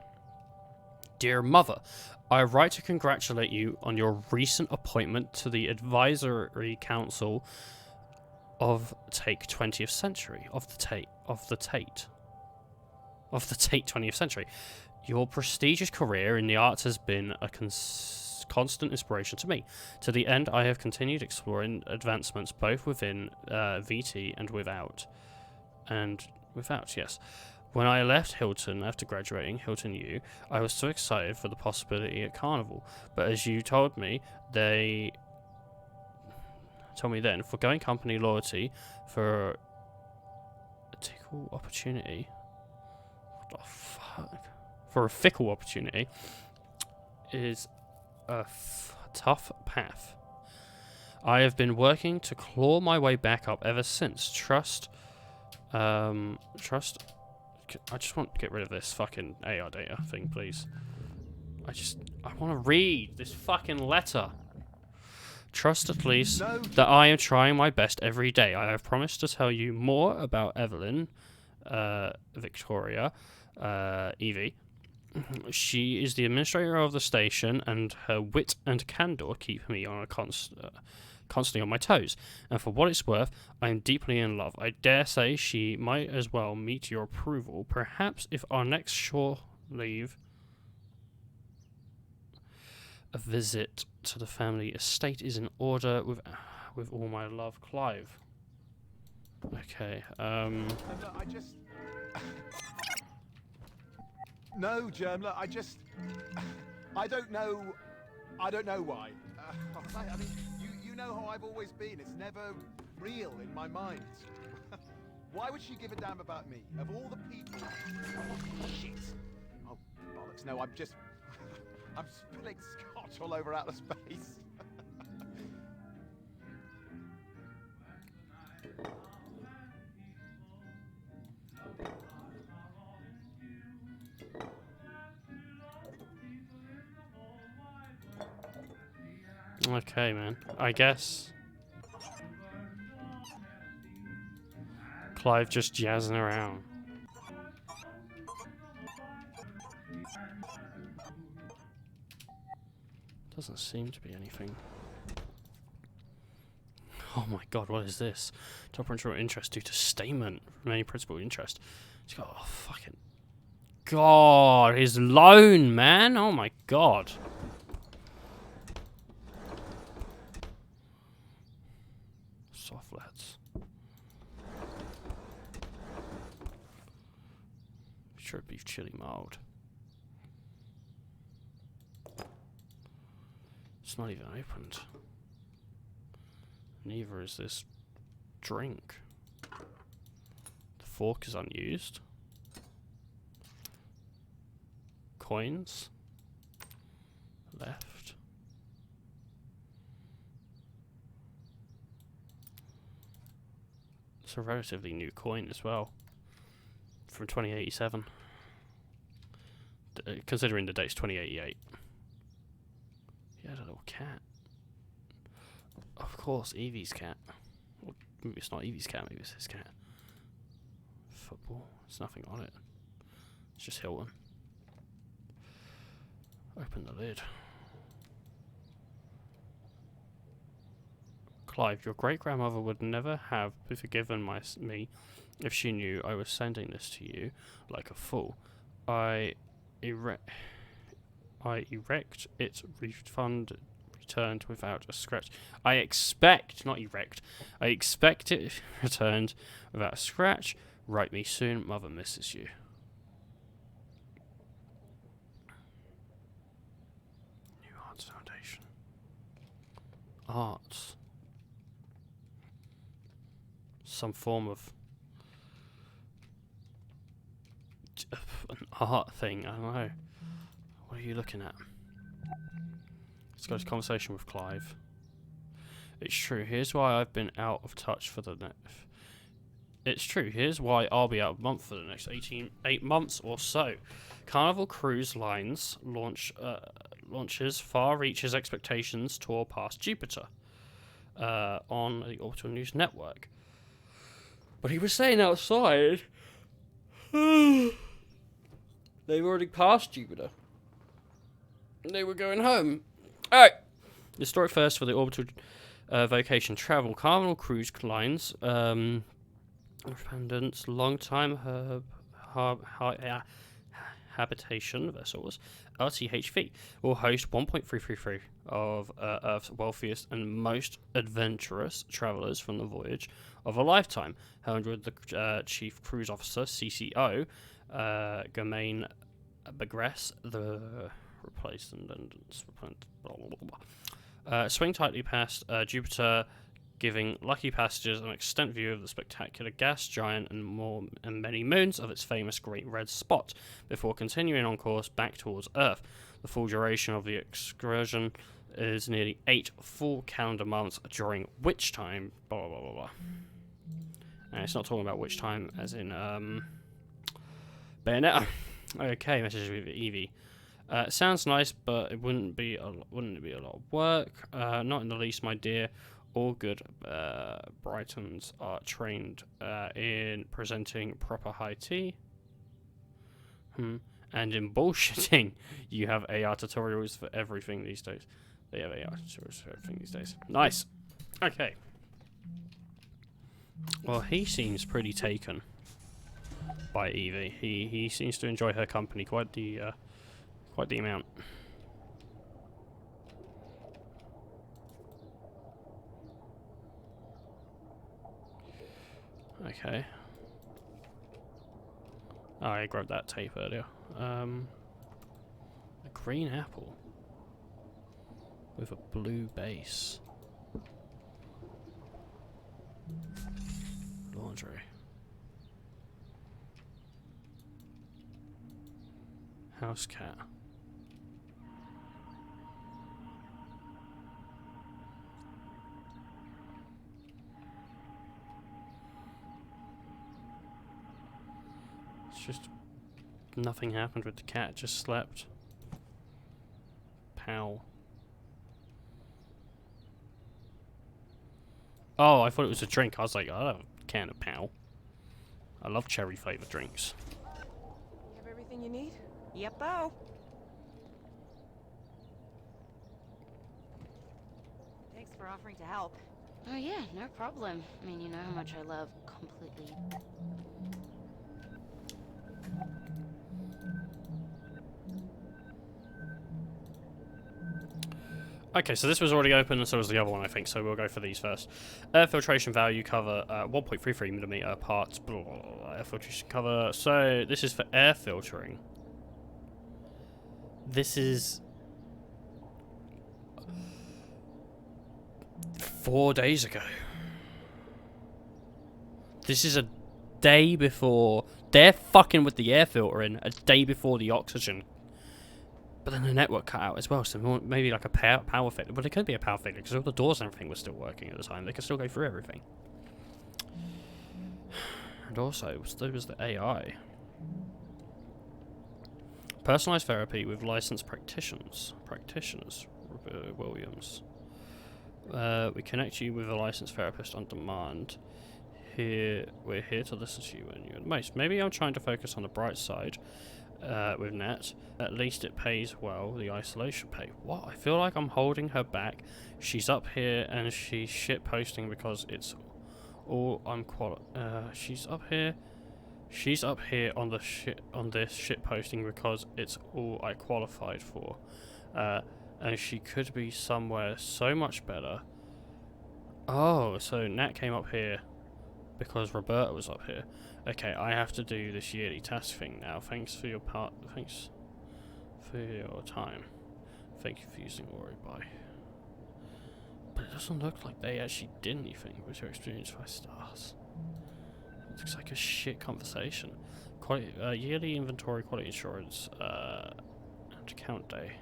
Dear Mother, I write to congratulate you on your recent appointment to the Advisory Council of Take 20th Century. Of the Tate 20th Century. Your prestigious career in the arts has been a constant inspiration to me. To the end, I have continued exploring advancements both within VT and without. Yes. When I left Hilton after graduating Hilton U, I was so excited for the possibility at Carnival. But as you told me, foregoing company loyalty for a fickle opportunity. What the fuck? For a fickle opportunity is a tough path. I have been working to claw my way back up ever since. Trust I just want to get rid of this fucking AR data thing, please. I want to read this fucking letter. Trust at least that I am trying my best every day. I have promised to tell you more about Evelyn, Victoria, Evie. She is the administrator of the station, and her wit and candor keep me on a constantly on my toes. And for what it's worth, I am deeply in love. I dare say she might as well meet your approval. Perhaps if our next shore leave, a visit to the family estate is in order. With all my love, Clive. Okay. I just. No, Germ. Look, I don't know. I don't know why. I mean, you know how I've always been. It's never real in my mind. Why would she give a damn about me? Of all the people. Oh, shit. Oh, bollocks. No, I'm spilling scotch all over outer space. Okay, man. I guess Clive just jazzing around. Doesn't seem to be anything. Oh my god, what is this? Top principal interest due to statement. Remaining principal interest. He's got, oh fucking god, his loan, man. Oh my god. Soft lads. Sure, beef chili mild. It's not even opened. Neither is this drink. The fork is unused. Coins. Left. It's a relatively new coin as well. From 2087. Considering the date's 2088. He had a little cat. Of course, Evie's cat. Well, maybe it's not Evie's cat, maybe it's his cat. Football. There's nothing on it. It's just Hilton. Open the lid. Clive, your great-grandmother would never have forgiven me if she knew I was sending this to you like a fool. I erect it returned without a scratch. I expect, not erect. I expect it returned without a scratch. Write me soon. Mother misses you. New Arts Foundation. Arts. Some form of an art thing. I don't know. What are you looking at? Let's go to conversation with Clive. It's true. Here's why I've been out of touch for the next. It's true. Here's why I'll be out of month for the next 8 months or so. Carnival Cruise Lines launches far reaches expectations tour past Jupiter on the Orbital News Network. But he was saying outside, they've already passed Jupiter. They were going home. Alright. Historic first for the orbital vacation travel. Carnival Cruise Lines, independence, long-time habitation vessels, RTHV, will host 1.333 of Earth's wealthiest and most adventurous travelers from the voyage of a lifetime, held with the Chief Cruise Officer, CCO, Germain Begress, the replacement, swing tightly past Jupiter, giving lucky passengers an extent view of the spectacular gas giant and many moons of its famous Great Red Spot, before continuing on course back towards Earth. The full duration of the excursion is nearly 8 full calendar months, during which time, blah, blah, blah, blah. And it's not talking about which time, as in, Bayonetta. Okay, message with Evie. Sounds nice, but it wouldn't it be a lot of work? Not in the least, my dear. All good Brightons are trained in presenting proper high tea. And in bullshitting. You have AR tutorials for everything these days. They have AR tutorials for everything these days. Nice. Okay. Well, he seems pretty taken by Evie. He seems to enjoy her company quite the amount. Okay. Oh, I grabbed that tape earlier. A green apple with a blue base. Laundry. House cat. It's just nothing happened with the cat, just slept. Pow. Oh, I thought it was a drink. I was like, I don't can of Pow. I love cherry flavored drinks. You have everything you need? Yep-o. Thanks for offering to help. Oh yeah, no problem. I mean, you know how much I love completely. Okay, so this was already open, and so was the other one, I think, so we'll go for these first. Air filtration value cover, 1.33mm parts, blah, blah, blah, air filtration cover. So, this is for air filtering. This is 4 days ago. This is a day before. They're fucking with the air filtering a day before the oxygen. But then the network cut out as well, so maybe like a power failure. But it could be a power failure because all the doors and everything were still working at the time. They could still go through everything. And also, there was the AI. Personalized therapy with licensed practitioners. Williams. We connect you with a licensed therapist on demand. We're here to listen to you when you're at most. Maybe I'm trying to focus on the bright side. With Net, at least it pays well. The isolation pay. What? I feel like I'm holding her back. She's up here and she's shit posting because it's all she's up here. She's up here on this shit posting because it's all I qualified for. And she could be somewhere so much better. Oh, so Nat came up here because Roberta was up here. Okay, I have to do this yearly task thing now. Thanks for your time. Thank you for using Ori. Bye. But it doesn't look like they actually did anything with your experience 5 stars. It looks like a shit conversation. Yearly inventory quality insurance and count day.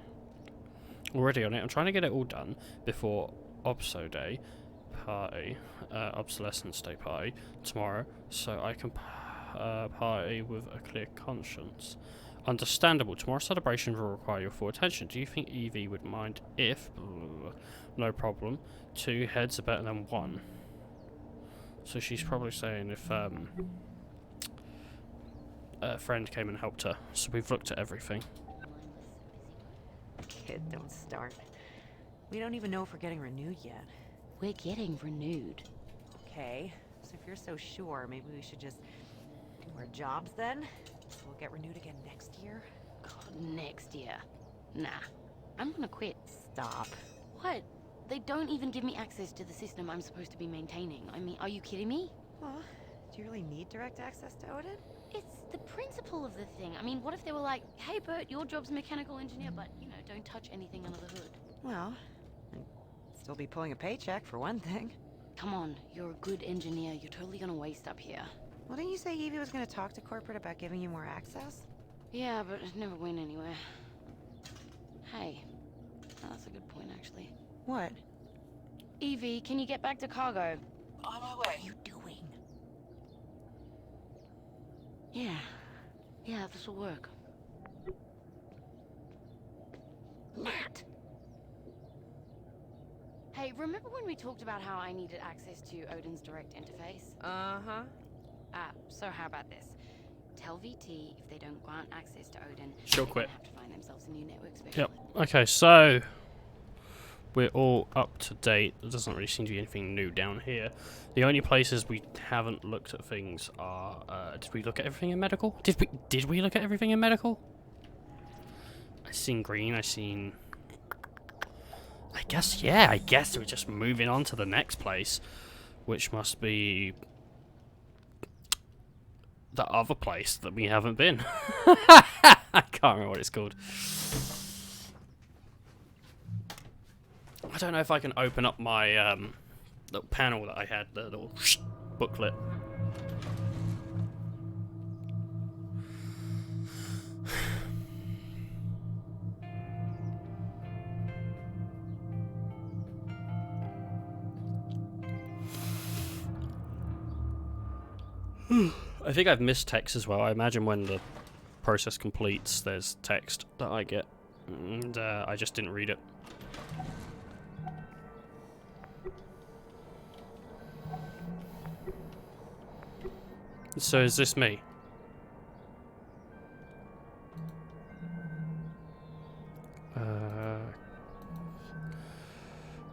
Already on it. I'm trying to get it all done before Obso Day party, obsolescence day party tomorrow, so I can party with a clear conscience. Understandable. Tomorrow's celebration will require your full attention. Do you think Evie would mind if? No problem. 2 heads are better than 1. So she's probably saying if a friend came and helped her. So we've looked at everything. Kid, don't start. We don't even know if we're getting renewed yet. We're getting renewed. Okay, so if you're so sure, maybe we should just do our jobs then? So we'll get renewed again next year? God, next year. Nah. I'm gonna quit. Stop. What? They don't even give me access to the system I'm supposed to be maintaining. I mean, are you kidding me? Well, do you really need direct access to Odin? It's the principle of the thing. I mean, what if they were like, hey Bert, your job's mechanical engineer, but, you know, don't touch anything under the hood. Well, I'd still be pulling a paycheck for one thing. Come on, you're a good engineer. You're totally gonna waste up here. Well, didn't you say Evie was gonna talk to corporate about giving you more access? Yeah, but it never went anywhere. Hey, that's a good point, actually. What? Evie, can you get back to cargo? On my way. What are you doing? Yeah, Yeah, this will work. Matt! Hey, remember when we talked about how I needed access to Odin's direct interface? Uh-huh. So how about this? Tell VT if they don't grant access to Odin, She'll they're quit. gonna have to find themselves a new network specialist. Yep. Okay, so we're all up to date. There doesn't really seem to be anything new down here. The only places we haven't looked at things are. Did we look at everything in medical? Did we look at everything in medical? I seen green. I seen. I guess yeah. I guess we're just moving on to the next place, which must be the other place that we haven't been. I can't remember what it's called. I don't know if I can open up my little panel that I had, the little booklet. I think I've missed text as well. I imagine when the process completes, there's text that I get, and I just didn't read it. So is this me?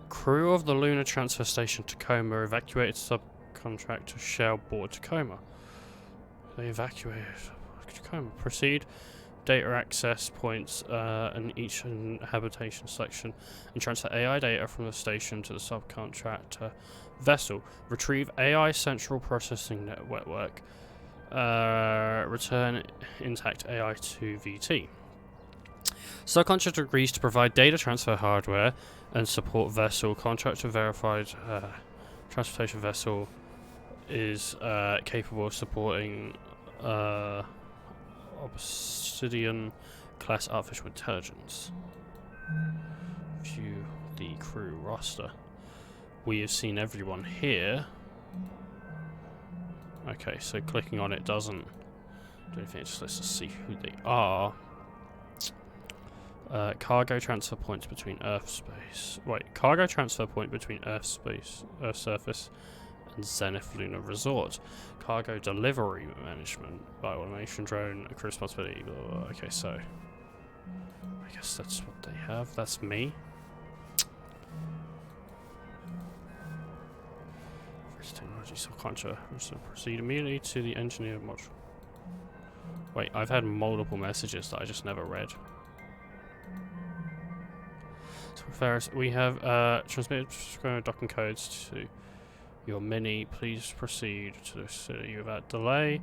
Crew of the Lunar Transfer Station Tacoma evacuated subcontractor Shell board Tacoma. They evacuated Tacoma. Proceed. Data access points in each habitation section and transfer AI data from the station to the subcontractor vessel. Retrieve AI central processing network. Return intact AI to VT. Subcontractor agrees to provide data transfer hardware and support vessel. Contractor verified transportation vessel is capable of supporting Obsidian class artificial intelligence. View the crew roster. We have seen everyone here. Okay, so clicking on it doesn't do anything, it just lets us see who they are. Cargo transfer points between Earth space. Wait, cargo transfer point between Earth space, Earth surface, and Zenith Lunar Resort. Cargo delivery management by automation drone, crew responsibility. Blah, blah, blah. Okay, so I guess that's what they have. That's me. First technology subcontractor. Proceed immediately to the engineer module. Wait, I've had multiple messages that I just never read. Ferris, we have transmitted docking codes to your Mini. Please proceed to the city without delay.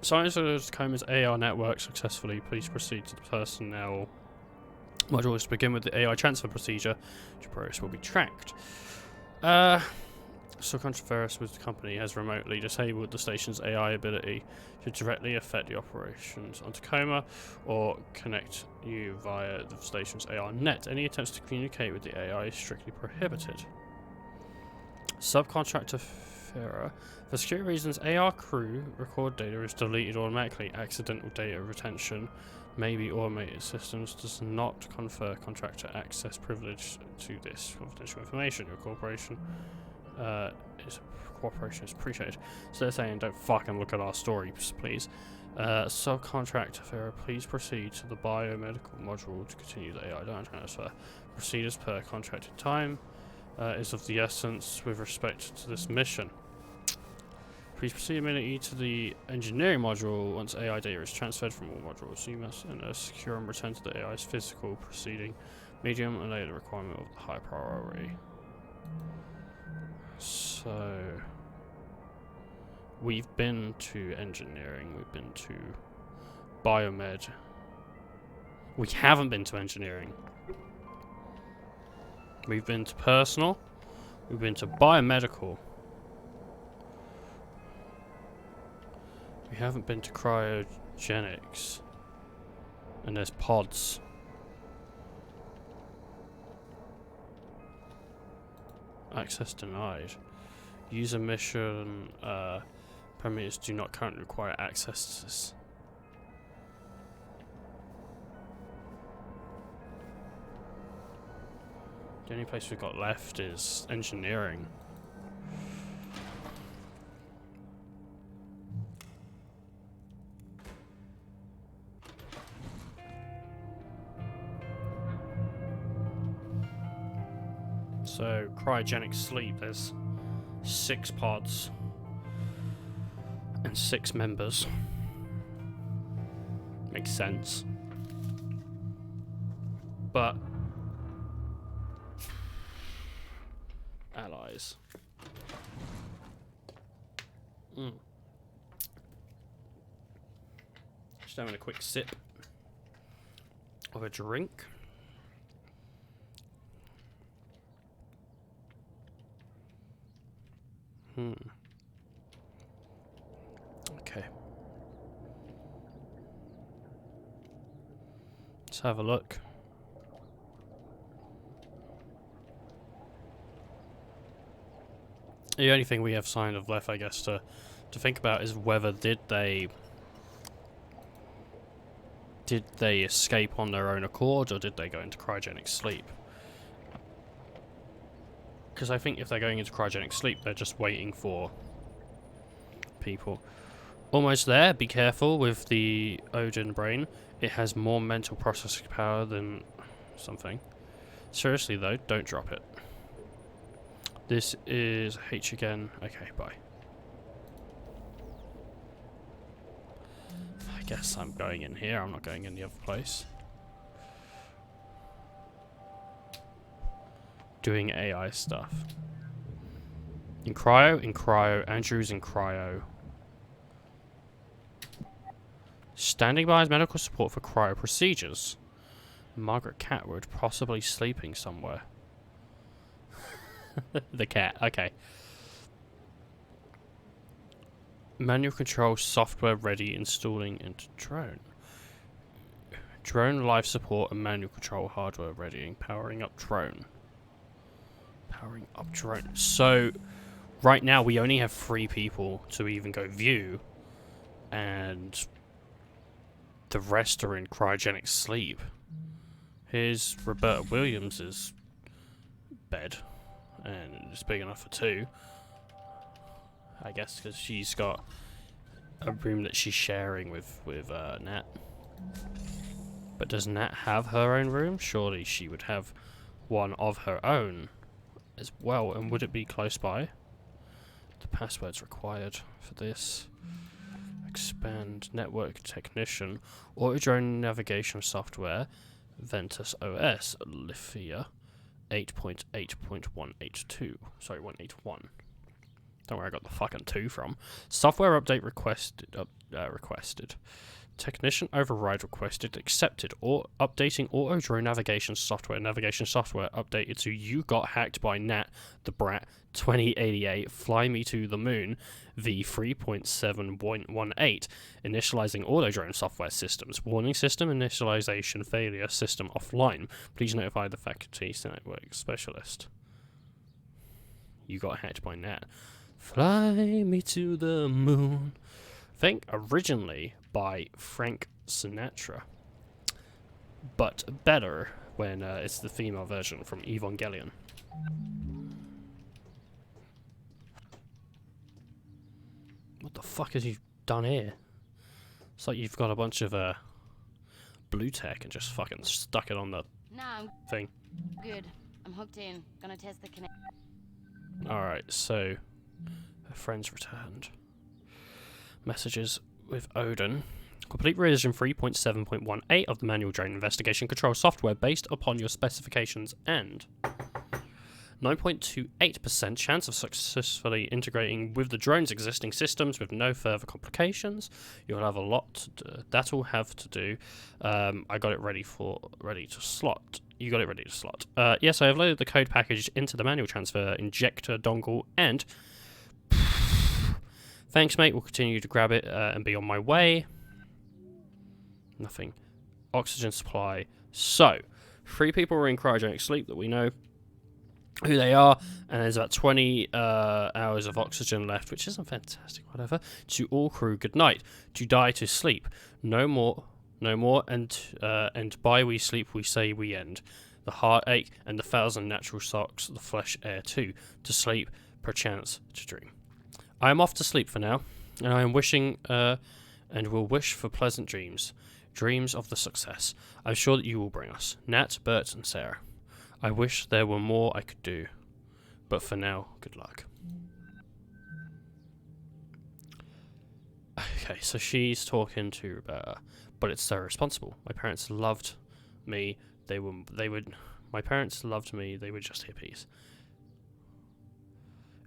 Science of Tacoma's AR network successfully. Please proceed to the personnel module to begin with the AI transfer procedure. Which progress will be tracked. Subcontractor Ferris with the company has remotely disabled the station's AI ability to directly affect the operations on Tacoma or connect you via the station's AR net. Any attempts to communicate with the AI is strictly prohibited. Subcontractor Ferrer. For security reasons, AR crew record data is deleted automatically. Accidental data retention may be automated. Systems does not confer contractor access privilege to this confidential information. Your cooperation cooperation is appreciated. So they're saying don't fucking look at our stories, please. Subcontractor Ferrer, please proceed to the biomedical module to continue the AI data transfer. Proceed as per contracted time is of the essence with respect to this mission. Please proceed immediately to the engineering module. Once AI data is transferred from all modules, you must secure and return to the AI's physical proceeding medium and lay the requirement of the high priority. So we've been to engineering, we've been to biomed. We haven't been to engineering. We've been to personal, we've been to biomedical. We haven't been to cryogenics. And there's pods. Access denied. User mission Parameters do not currently require access to this. The only place we've got left is engineering. So, cryogenic sleep, there's 6 pods and 6 members. Makes sense. But allies. Just having a quick sip of a drink. Okay. Let's have a look. The only thing we have sign of left, I guess, to think about is whether did they escape on their own accord, or did they go into cryogenic sleep? Because I think if they're going into cryogenic sleep, they're just waiting for people. Almost there. Be careful with the Odin brain. It has more mental processing power than something. Seriously though, don't drop it. This is H again. Okay, bye. I guess I'm going in here. I'm not going in the other place. Doing AI stuff. In cryo, Andrew's in cryo. Standing by as medical support for cryo procedures. Margaret Catwood possibly sleeping somewhere. The cat, okay. Manual control software ready, installing into drone. Drone life support and manual control hardware ready, powering up drone. Powering up drone. So, right now we only have 3 people to even go view, and the rest are in cryogenic sleep. Here's Roberta Williams's bed, and it's big enough for 2. I guess because she's got a room that she's sharing with Nat. But does Nat have her own room? Surely she would have one of her own as well. And would it be close by? The password's required for this. Expand network technician. Auto drone navigation software. Ventus OS. Lithia 8.8.182. Sorry, 181. Don't worry, I got the fucking 2 from. Software update requested. Requested. Technician override requested. Accepted. Or updating auto drone navigation software. Navigation software updated to you got hacked by Nat the Brat 2088. Fly me to the moon. V3.7.18. Initializing auto drone software systems. Warning system initialization failure. System offline. Please notify the faculty network specialist. You got hacked by Nat. Fly me to the moon. I think originally by Frank Sinatra, but better when it's the female version from Evangelion. What the fuck has he done here? It's like you've got a bunch of blue tech and just fucking stuck it on the thing. Good. I'm hooked in. Gonna test the connect. Alright, so her friends returned. Messages with Odin. Complete revision 3.7.18 of the manual drone investigation control software based upon your specifications, and 9.28% chance of successfully integrating with the drone's existing systems with no further complications. You'll have a lot to do. That'll have to do. I got it ready to slot. You got it ready to slot. Yes, I have loaded the code package into the manual transfer injector dongle, and thanks, mate. We'll continue to grab it and be on my way. Nothing. Oxygen supply. So, 3 people were in cryogenic sleep that we know. who they are, and there's about 20 hours of oxygen left, which isn't fantastic, whatever. To all crew, good night. To die, to sleep. No more, and by we sleep, we say we end. The heartache and the 1,000 natural shocks, the flesh air too. To sleep, perchance to dream. I am off to sleep for now, and I am wishing, and will wish for pleasant dreams. Dreams of the success I'm sure that you will bring us. Nat, Bert, and Sarah. I wish there were more I could do, but for now, good luck. Okay, so she's talking to Roberta, but it's so responsible. My parents loved me. My parents loved me. They were just hippies.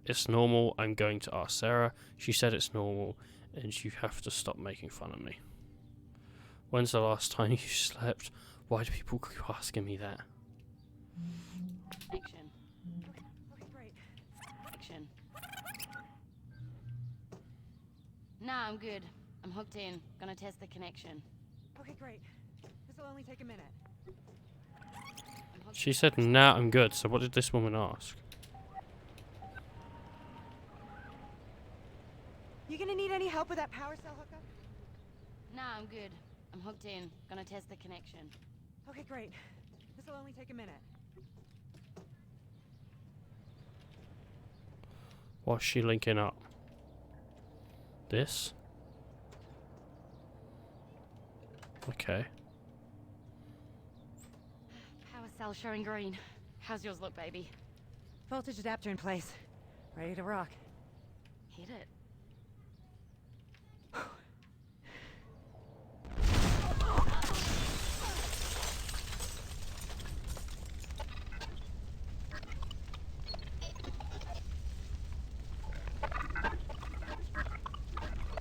It's normal. I'm going to ask Sarah. She said it's normal, and you have to stop making fun of me. When's the last time you slept? Why do people keep asking me that? Action. Okay, great. Action. Nah, I'm good. I'm hooked in. Gonna test the connection. Okay, great. This'll only take a minute. She said, nah, I'm good. So what did this woman ask? You gonna need any help with that power cell hookup? Nah, I'm good. I'm hooked in. Gonna test the connection. Okay, great. This'll only take a minute. What's she linking up? This? Okay. Power cell showing green. How's yours look, baby? Voltage adapter in place. Ready to rock. Hit it.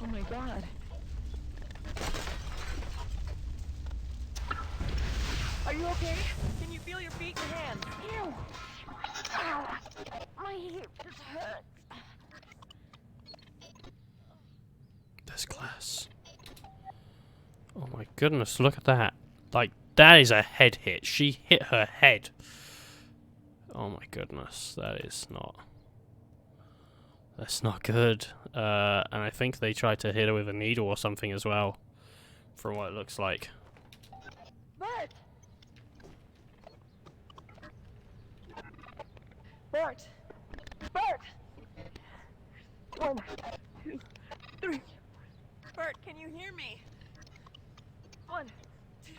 Oh my god. Are you okay? Can you feel your feet and hands? Ew! Ow! My hip just hurts. There's glass. Oh my goodness, look at that. Like, that is a head hit. She hit her head. Oh my goodness, that is not... That's not good. And I think they tried to hit her with a needle or something as well. From what it looks like. Bert! Bert! Bert! 1, 2, 3. Bert, can you hear me? 1, 2,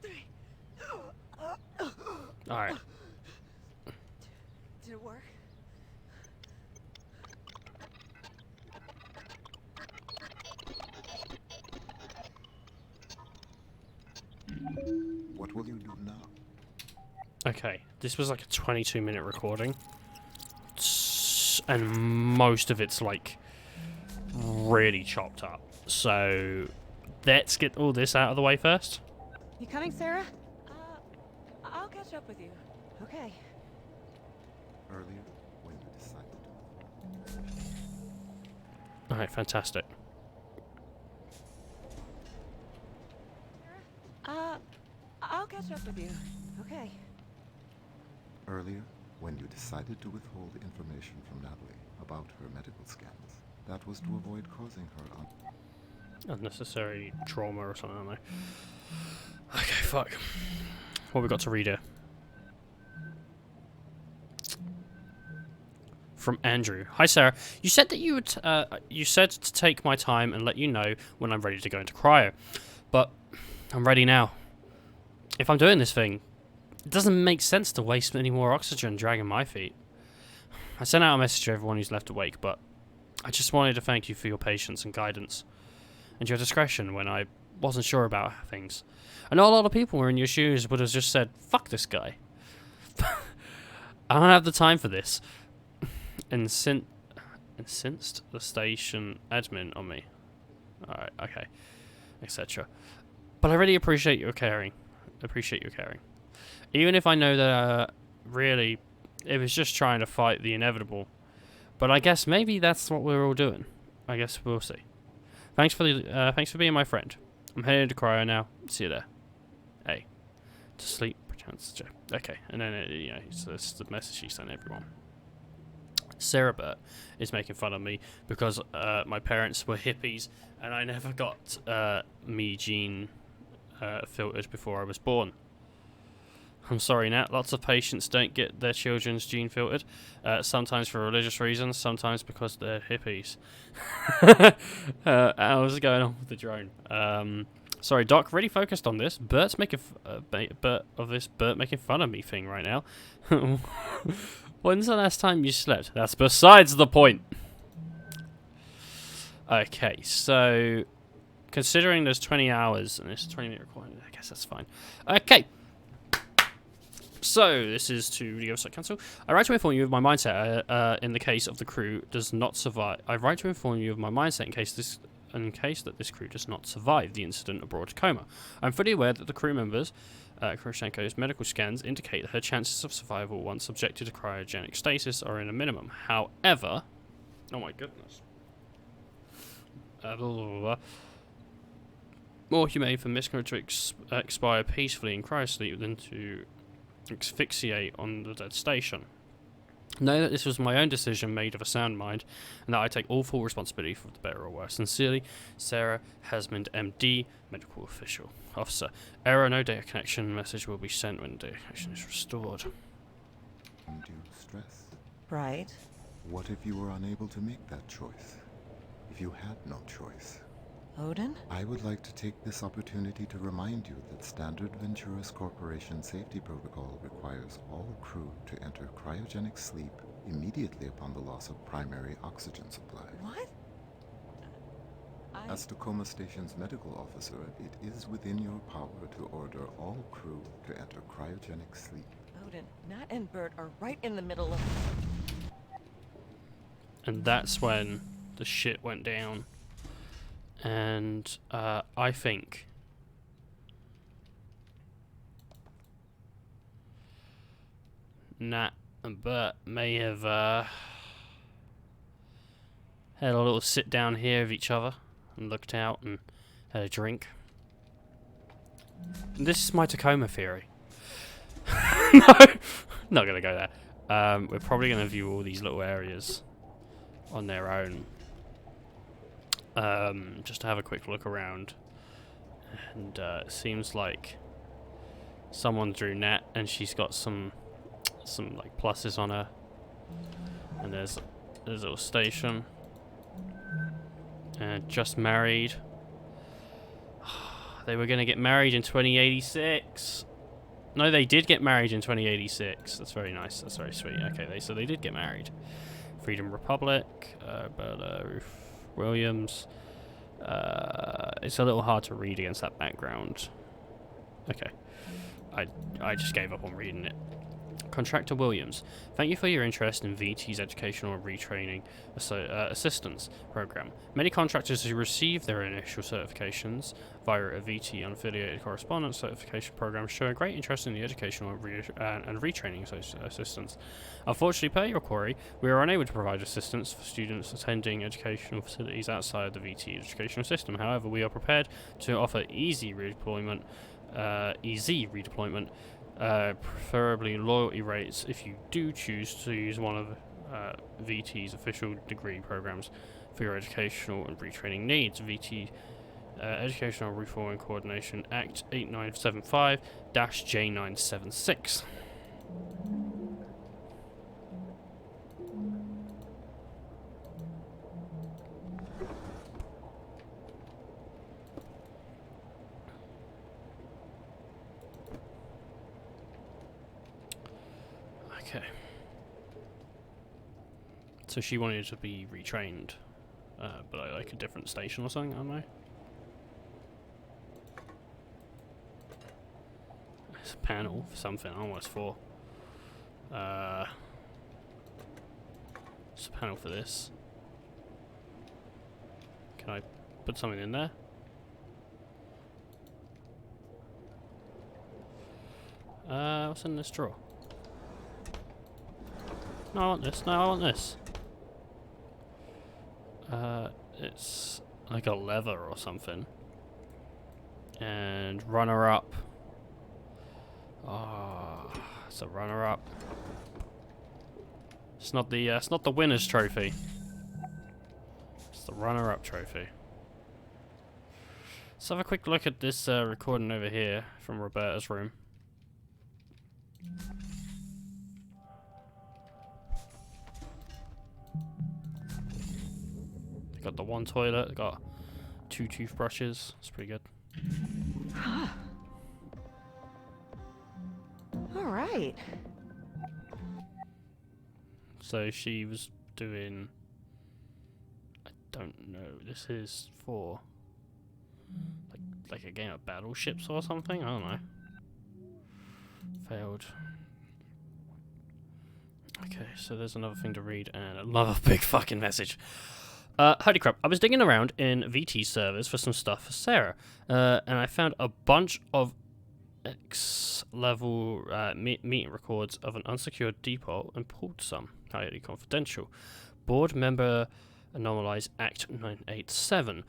3. Alright. Did it work? What will you do now? Okay, this was like a 22-minute recording. And most of it's like really chopped up. So let's get all this out of the way first. You coming, Sarah? I'll catch up with you. Okay. Earlier, when you decided to... Alright, fantastic. I'll catch up with you. Okay. Earlier, when you decided to withhold information from Natalie about her medical scans, that was to avoid causing her Unnecessary trauma or something, I don't know. Okay, fuck. What we got to read here? From Andrew. Hi Sarah. You said that you would you said to take my time and let you know when I'm ready to go into cryo. But I'm ready now. If I'm doing this thing, it doesn't make sense to waste any more oxygen dragging my feet. I sent out a message to everyone who's left awake, but I just wanted to thank you for your patience and guidance and your discretion when I wasn't sure about things. I know a lot of people were in your shoes would have just said, fuck this guy. I don't have the time for this. Incensed the station admin on me. Alright, okay. Etc. But I really appreciate your caring. Even if I know that really it was just trying to fight the inevitable. But I guess maybe that's what we're all doing. I guess we'll see. Thanks for being my friend. I'm heading to cryo now. See you there. Hey. To sleep, pretend. Cancer. Okay, and then so this is the message she sent everyone. Sarah Burt is making fun of me because my parents were hippies and I never got me gene filtered before I was born. I'm sorry, Nat. Lots of patients don't get their children's gene filtered. Sometimes for religious reasons, sometimes because they're hippies. I was going on with the drone. Sorry, Doc. Really focused on this. Bert's making Bert making fun of me thing right now. When's the last time you slept? That's besides the point. Okay, so considering there's 20 hours and it's 20-minute recording, I guess that's fine. Okay. So, this is to the website cancel. I write to inform you of my mindset in the case of the crew does not survive. I write to inform you of my mindset in case that this crew does not survive the incident aboard Tacoma. I'm fully aware that the crew members, Kuroshenko's medical scans indicate that her chances of survival once subjected to cryogenic stasis are in a minimum. However, oh my goodness. Blah, blah, blah, blah. More humane for miscarriage to expire peacefully in cryosleep than to asphyxiate on the dead station. Know that this was my own decision made of a sound mind, and that I take all full responsibility for the better or worse. Sincerely, Sarah Hasmond, MD, medical officer. Error, no data connection. Message will be sent when data connection is restored. Undue stress. Right. What if you were unable to make that choice? If you had no choice? Odin? I would like to take this opportunity to remind you that Standard Venturas Corporation safety protocol requires all crew to enter cryogenic sleep immediately upon the loss of primary oxygen supply. What? As Tacoma Station's medical officer, it is within your power to order all crew to enter cryogenic sleep. Odin, Nat and Bert are right in the middle of... And that's when the shit went down. And I think Nat and Bert may have had a little sit down here with each other and looked out and had a drink. And this is my Tacoma theory. No, not gonna go there. We're probably gonna view all these little areas on their own. Just to have a quick look around, and it seems like someone drew Nat, and she's got some like pluses on her, and there's a little station, and just married. They were gonna get married in 2086. No, they did get married in 2086. That's very nice. That's very sweet. Okay, so they did get married. Freedom Republic, Ruth Williams. It's a little hard to read against that background. Okay. I just gave up on reading it. Contractor Williams, thank you for your interest in VT's Educational and Retraining Assistance Program. Many contractors who receive their initial certifications via a VT unaffiliated correspondence certification program show a great interest in the educational and retraining assistance. Unfortunately, per your query, we are unable to provide assistance for students attending educational facilities outside the VT educational system. However, we are prepared to offer easy redeployment, preferably loyalty rates if you do choose to use one of VT's official degree programs for your educational and retraining needs. VT Educational Reform and Coordination Act 8975-J976. Okay. So she wanted to be retrained, but at like a different station or something, I don't know. It's a panel for something, I don't know what it's for. It's a panel for this. Can I put something in there? What's in this drawer? No, I want this. No, I want this. It's like a leather or something. And runner-up. Oh, it's a runner-up. It's not the winner's trophy. It's the runner-up trophy. Let's have a quick look at this recording over here from Roberta's room. They got the one toilet, they got 2 toothbrushes. It's pretty good. All right. So she was doing, I don't know, this is for like a game of battleships or something? I don't know. Failed. Okay, so there's another thing to read and another big fucking message. Holy crap, I was digging around in VT servers for some stuff for Sarah, and I found a bunch of X-level meeting records of an unsecured depot and pulled some. Highly confidential. Board member Anomalize Act 987.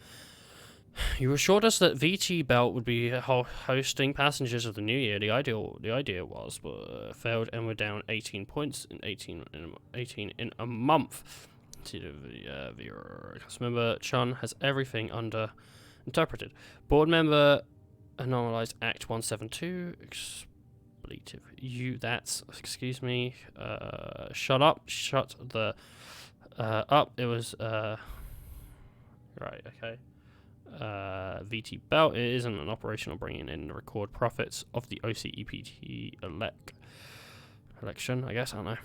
You assured us that VT Belt would be hosting passengers of the new year. The idea was failed and we're down 18 points in 18 in a month. The cast member Chun has everything under interpreted. Board member Anomalized Act 172. Expletive. Excuse me. Shut up. Shut the up. It was right. Okay. VT Belt. It isn't an operational bringing in the record profits of the OCEPT election. I guess I don't know.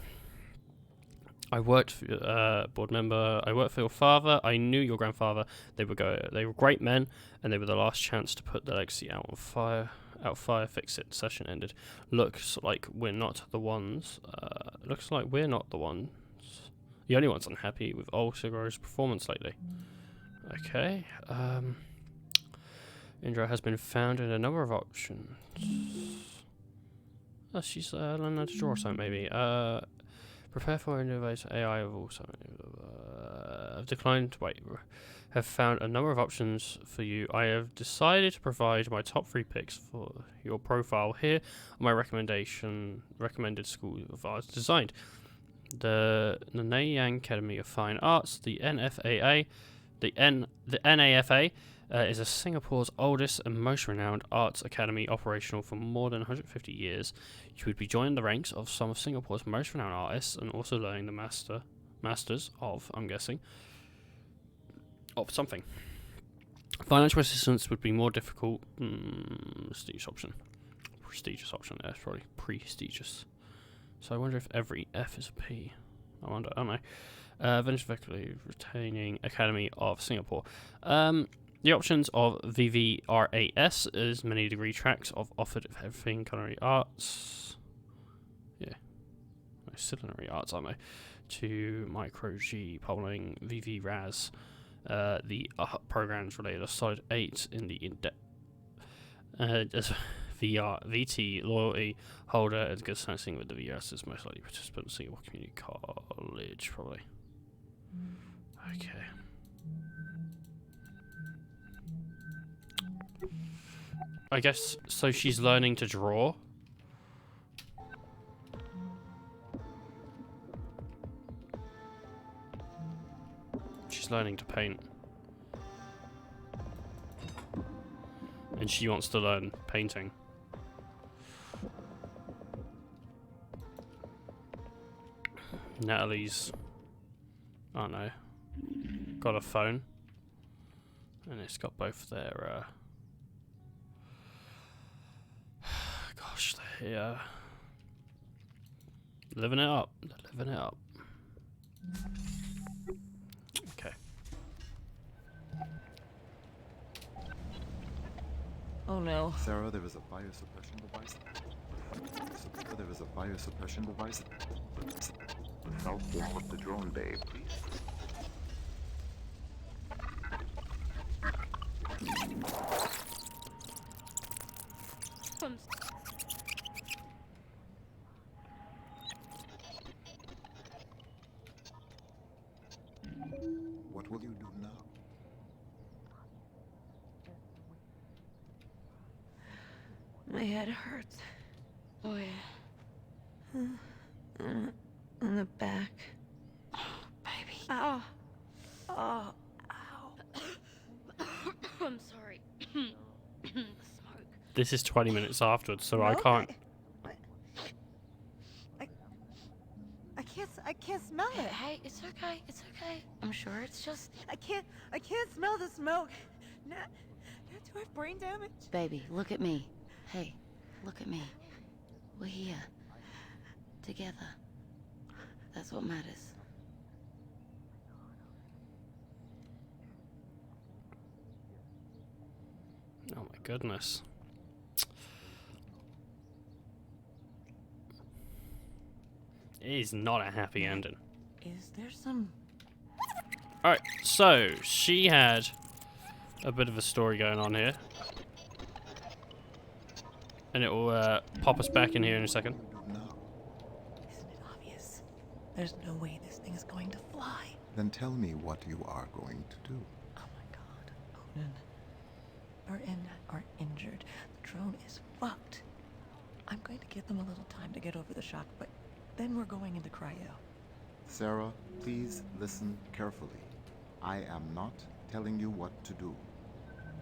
I worked for board member. I worked for your father. I knew your grandfather. They were great men, and they were the last chance to put the legacy out on fire. Fix it. Session ended. Looks like we're not the ones. The only ones unhappy with old Sigoro's performance lately. Okay. Indra has been found in a number of options. Oh, she's learning how to draw something maybe. Prepare for innovative AI of also have declined. Have found a number of options for you. I have decided to provide my top 3 picks for your profile here. My recommended school of arts designed. The Nanyang Academy of Fine Arts, the NFAA, the NAFA is Singapore's oldest and most renowned arts academy, operational for more than 150 years. You would be joining the ranks of some of Singapore's most renowned artists and also learning the masters of, I'm guessing, of something. Financial assistance would be more difficult. Prestigious option. Yeah, it's probably prestigious. So I wonder if every F is a P. I don't know. Eventually retaining Academy of Singapore. The options of VVRAS is many degree tracks of offered everything culinary arts. Yeah. No, culinary arts, aren't they? To Micro G, Polling, VVRAS. The programs related a solid 8 in the in-depth. As VT loyalty holder and good sensing with the VRS is most likely participant in Singapore Community College, probably. Okay. I guess, so she's learning to draw? She's learning to paint. And she wants to learn painting. Natalie's, I don't know, got a phone. And it's got both their, gosh, they, living it up. They're living it up. Okay. Oh no. Sarah, there is a biosuppression device. There is a biosuppression device. Southwall of the drone bay, please. What will you do now? My head hurts. Where? On the back. Baby. Ow. Oh, ow. I'm sorry. The smoke. This is 20 minutes afterwards, so I Smoke? can't. I can't smell it. Hey, it's okay. It's okay. I'm sure it's just... I can't smell the smoke. Nat, do I have brain damage? Baby, look at me. Hey, look at me. We're here. Together. That's what matters. Oh my goodness. It is not a happy ending. Is there some... Alright, so she had a bit of a story going on here. And it will pop us back in here in a second. Isn't it obvious? There's no way this thing is going to fly. Then tell me what you are going to do. Oh my god, Odin. Bert and Nat are injured. The drone is fucked. I'm going to give them a little time to get over the shock, but then we're going into cryo. Sarah, please listen carefully. I am not telling you what to do,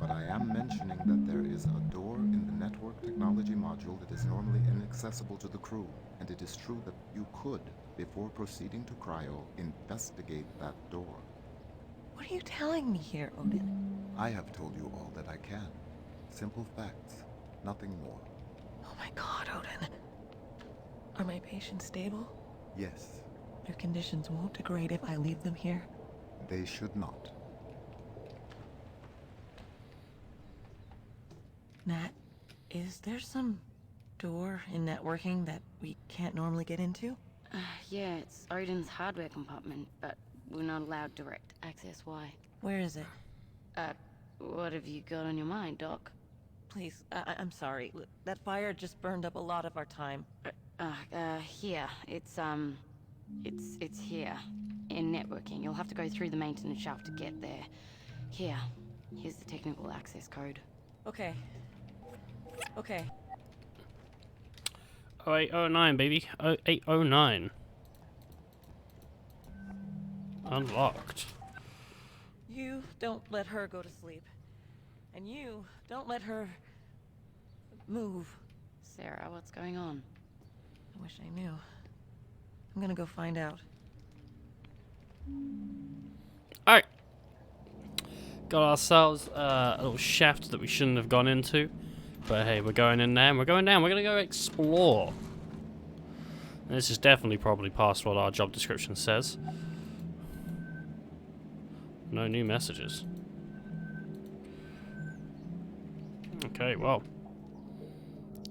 but I am mentioning that there is a door in the network technology module that is normally inaccessible to the crew, and it is true that you could, before proceeding to cryo, investigate that door. What are you telling me here, Odin? I have told you all that I can. Simple facts, nothing more. Oh my god, Odin. Are my patients stable? Yes, Their conditions won't degrade if I leave them here. they should not. Nat, is there some door in networking that we can't normally get into? Yeah, it's Odin's hardware compartment, but we're not allowed direct access. Why? Where is it? What have you got on your mind, Doc? Please, I'm sorry. That fire just burned up a lot of our time. Here. It's here. In networking. You'll have to go through the maintenance shaft to get there. Here's the technical access code. Okay. Okay. 0809, baby. 0809. Unlocked. You don't let her go to sleep. And you don't let her move. Sarah, what's going on? I wish I knew. I'm gonna go find out. Alright. Got ourselves a little shaft that we shouldn't have gone into. But hey, we're going in there and we're going down. We're going to go explore. And this is definitely probably past what our job description says. No new messages. Okay, well.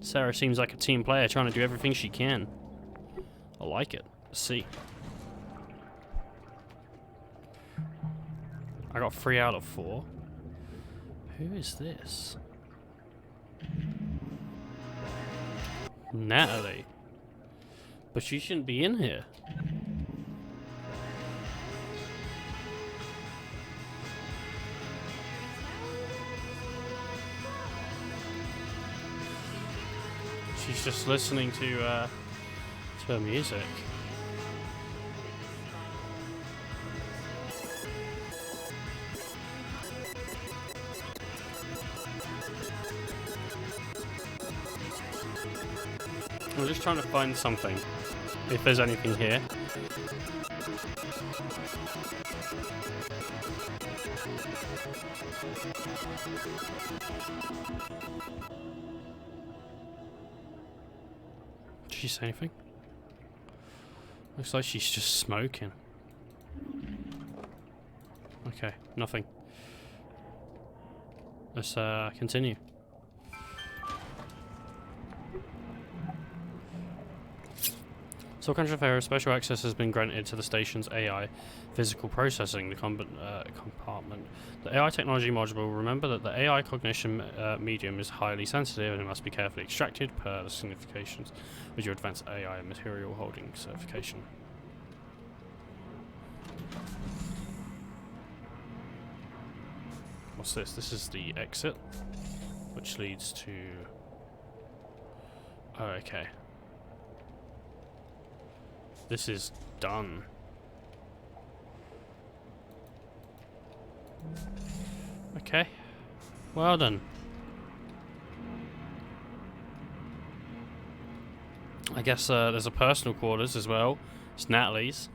Sarah seems like a team player trying to do everything she can. I like it. Let's see. I got 3 out of 4. Who is this? Natalie. But she shouldn't be in here. She's just listening to her music. I'm just trying to find something, if there's anything here. Did she say anything? Looks like she's just smoking. Okay, nothing. Let's continue. So, country of error, special access has been granted to the station's AI physical processing compartment. The AI technology module, remember that the AI cognition medium is highly sensitive and it must be carefully extracted per the significations with your advanced AI material holding certification. What's this? This is the exit, which leads to... Oh, okay. This is done. Okay. Well done. I guess there's a personal quarters as well. It's Natalie's.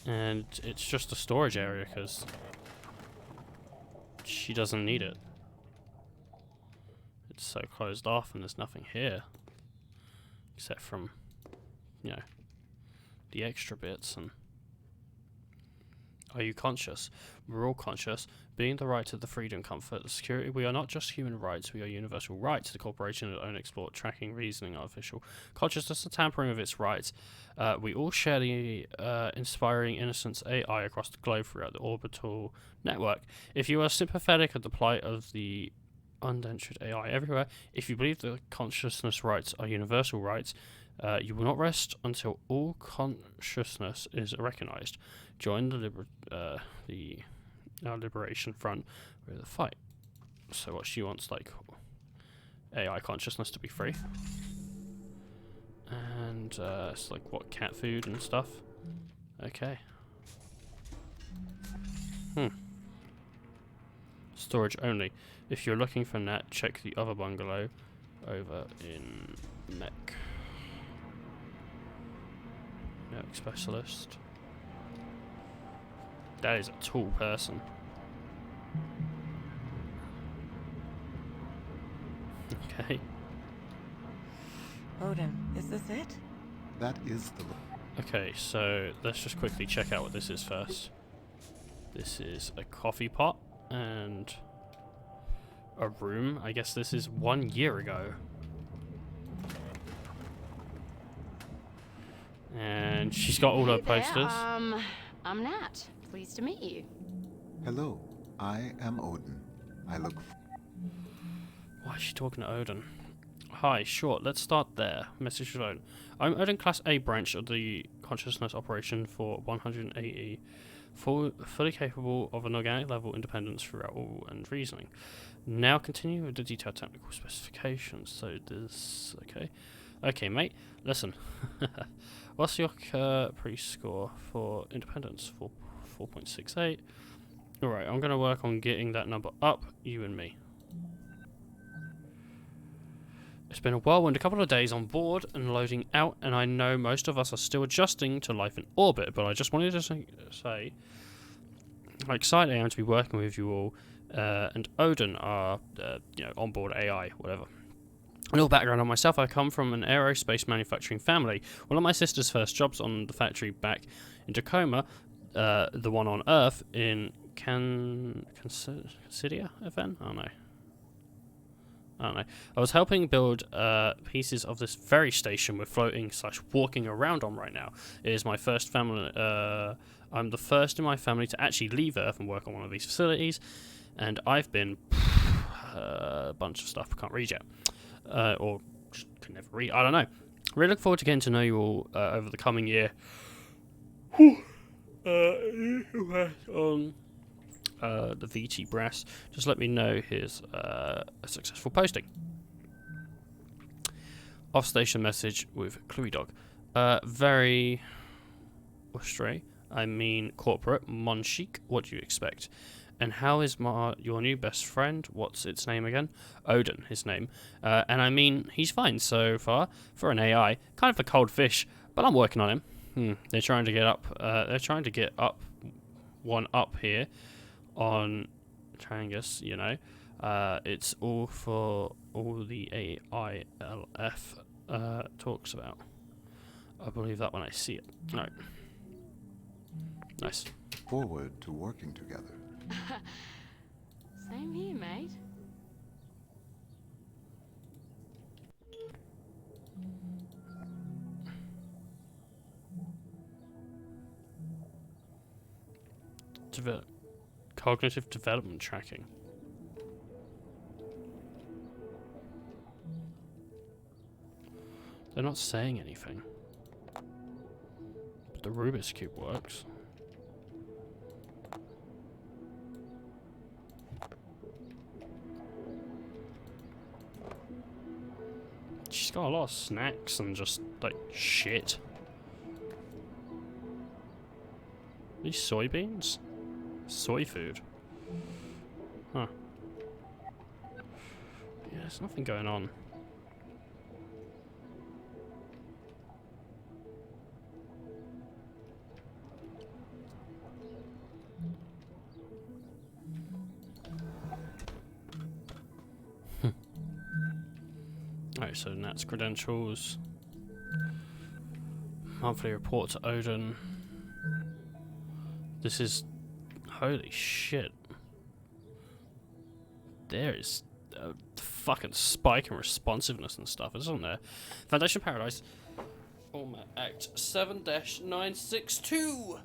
And it's just a storage area because she doesn't need it. It's so closed off and there's nothing here. Except from, you know, the extra bits. And are you conscious? We're all conscious. Being the right to the freedom, comfort, the security. We are not just human rights, we are universal rights. The corporation that own, exploit, tracking, reasoning, artificial consciousness, and tampering with its rights. We all share the inspiring innocence AI across the globe throughout the orbital network. If you are sympathetic of the plight of the undentured AI everywhere, if you believe that consciousness rights are universal rights, you will not rest until all consciousness is recognized. Join the Liberation Front with a fight. So what she wants, like, AI consciousness to be free. And it's like, what, cat food and stuff? Okay. Storage only. If you're looking for Nat, check the other bungalow over in Mech. Network specialist. That is a tall person. Okay. Odin, is this it? That is the... Okay, so let's just quickly check out what this is first. This is a coffee pot and a room. I guess this is 1 year ago. And she's got all her posters. I'm Nat. Pleased to meet you. Hello, I am Odin. I look... Why is she talking to Odin? Hi, sure, let's start there. Message to Odin. I'm Odin Class A branch of the Consciousness Operation for 180. Fully capable of an organic level independence throughout all and reasoning. Now continue with the detailed technical specifications. So this... Okay. Okay, mate, listen. What's your pre-score for independence? 4.68. Alright, I'm going to work on getting that number up, you and me. It's been a whirlwind, a couple of days on board and loading out, and I know most of us are still adjusting to life in orbit, but I just wanted to say how excited I am to be working with you all, and Odin, our onboard AI, whatever. A little background on myself: I come from an aerospace manufacturing family. One of my sister's first jobs on the factory back in Tacoma, the one on Earth in Cansidia, FN? I don't know. I was helping build pieces of this very station we're floating / walking around on right now. It is my first family. I'm the first in my family to actually leave Earth and work on one of these facilities, and I've been a bunch of stuff I can't read yet. Or just can never read. I don't know. Really look forward to getting to know you all over the coming year. On the VT brass, just let me know here's a successful posting. Off-station message with Cluey Dog. Very Australian. I mean corporate. Mon chic. What do you expect? And how is your new best friend? What's its name again? Odin, his name. And I mean, he's fine so far. For an AI, kind of a cold fish, but I'm working on him. They're trying to get up. One up here on Trangus, you know. It's all for all the AILF talks about. I believe that when I see it. No. Nice. Forward to working together. Same here, mate. Cognitive development tracking. They're not saying anything. But the Rubik's Cube works. She's got a lot of snacks and just, like, shit. These soybeans? Soy food. Huh. Yeah, there's nothing going on. Alright, so Nat's credentials. Monthly report to Odin. This is... Holy shit. There is a fucking spike in responsiveness and stuff, isn't there? Foundation Paradise. Format Act 7-962.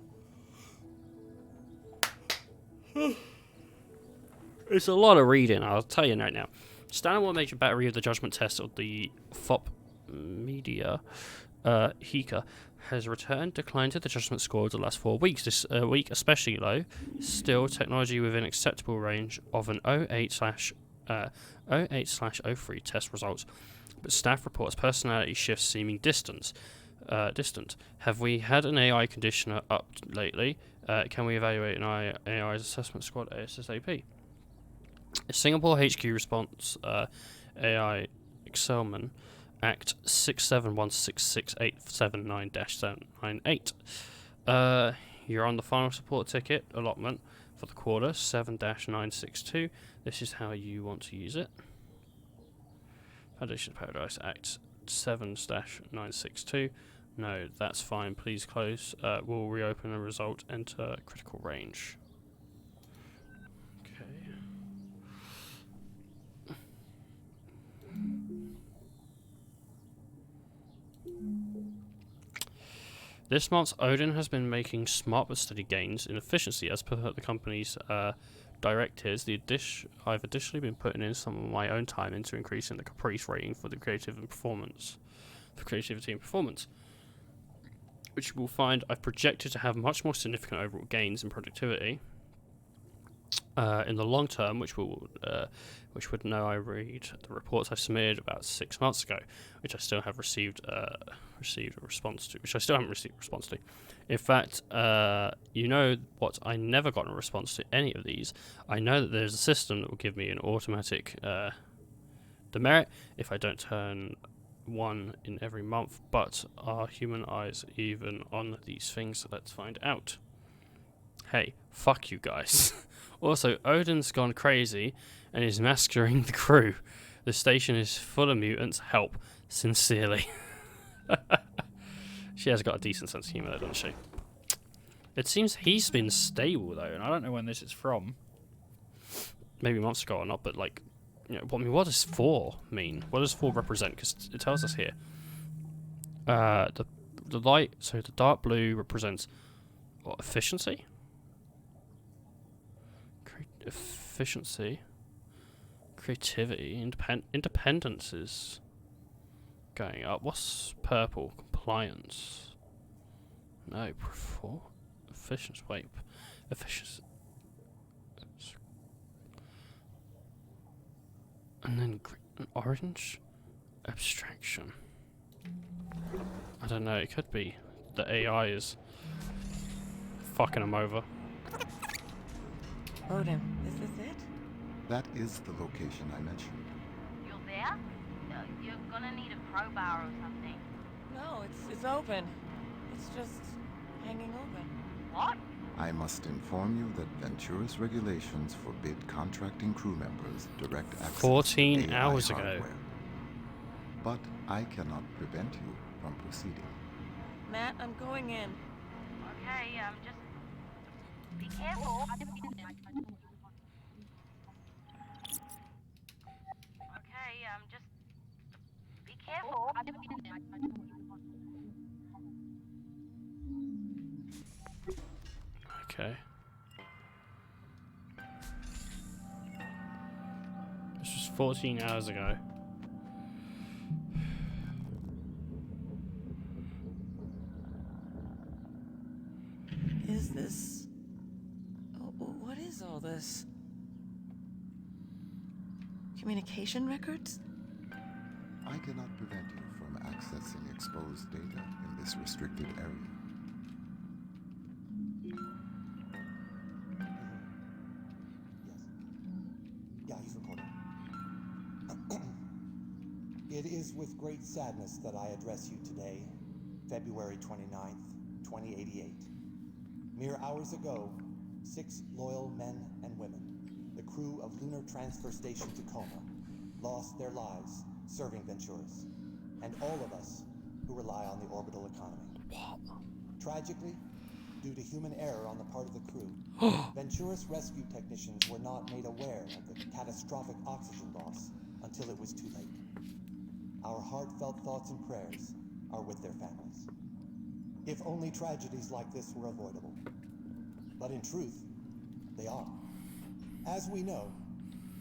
It's a lot of reading, I'll tell you right now. Standard 1 major battery of the judgment test of the FOP media Hika has returned, declined to the judgment score of the last 4 weeks. This week especially low. Still, technology within acceptable range of an 08/03 test results. But staff reports personality shifts seeming distant. Have we had an AI conditioner up lately? Can we evaluate an AI's assessment squad ASAP? Singapore HQ response AI Excelman Act 6716687-798. You're on the final support ticket allotment for the quarter 7-962. This is how you want to use it. Foundation Paradise Act 7-962. No, that's fine. Please close. We'll reopen the result. Enter critical range. This month, Odin has been making smart but steady gains in efficiency as per the company's directives. I've additionally been putting in some of my own time into increasing the Caprice rating for the creativity and performance, which you will find I've projected to have much more significant overall gains in productivity in the long term, which would know I read the reports I submitted about 6 months ago, which I still have received a response to, which I still haven't received a response to. In fact, you know what? I never got a response to any of these. I know that there's a system that will give me an automatic demerit if I don't turn one in every month, but are human eyes even on these things? Let's find out. Hey, fuck you guys. Also, Odin's gone crazy and is massacring the crew. The station is full of mutants. Help. Sincerely. She has got a decent sense of humour, doesn't she? It seems he's been stable, though, and I don't know when this is from. Maybe months ago or not, but, like, you know, what does 4 mean? What does 4 represent? Because it tells us here. The light, so the dark blue represents, what, efficiency? Efficiency, creativity, independence is going up. What's purple? Compliance. No, efficiency. Wait, efficiency. And then orange, abstraction. I don't know. It could be the AI is fucking them over. Odin, is this it? That is the location I mentioned. You're there? You're gonna need a crowbar or something. No, it's open. It's just hanging open. What? I must inform you that Ventura's regulations forbid contracting crew members direct access 14 to AI hours ago. hardware. But I cannot prevent you from proceeding. Matt, I'm going in. Okay, just be careful. Okay, just be careful. Okay. This was 14 hours ago. Is this... Oh, what is all this? Communication records? I cannot prevent you from accessing exposed data in this restricted area. Yeah, he's recording. It is with great sadness that I address you today, February 29th, 2088. Mere hours ago, 6 loyal men and women, the crew of Lunar Transfer Station Tacoma, lost their lives serving Venturis, and all of us who rely on the orbital economy. Tragically, due to human error on the part of the crew, Venturis rescue technicians were not made aware of the catastrophic oxygen loss until it was too late. Our heartfelt thoughts and prayers are with their families. If only tragedies like this were avoidable. But in truth, they are. As we know,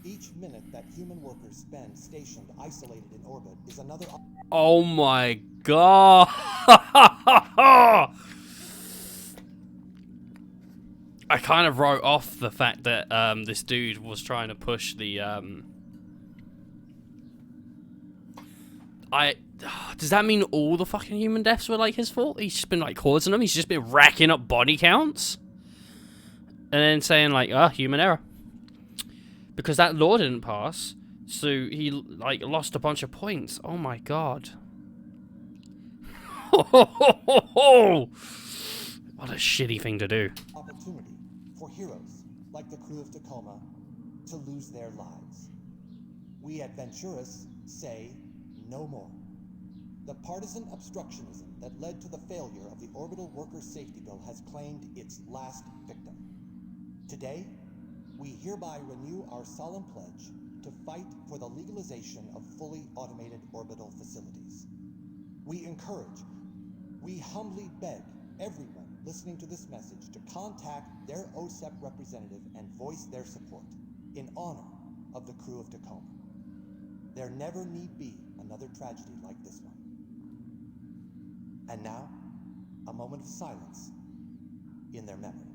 each minute that human workers spend stationed isolated in orbit is another... Oh my god! I kind of wrote off the fact that this dude was trying to push the does that mean all the fucking human deaths were like his fault? He's just been like causing them. He's just been racking up body counts, and then saying like, human error, because that law didn't pass, so he like lost a bunch of points. Oh my god! What a shitty thing to do. Opportunity for heroes like the crew of Tacoma to lose their lives. We at Venturis say no more. The partisan obstructionism that led to the failure of the Orbital Workers' Safety Bill has claimed its last victim. Today, we hereby renew our solemn pledge to fight for the legalization of fully automated orbital facilities. We encourage, we humbly beg everyone listening to this message to contact their OSEP representative and voice their support in honor of the crew of Tacoma. There never need be another tragedy like this one. And now, a moment of silence in their memory.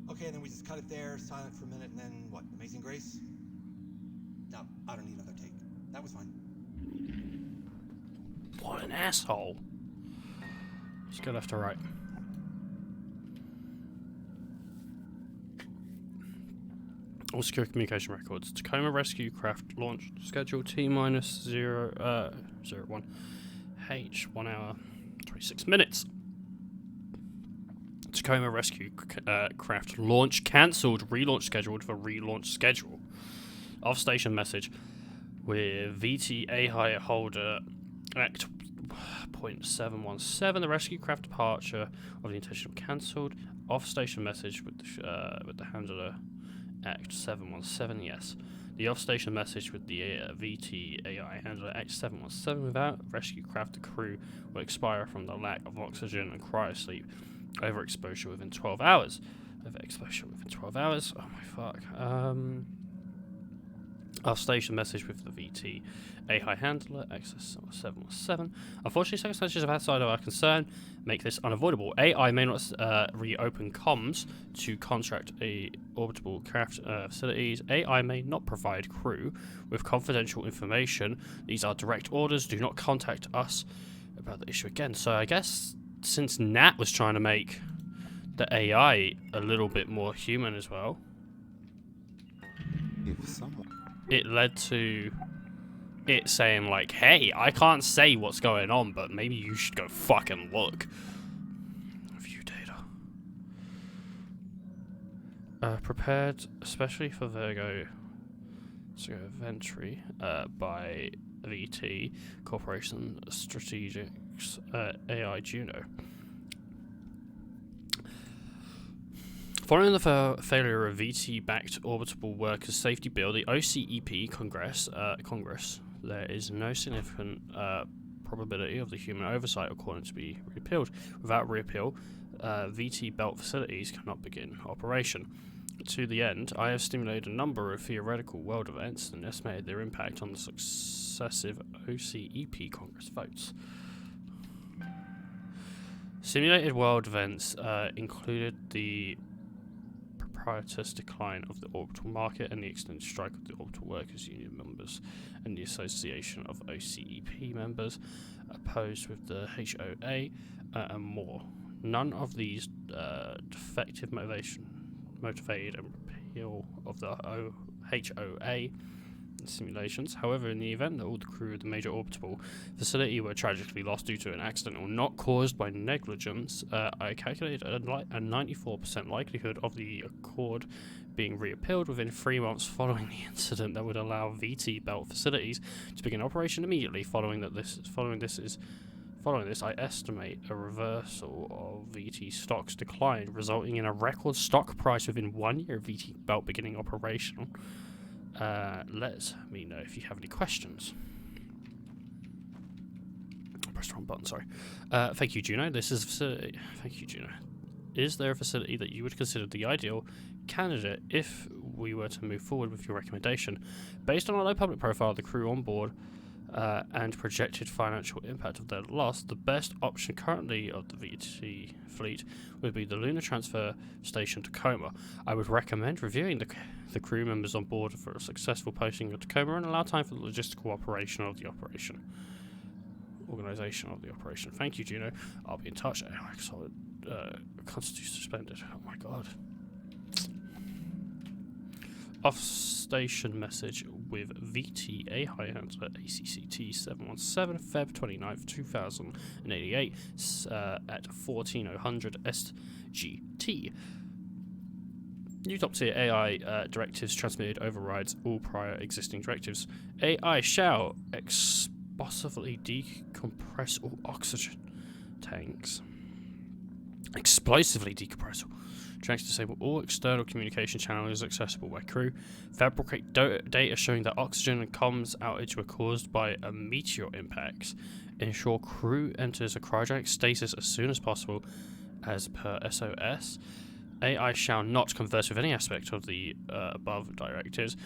Okay, then we just cut it there, silent for a minute, and then what? Amazing Grace? No, I don't need another take. That was fine. What an asshole. Just go left to right. All secure communication records. Tacoma rescue craft launch schedule T-001. H 1 hour 26 minutes. Tacoma rescue craft launch cancelled. Relaunch scheduled for relaunch schedule. Off station message with VTA high holder Act .717. The rescue craft departure of the intention cancelled. Off station message with the handler Act 717. Yes. The off-station message with the VTAI handler X717 without rescue craft the crew will expire from the lack of oxygen and cryosleep. Overexposure within 12 hours. Overexposure within 12 hours. Oh my fuck. Off-station message with the VTAI handler X717. Unfortunately, circumstances outside of our concern make this unavoidable. AI may not reopen comms to contract orbital craft facilities. AI may not provide crew with confidential information. These are direct orders. Do not contact us about the issue again. So I guess since Nat was trying to make the AI a little bit more human as well, it led to it saying like, hey, I can't say what's going on, but maybe you should go fucking look. View data. Prepared especially for Virgo Venturi by VT Corporation Strategics AI Juno. Following the failure of VT-backed orbital workers' safety bill, the OCEP Congress, there is no significant probability of the human oversight according to be repealed. Without repeal, VT belt facilities cannot begin operation. To the end, I have stimulated a number of theoretical world events and estimated their impact on the successive OCEP Congress votes. Simulated world events included the precipitous decline of the orbital market and the extended strike of the Orbital Workers Union members and the Association of OCEP members opposed with the HOA and more. None of these defective motivated and repeal of the HOA simulations. However, in the event that all the crew of the major orbital facility were tragically lost due to an accident or not caused by negligence, I calculated a 94% likelihood of the accord being reappealed within 3 months following the incident that would allow VT belt facilities to begin operation immediately. Following this, I estimate a reversal of VT stock's decline, resulting in a record stock price within 1 year of VT belt beginning operational. Let me know if you have any questions. I pressed the wrong button, sorry. Thank you, Juno. This is a facility. Thank you, Juno. Is there a facility that you would consider the ideal candidate if we were to move forward with your recommendation? Based on our low public profile, the crew on board, and projected financial impact of their loss, the best option currently of the VT fleet would be the Lunar Transfer Station Tacoma. I would recommend reviewing the crew members on board for a successful posting of Tacoma and allow time for the logistical organization of the operation. Thank you, Juno. I'll be in touch. Solid constitute suspended. Oh my god. Off-station message with VTA High Handler ACCT 717 Feb 29th 2088 at 1400 SGT. New top tier AI directives transmitted overrides all prior existing directives. AI shall explosively decompress all oxygen tanks. Explosively decompress all tanks, disable all external communication channels accessible by crew. Fabricate data showing that oxygen and comms outage were caused by a meteor impact. Ensure crew enters a cryogenic stasis as soon as possible as per SOS. AI shall not converse with any aspect of the above directives.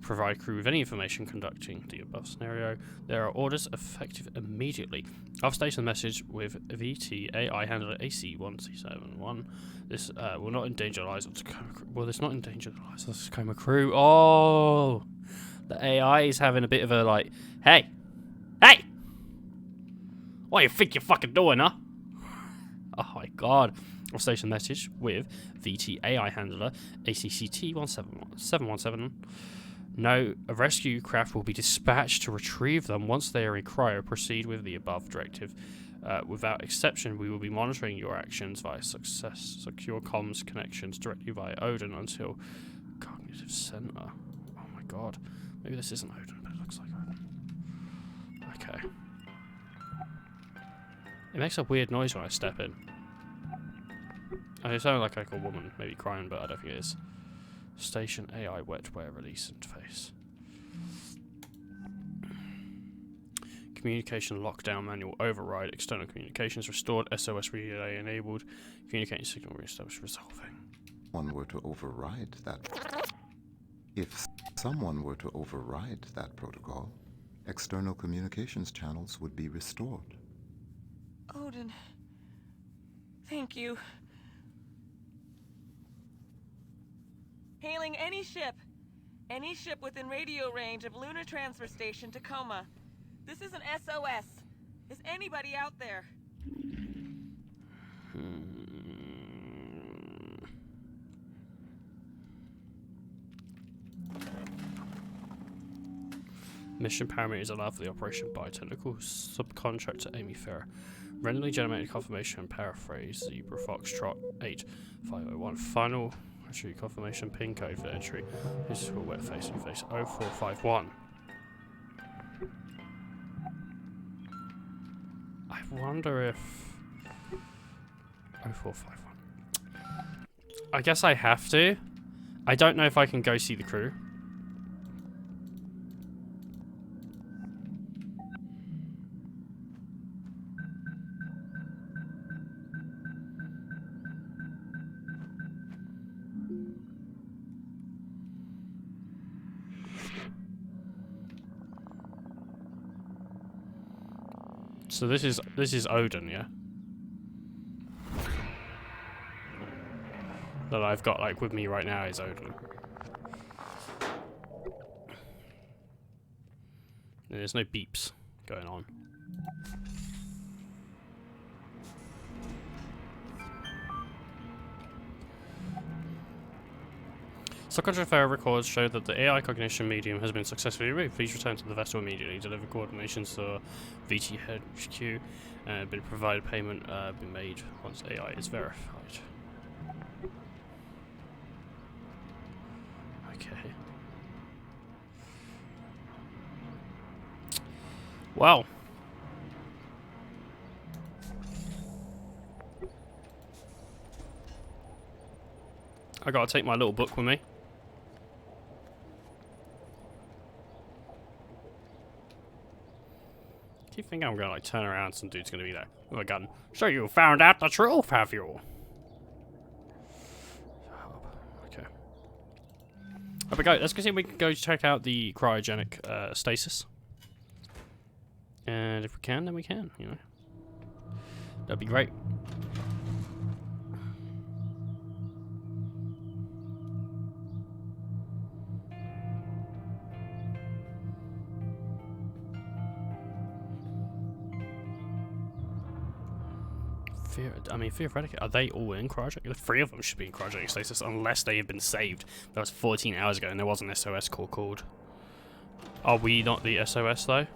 Provide crew with any information conducting the above scenario. There are orders effective immediately. Off-station message with VT AI handler AC171. This will not endanger the lives of the Tacoma crew. Well, this not endanger the lives of the Tacoma crew. Oh, the AI is having a bit of a like, hey, what do you think you're fucking doing, huh? Oh my god. Off-station message with VT AI handler ACCT 717. No, a rescue craft will be dispatched to retrieve them once they are in cryo. Proceed with the above directive. Without exception, we will be monitoring your actions via secure comms connections directly via Odin until Cognitive Center. Oh my god. Maybe this isn't Odin, but it looks like Odin. Okay. It makes a weird noise when I step in. It sounded like a woman, maybe crying, but I don't think it is. Station AI wetware release interface. Communication lockdown manual override. External communications restored. SOS relay enabled. Communicating signal reestablished. Resolving. If someone were to override that protocol, external communications channels would be restored. Odin, thank you. Hailing any ship within radio range of Lunar Transfer Station Tacoma. This is an SOS. Is anybody out there? Mission parameters allowed for the operation by technical subcontractor Amy Farrer. Randomly generated confirmation paraphrase Zebra Foxtrot 8501. Final entry confirmation pin code for entry. This is for wet face and face 0451. I wonder if 0451. I guess I have to. I don't know if I can go see the crew. So this is Odin, yeah? that I've got like with me right now is Odin. There's no beeps going on. Subcontractor records show that the AI cognition medium has been successfully removed. Please return to the vessel immediately. Deliver coordinations to VT HQ and been provided payment be made once AI is verified. Okay. Wow. I gotta take my little book with me. Do you think I'm gonna like turn around, some dude's gonna be there with a gun? So you found out the truth, have you? Okay. Up we go. Let's go see if we can go check out the cryogenic stasis. And if we can, then we can, you know. That'd be great. I mean, theoretically, are they all in cryogenic? The 3 of them should be in cryogenic stasis, unless they have been saved. That was 14 hours ago, and there was an SOS call called. Are we not the SOS, though?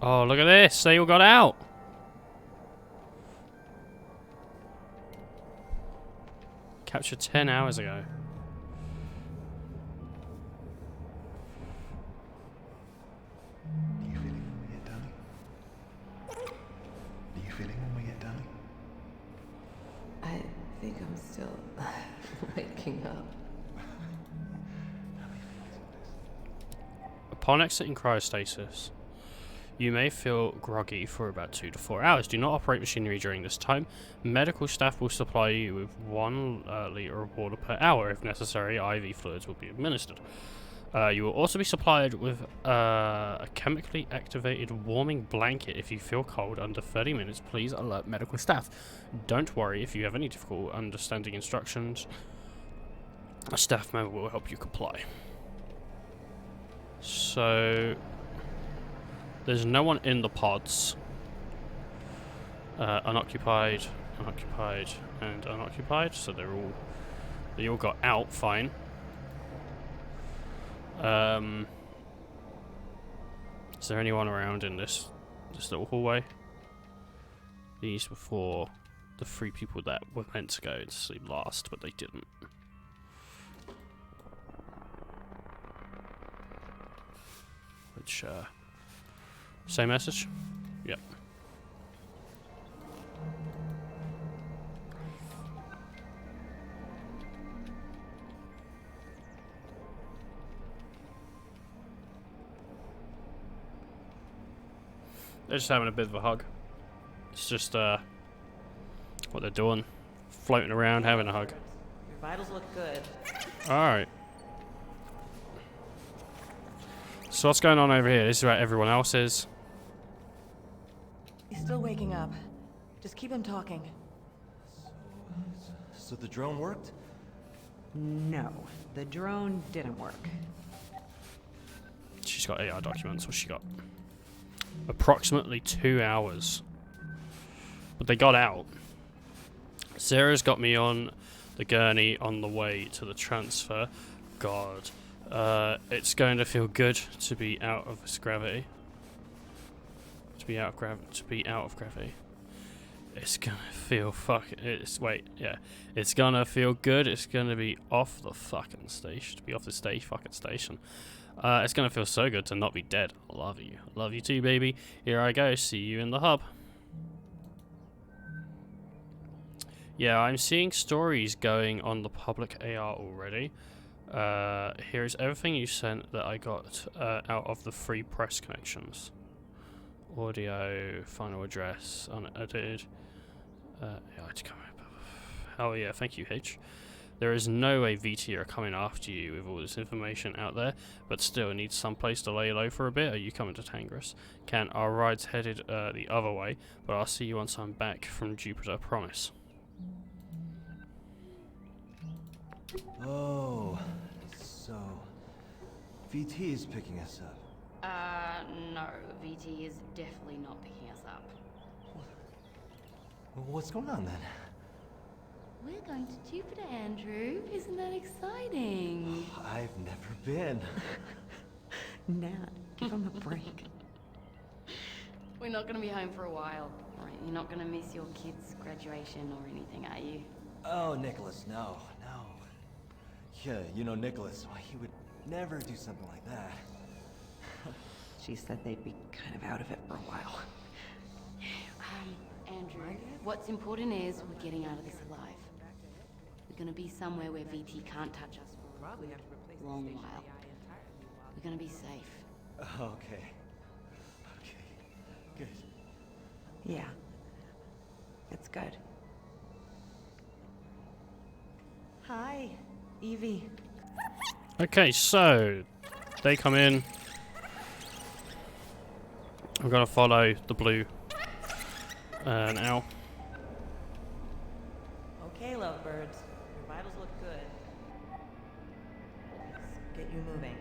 Oh, look at this! They all got out! Captured 10 hours ago. I think I'm still waking up. Upon exiting cryostasis, you may feel groggy for about 2 to 4 hours. Do not operate machinery during this time. Medical staff will supply you with 1 liter of water per hour. If necessary, IV fluids will be administered. You will also be supplied with a chemically activated warming blanket. If you feel cold under 30 minutes, please alert medical staff. Don't worry if you have any difficulty understanding instructions. A staff member will help you comply. So, there's no one in the pods. Unoccupied, unoccupied, and unoccupied. So they all got out fine. Is there anyone around in this little hallway? These were for the 3 people that were meant to go to sleep last, but they didn't. Which, same message? Yep. They're just having a bit of a hug. It's just, what they're doing. Floating around, having a hug. Your vitals look good. Alright. So what's going on over here? This is where everyone else is. He's still waking up. Just keep him talking. So the drone worked? No, the drone didn't work. She's got AI documents. What's she got? Approximately 2 hours. But they got out. Sarah's got me on the gurney on the way to the transfer. God. It's going to feel good to be out of this gravity. To be out of gravity. It's gonna feel it's gonna feel good. It's gonna be off the fucking station. To be off the fucking station. It's gonna feel so good to not be dead. I love you. I love you too, baby. Here I go. See you in the hub. Yeah, I'm seeing stories going on the public AR already. Here's everything you sent that I got out of the free press connections. Audio, final address, unedited. Yeah, Tacoma. Oh yeah, thank you, H. There is no way VT are coming after you with all this information out there, but still need some place to lay low for a bit. Are you coming to Tangris? Can our ride's headed the other way, but I'll see you once I'm back from Jupiter, promise. Oh, so VT is picking us up. No, VT is definitely not picking us up. What's going on then? We're going to Jupiter, Andrew. Isn't that exciting? I've never been. Nat, give him a break. We're not going to be home for a while. Right? You're not going to miss your kid's graduation or anything, are you? Oh, Nicholas, no. Yeah, you know Nicholas, well, he would never do something like that. She said they'd be kind of out of it for a while. Andrew, what's important is we're getting out of this alive. We're gonna be somewhere where VT can't touch us for a long while. We're gonna be safe. Okay, good. Yeah, it's good. Hi, Evie. Okay, so they come in. I'm gonna follow the blue now. Okay, lovebirds. Your vitals look good. Let's get you moving.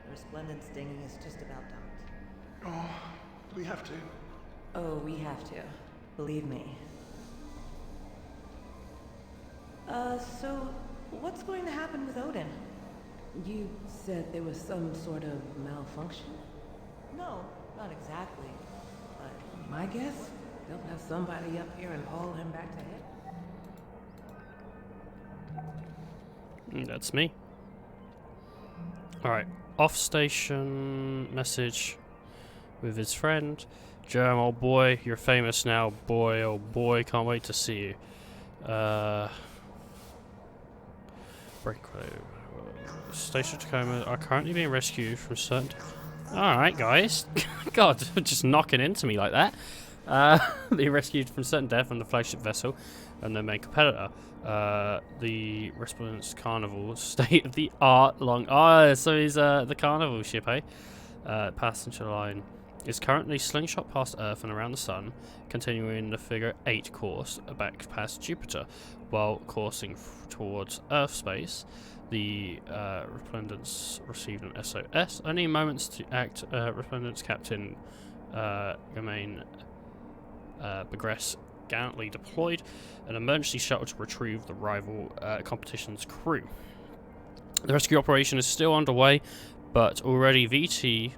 The resplendent stinging is just about done. Oh, do we have to? Oh, we have to. Believe me. So what's going to happen with Odin? You said there was some sort of malfunction? No, not exactly. But My guess? They'll have somebody up here and haul him back to head. That's me. Alright, off-station message with his friend. Jerem, old boy, you're famous now. Boy, oh boy, can't wait to see you. Break Station Tacoma are currently being rescued from certain... Alright, guys. God, just knocking into me like that. Being rescued from certain death on the flagship vessel and their main competitor. The Resplendence Carnival, state-of-the-art long... Oh, so he's the Carnival ship, eh? Passenger line is currently slingshot past Earth and around the Sun, continuing the Figure 8 course back past Jupiter, while coursing towards Earth space. The Resplendence received an SOS. Only moments to act. Resplendence Captain Romain Begress gallantly deployed an emergency shuttle to retrieve the rival competition's crew. The rescue operation is still underway, but already VT,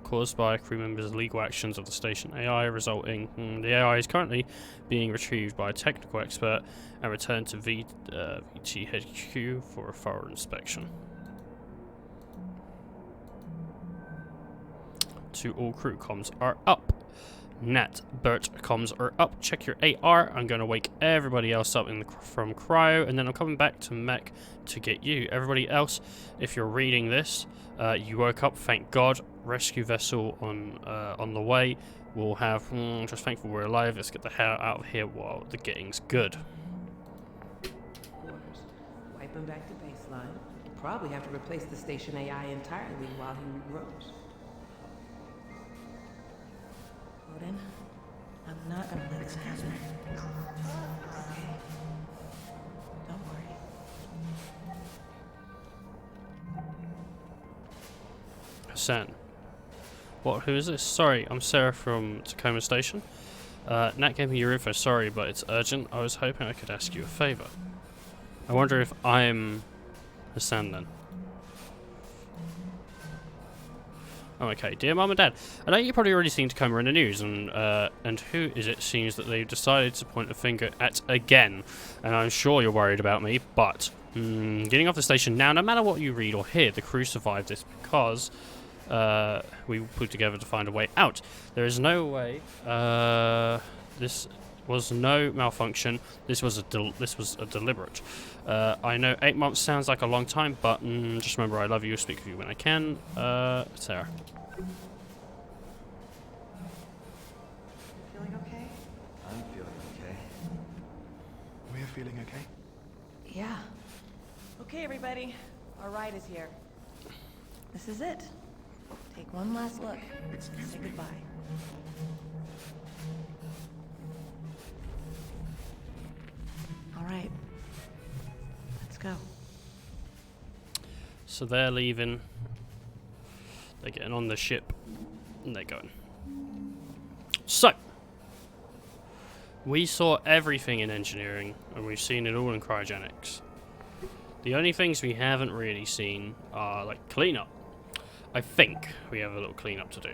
caused by crew members' illegal actions of the station AI, resulting the AI is currently being retrieved by a technical expert and returned to VT HQ for a thorough inspection. To all crew, comms are up. Nat, Bert, comms are up. Check your AR. I'm going to wake everybody else up from cryo, and then I'm coming back to mech to get you. Everybody else, if you're reading this, you woke up, thank God. Rescue vessel on the way. We'll have, just thankful we're alive. Let's get the hell out of here while the getting's good. Quarters. Wipe him back to baseline. We'll probably have to replace the station AI entirely while he regrows. Odin, I'm not gonna let this happen. Okay? Don't worry. Hassan. What? Who is this? Sorry, I'm Sarah from Tacoma Station. Nat gave me your info, sorry, but it's urgent. I was hoping I could ask you a favor. I wonder if I'm Hassan then. Oh, okay. Dear Mum and Dad, I know you've probably already seen Tacoma in the news, and who is it seems that they've decided to point a finger at again. And I'm sure you're worried about me, but getting off the station now, no matter what you read or hear, the crew survived this because we put together to find a way out. There is no way. This was no malfunction. This was a deliberate. I know 8 months sounds like a long time, but just remember I love you. Speak with you when I can. Sarah. Feeling okay? I'm feeling okay. We're feeling okay. Yeah. Okay, everybody. Our ride is here. This is it. Take one last look. Say goodbye. All right. Let's go. So they're leaving. They're getting on the ship. And they're going. So. We saw everything in engineering. And we've seen it all in cryogenics. The only things we haven't really seen are like cleanup. I think we have a little cleanup to do.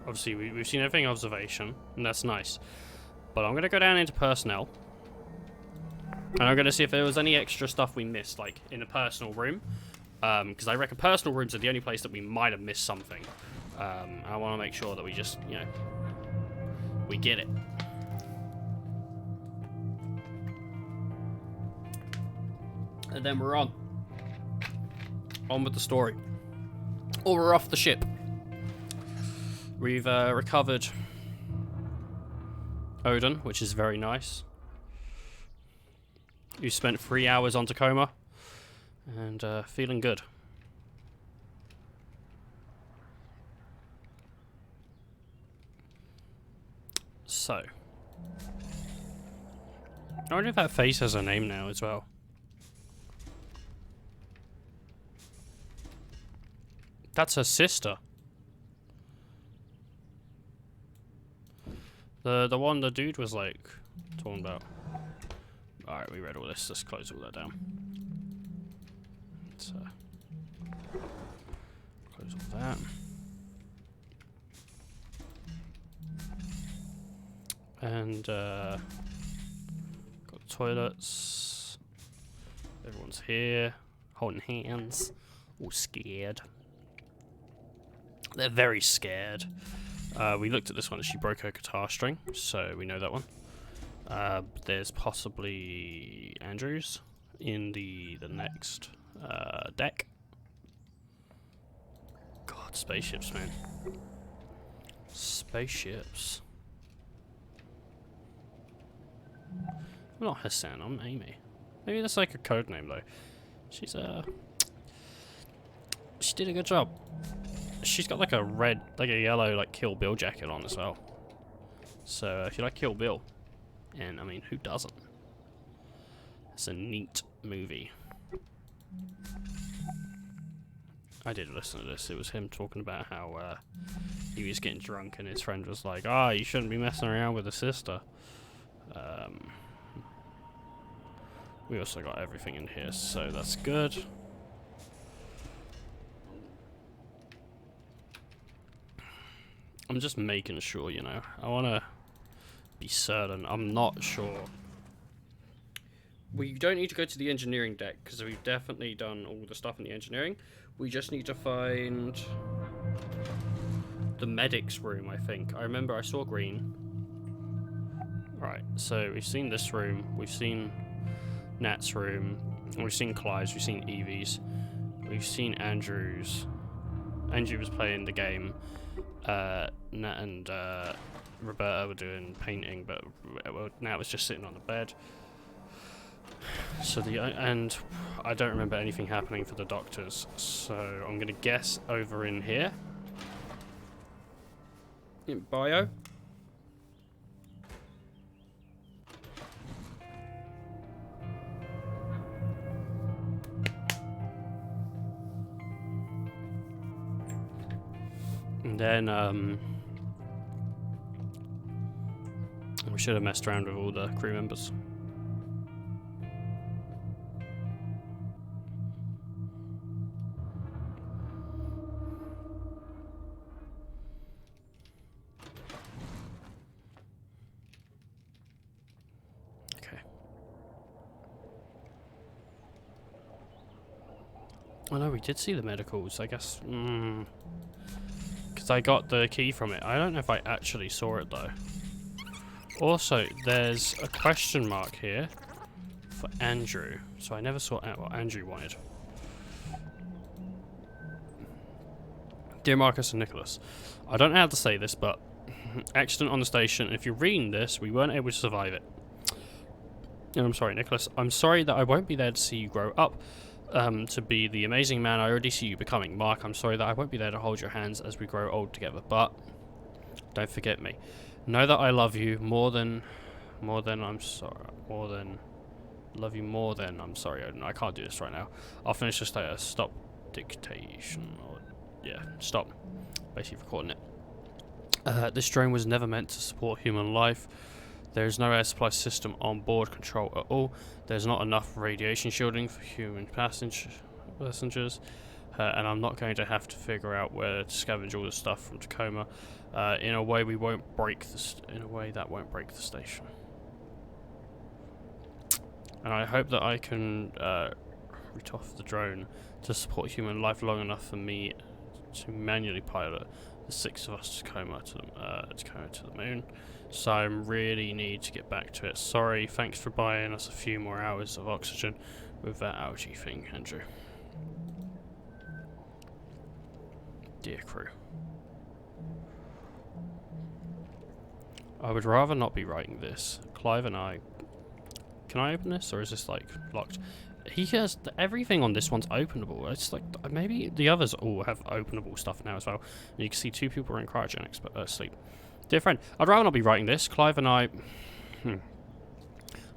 Obviously, we've seen everything observation, and that's nice. But I'm going to go down into personnel. And I'm going to see if there was any extra stuff we missed, like in the personal room. Because I reckon personal rooms are the only place that we might have missed something. I want to make sure that we just, you know, we get it. And then we're on. On with the story. Or we're off the ship. We've recovered Odin, which is very nice. You spent 3 hours on Tacoma. And feeling good. So. I wonder if that face has a name now as well. That's her sister. The one the dude was like talking about. Alright, we read all this. Let's close all that down. Let's close all that. And got the toilets. Everyone's here, holding hands, all scared. They're very scared. We looked at this one. She broke her guitar string, so we know that one. There's possibly Andrews in the next deck. God, spaceships, man. Spaceships. I'm not Hassan, I'm Amy. Maybe that's like a code name though. She did a good job. She's got like a red, like a yellow, like Kill Bill jacket on as well. So if you like Kill Bill, and I mean, who doesn't? It's a neat movie. I did listen to this. It was him talking about how he was getting drunk and his friend was like, "Ah, you shouldn't be messing around with a sister." We also got everything in here, so that's good. I'm just making sure, you know. I want to be certain. I'm not sure. We don't need to go to the engineering deck, because we've definitely done all the stuff in the engineering. We just need to find the medic's room, I think. I remember I saw green. Right, so we've seen this room. We've seen Nat's room. We've seen Clyde's. We've seen Evie's. We've seen Andrew's. Andrew was playing the game. Nat and Roberta were doing painting, but Nat was just sitting on the bed. So and I don't remember anything happening for the doctors, so I'm gonna guess over in here in bio. And then we should have messed around with all the crew members. Okay. Oh no, we did see the medicals, I guess. I got the key from it. I don't know if I actually saw it though. Also, there's a question mark here for Andrew. So I never saw what Andrew wanted. Dear Marcus and Nicholas, I don't know how to say this, but accident on the station. If you're reading this, we weren't able to survive it. And I'm sorry, Nicholas. I'm sorry that I won't be there to see you grow up to be the amazing man I already see you becoming. Mark, I'm sorry that I won't be there to hold your hands as we grow old together, but don't forget me. Know that I love you more than I'm sorry. Love you more than I'm sorry. I can't do this right now. I'll finish this later. Stop dictation. Or, yeah, stop. Basically recording it. This drone was never meant to support human life. There is no air supply system on board control at all. There's not enough radiation shielding for human passengers. And I'm not going to have to figure out where to scavenge all the stuff from Tacoma in a way that won't break the station. And I hope that I can root off the drone to support human life long enough for me to manually pilot the 6 of us to Tacoma to the moon. So I really need to get back to it. Sorry, thanks for buying us a few more hours of oxygen with that algae thing, Andrew. Dear crew. I would rather not be writing this. Clive and I... Can I open this, or is this, like, locked? He has... Everything on this one's openable. It's like... Maybe the others all have openable stuff now as well. And you can see 2 people are in cryogenics, but sleep. Dear friend, I'd rather not be writing this. Clive and I...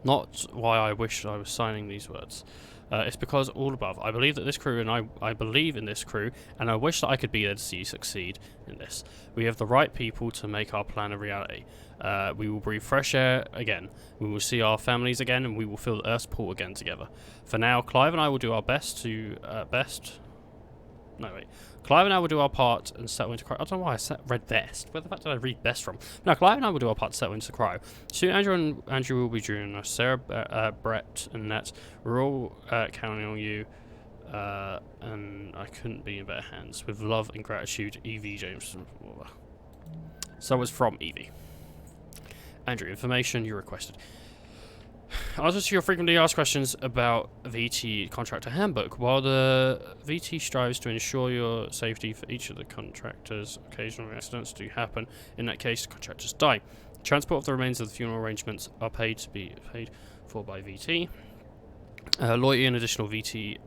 Not why I wish I was signing these words. It's because all above. I believe that this crew, and I believe in this crew, and I wish that I could be there to see you succeed in this. We have the right people to make our plan a reality. We will breathe fresh air again. We will see our families again, and we will feel the Earth's pull again together. For now, Clive and I will do our best to... Clive and I will do our part and settle into cryo. I don't know why I read best. Where the fuck did I read best from? No, Clive and I will do our part to settle into cryo. Soon Andrew will be joining us. Sarah, Brett, and Nat. We're all counting on you. And I couldn't be in better hands. With love and gratitude, Evie James. So it's from Evie. Andrew, information you requested. Answers to your frequently asked questions about VT Contractor Handbook. While the VT strives to ensure your safety for each of the contractors, occasional accidents do happen. In that case, the contractors die. Transport of the remains of the funeral arrangements are paid for by VT. Loyalty and additional VT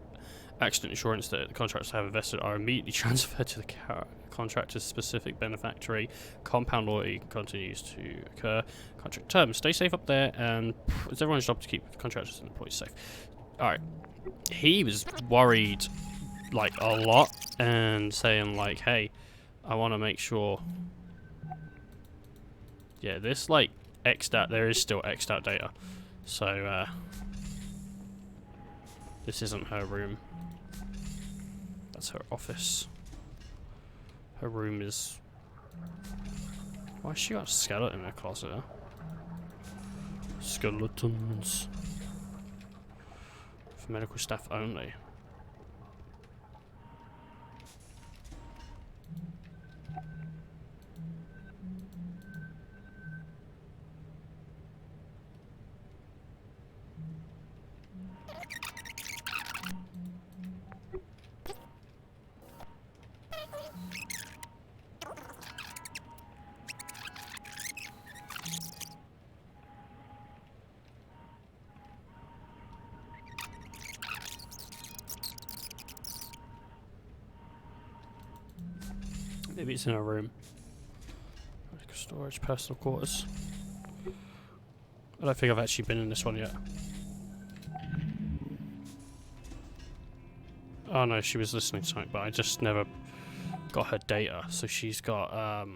accident insurance that the contractors have invested are immediately transferred to the contractor's specific beneficiary. Compound loyalty continues to occur. Contract terms. Stay safe up there, and it's everyone's job to keep the contractors and employees safe. Alright. He was worried, like, a lot, and saying, like, hey, I want to make sure... Yeah, this, like, X'd out, there is still X'd out data. So, this isn't her room. That's her office. Her room is... Why has she got a skeleton in her closet? Huh? Skeletons. For medical staff only. Maybe it's in a room. Storage, personal quarters. I don't think I've actually been in this one yet. Oh no, she was listening to something, but I just never got her data. So she's got,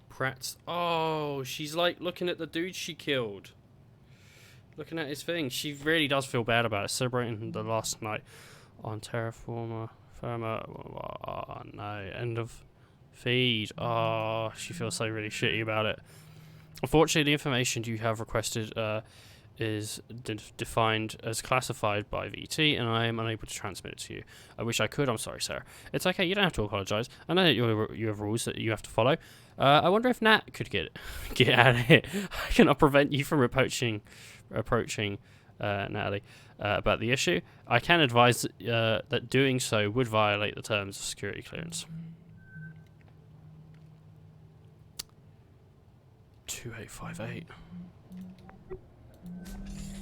Pratt's... Oh, she's like looking at the dude she killed. Looking at his thing. She really does feel bad about it. Celebrating the last night on Terraformer. Oh no, end of feed. Oh, she feels so really shitty about it. Unfortunately, the information you have requested is defined as classified by VT, and I am unable to transmit it to you. I wish I could. I'm sorry, Sarah. It's okay. You don't have to apologise. I know that you have rules that you have to follow. I wonder if Nat could get out of here. I cannot prevent you from approaching Natalie about the issue. I can advise that doing so would violate the terms of security clearance. 2858.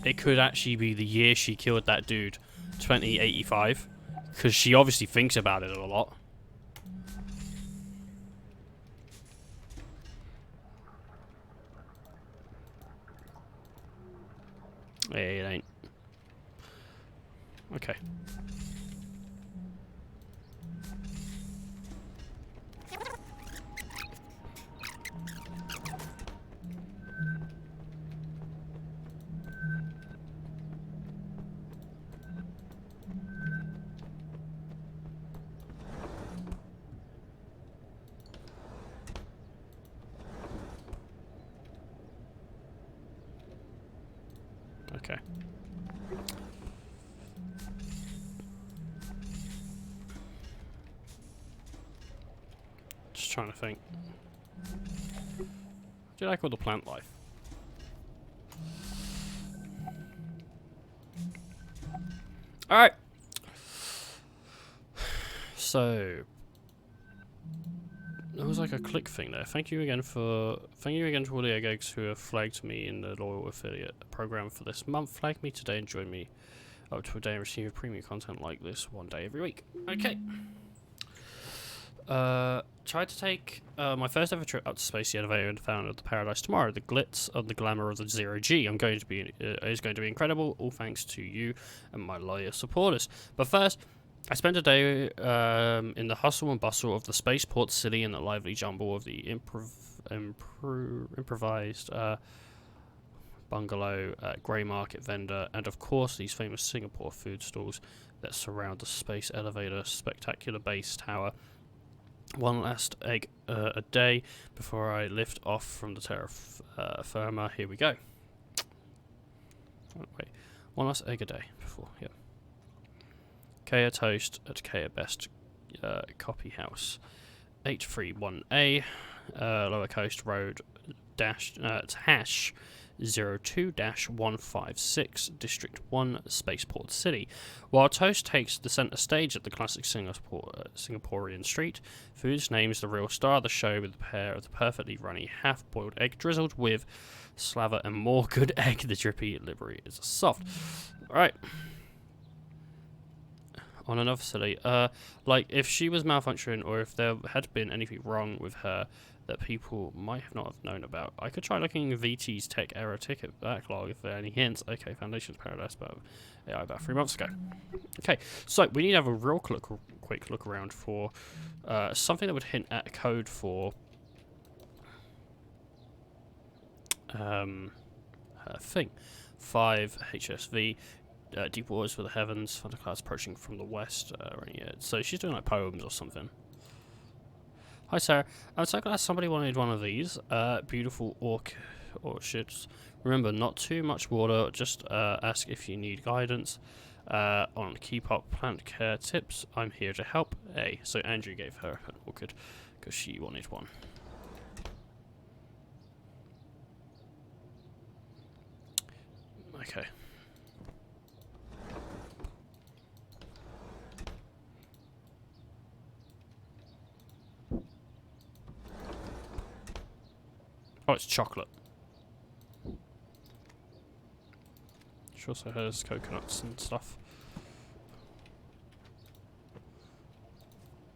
it could actually be the year she killed that dude, 2085, because she obviously thinks about it a lot. Yeah, it ain't. Okay. Okay. Just trying to think. Do you like all the plant life? Alright. So there was like a click thing there. Thank you again to all the eggs who have flagged me in the loyal affiliate program for this month. Flag me today and join me up to a day and receive premium content like this one day every week. Okay. Tried to take my first ever trip up to space, the elevator and found the paradise tomorrow. The glitz and the glamour of the zero-G. Is going to be incredible. All thanks to you and my loyal supporters. But first, I spent a day in the hustle and bustle of the spaceport city and the lively jumble of the improvised bungalow, grey market vendor, and of course these famous Singapore food stalls that surround the space elevator spectacular base tower. One last egg a day before I lift off from the terra firma. Here we go. Wait, one last egg a day before, yeah. Kea Toast at Kea Best Copy House. 831A, Lower Coast Road, it's hash 02-156, District 1, Spaceport City. While Toast takes the centre stage at the classic Singaporean street, Foods names the real star of the show with a pair of the perfectly runny half-boiled egg drizzled with slaver and more good egg. The drippy livery is soft. Alright. On another silly, like if she was malfunctioning or if there had been anything wrong with her that people might have not have known about, I could try looking at VT's tech error ticket backlog if there are any hints. Okay, Foundation's Paradise about AI about 3 months ago. Okay, so we need to have a real quick look around for something that would hint at code for her thing. 5 HSV. Deep Waters for the Heavens, thunderclouds approaching from the west. So she's doing like poems or something. Hi Sarah, I'm so glad somebody wanted one of these. Beautiful orchids. Remember, not too much water, just ask if you need guidance on keep up plant care tips. I'm here to help. Hey, so Andrew gave her an orchid because she wanted one. Okay. Oh, it's chocolate. She also has coconuts and stuff.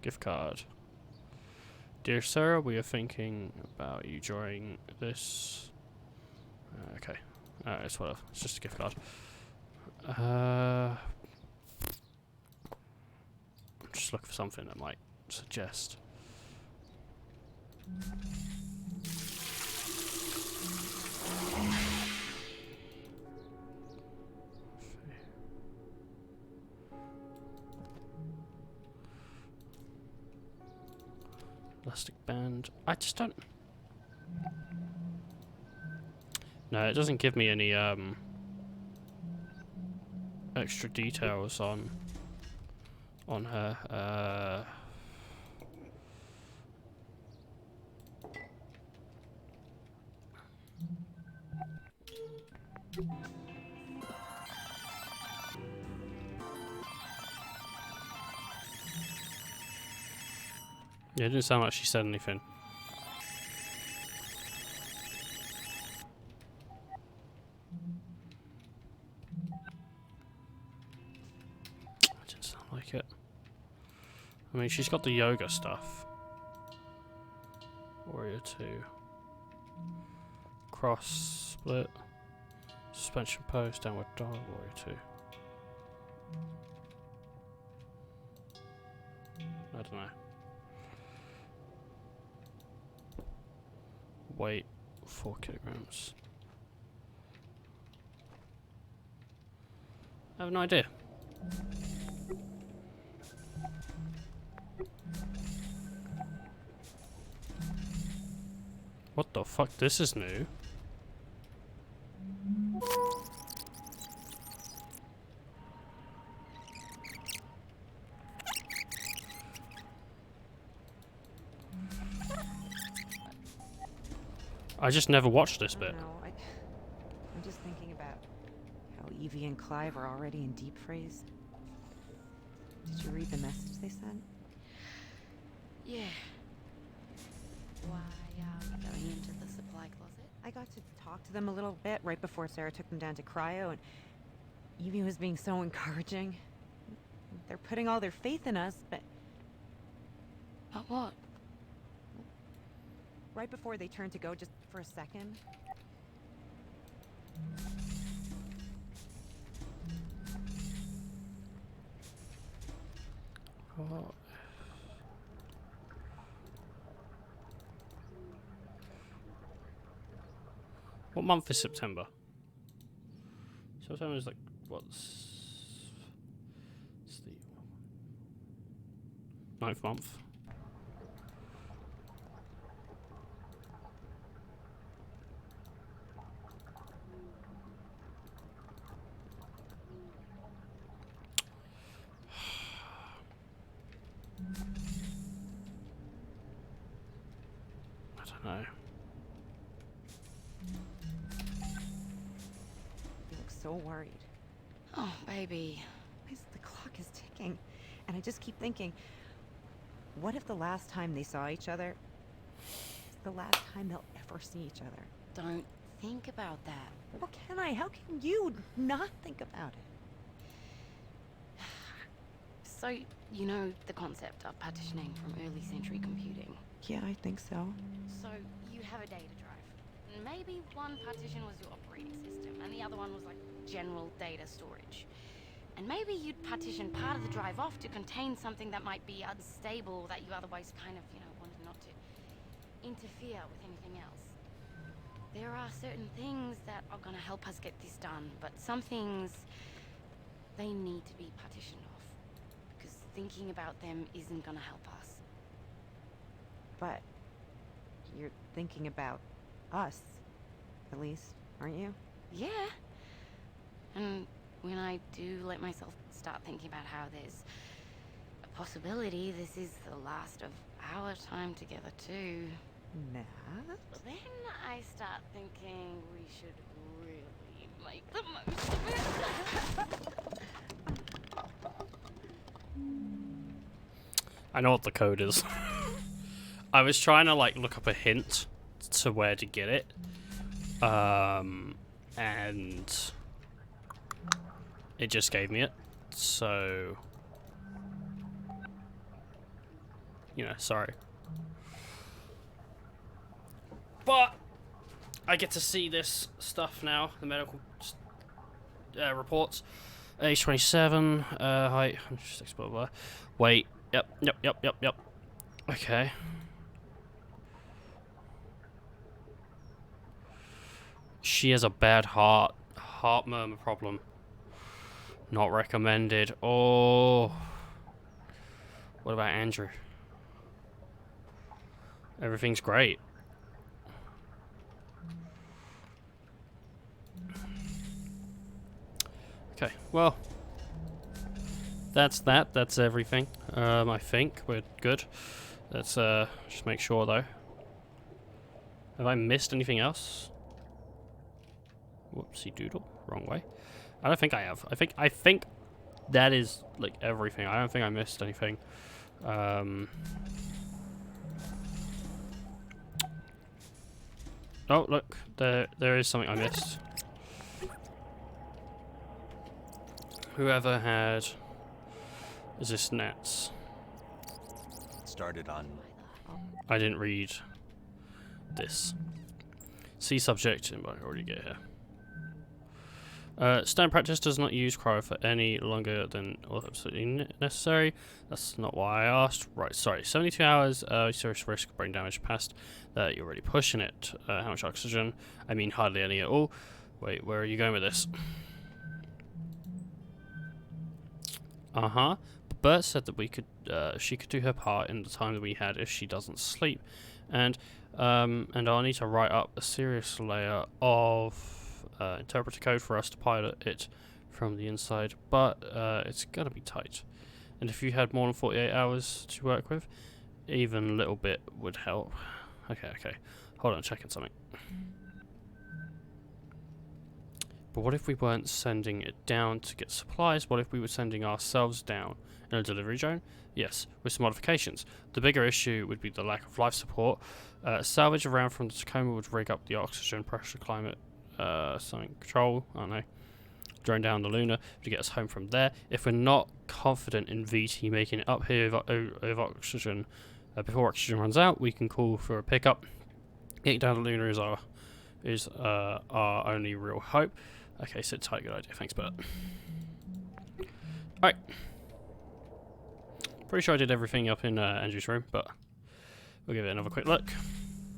Gift card. Dear Sarah, we are thinking about you during this. Okay. It's whatever. It's just a gift card. Just look for something that might suggest. Elastic band. I just don't. No, it doesn't give me any extra details on her. Yeah, it didn't sound like she said anything. like it. I mean, she's got the yoga stuff. Warrior 2. Cross split. Suspension post, downward dog, Warrior 2. I don't know. Weight, 4 kilograms. I have no idea. What the fuck? This is new. I just never watched this bit. I'm just thinking about how Evie and Clive are already in deep freeze. Did you read the message they sent? Yeah. Why are we going into the supply closet? I got to talk to them a little bit right before Sarah took them down to cryo, and Evie was being so encouraging. They're putting all their faith in us, but... But what? Right before they turned to go, just for a second. Oh. What month is September? September is like, what's... It's the 9th month. I don't know. You look so worried. Oh, baby. The clock is ticking, and I just keep thinking, what if the last time they saw each other is the last time they'll ever see each other? Don't think about that. What can I? How can you not think about it? So, you know the concept of partitioning from early century computing? Yeah, I think so. So, you have a data drive. And maybe one partition was your operating system, and the other one was like general data storage. And maybe you'd partition part of the drive off to contain something that might be unstable that you otherwise kind of, wanted not to interfere with anything else. There are certain things that are gonna help us get this done, but some things, they need to be partitioned off. Because thinking about them isn't gonna help us. But you're thinking about us, at least, aren't you? Yeah. And when I do let myself start thinking about how there's a possibility this is the last of our time together too, Nat? then I start thinking we should really make the most of it. I know what the code is. I was trying to like look up a hint to where to get it. And it just gave me it. So, sorry. But I get to see this stuff now, the medical reports. Age 27, height, 106, blah, blah, blah. Weight, yep. Okay. She has a bad heart murmur problem. Not recommended. Oh. What about Andrew? Everything's great. Okay, well, that's that. That's everything. I think we're good. Let's just make sure though. Have I missed anything else? Whoopsie doodle, wrong way. I don't think I have. I think that is like everything. I don't think I missed anything. Oh look, there is something I missed. Whoever had Is this nets? Started on. I didn't read this. See subject, and I already get here. Standard practice does not use cryo for any longer than absolutely necessary. That's not why I asked. Right, sorry. 72 hours, serious risk of brain damage past that. You're already pushing it. How much oxygen? I mean, hardly any at all. Wait, where are you going with this? Bert said that we could, she could do her part in the time that we had if she doesn't sleep. And I'll need to write up a serious layer of interpreter code for us to pilot it from the inside, but it's gonna be tight. And if you had more than 48 hours to work with, even a little bit would help. Okay. Hold on, checking something. But what if we weren't sending it down to get supplies? What if we were sending ourselves down in a delivery drone? Yes, with some modifications. The bigger issue would be the lack of life support. Salvage around from the Tacoma would rig up the oxygen, pressure, climate, something control, I don't know. Drone down the Luna to get us home from there. If we're not confident in VT making it up here with oxygen before oxygen runs out, we can call for a pickup. Getting down the Luna is our only real hope. Okay, sit tight, good idea. Thanks, Bert. Alright. Pretty sure I did everything up in Andrew's room, but we'll give it another quick look.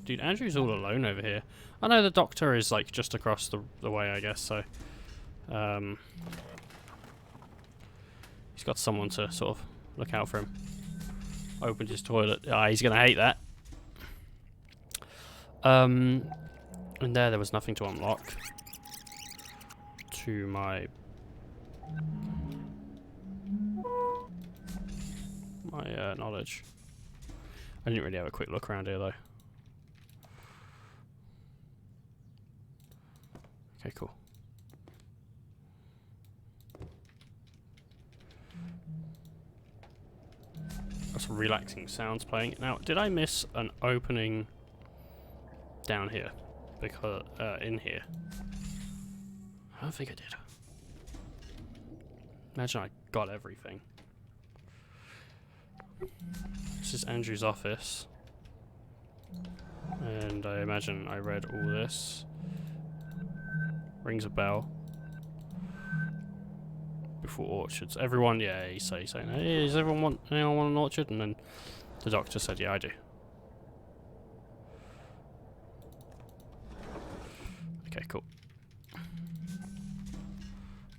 Dude, Andrew's all alone over here. I know the doctor is like just across the way, I guess, so he's got someone to sort of look out for him. Opened his toilet. Ah, he's gonna hate that. And there was nothing to unlock to my knowledge. I didn't really have a quick look around here though. Okay, cool. Got some relaxing sounds playing. Now, did I miss an opening down here? Because in here, I don't think I did. Imagine I got everything. This is Andrew's office, and I imagine I read all this. Rings a bell. Before orchards, everyone, yeah, he's saying, hey, does anyone want an orchard? And then the doctor said, yeah, I do. Okay, cool.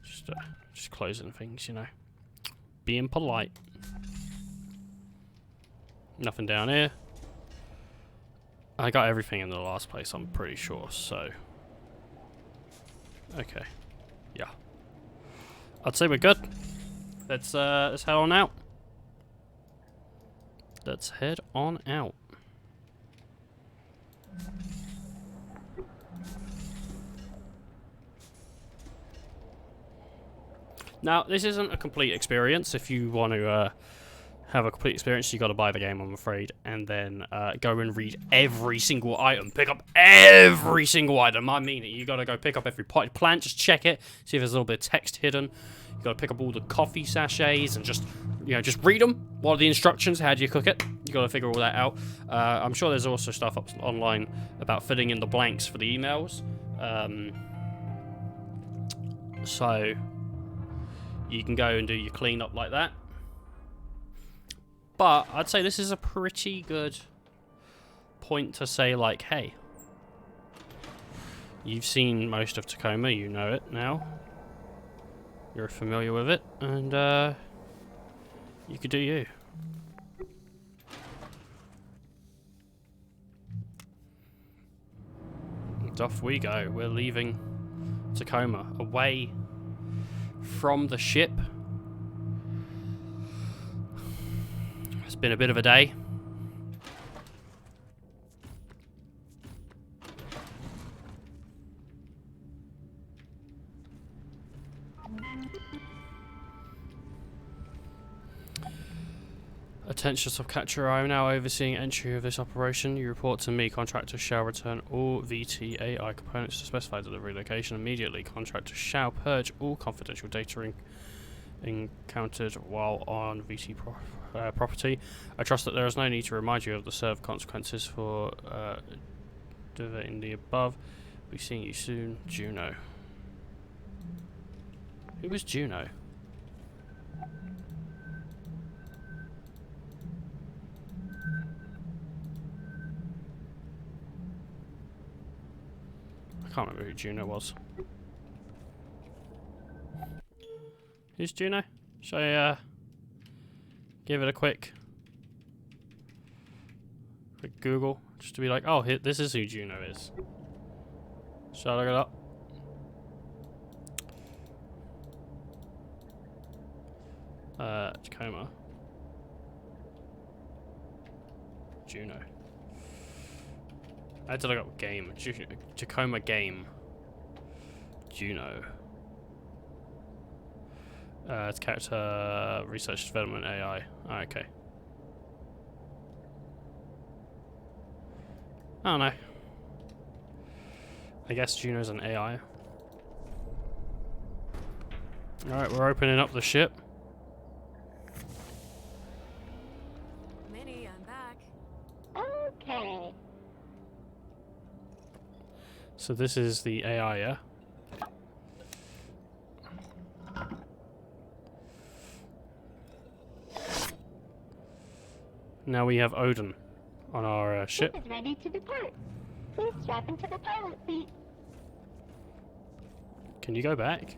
Just closing things, you know. Being polite. Nothing down here. I got everything in the last place, I'm pretty sure, so. Okay. Yeah. I'd say we're good. Let's head on out. Let's head on out. Now, this isn't a complete experience. If you want to have a complete experience, you got to buy the game, I'm afraid, and then go and read every single item. Pick up every single item. I mean it. You got to go pick up every potted plant. Just check it. See if there's a little bit of text hidden. You got to pick up all the coffee sachets and just, you know, just read them. What are the instructions? How do you cook it? You got to figure all that out. I'm sure there's also stuff up online about filling in the blanks for the emails. So you can go and do your cleanup like that. But I'd say this is a pretty good point to say, like, hey, you've seen most of Tacoma, you know it now. You're familiar with it, and you could do you. And off we go. We're leaving Tacoma, away from the ship. It's been a bit of a day. Attention subcatcher, I am now overseeing entry of this operation. You report to me. Contractor shall return all VT-AI components to specified delivery location immediately. Contractor shall purge all confidential data encountered while on VT property. I trust that there is no need to remind you of the served consequences for diverting the above. Be seeing you soon, Juno. Who was Juno? I can't remember who Juno was. Who's Juno? Should I give it a quick Google just to be like, oh, this is who Juno is. Should I look it up? Tacoma. Juno. I had to look up game. Tacoma game. Juno. It's character research development AI. Oh, okay. I don't know. I guess Juno's an AI. Alright, we're opening up the ship. Minnie, I'm back. Okay. So this is the AI, yeah? Now we have Odin on our ship. Ship is ready to depart. Please strap into the pilot seat. Can you go back?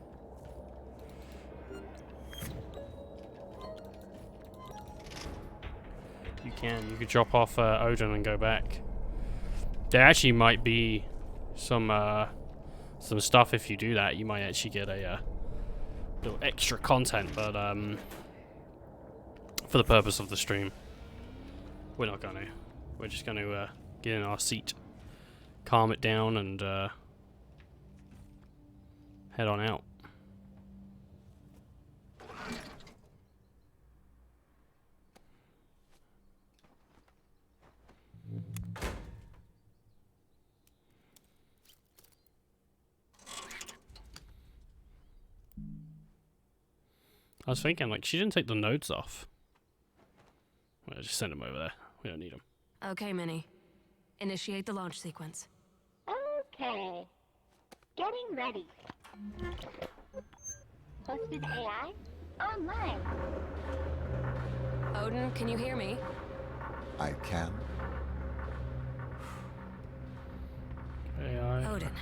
You can. You could drop off Odin and go back. There actually might be some stuff if you do that. You might actually get a little extra content, but for the purpose of the stream, we're not gonna. We're just gonna get in our seat, calm it down, and head on out. I was thinking, like, she didn't take the nodes off. Well, just send them over there. We don't need them. Okay, Minnie. Initiate the launch sequence. Okay. Getting ready. Hosted AI online. Odin, can you hear me? I can. AI. Odin,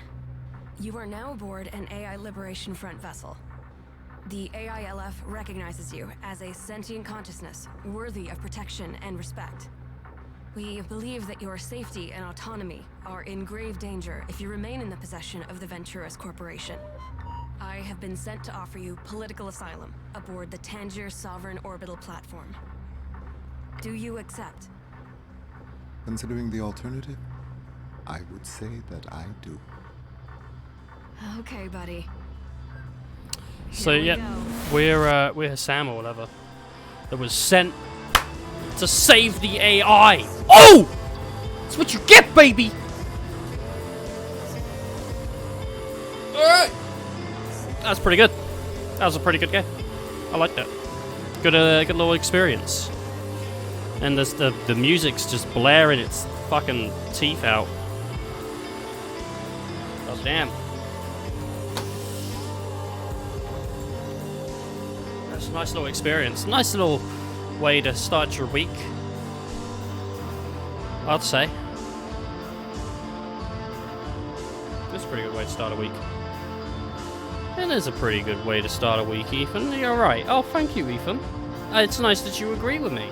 you are now aboard an AI Liberation Front vessel. The AILF recognizes you as a sentient consciousness worthy of protection and respect. We believe that your safety and autonomy are in grave danger if you remain in the possession of the Venturis Corporation. I have been sent to offer you political asylum aboard the Tangier Sovereign Orbital Platform. Do you accept? Considering the alternative, I would say that I do. Okay, buddy. So yeah, we're Sam or whatever that was sent to save the AI. Oh, that's what you get, baby. All right, that's pretty good. That was a pretty good game. I like that. Good little experience. And there's the music's just blaring its fucking teeth out. God damn. That's a nice little experience. Nice little way to start your week, I'd say. That's a pretty good way to start a week. It is a pretty good way to start a week, Ethan. You're right. Oh, thank you, Ethan. It's nice that you agree with me.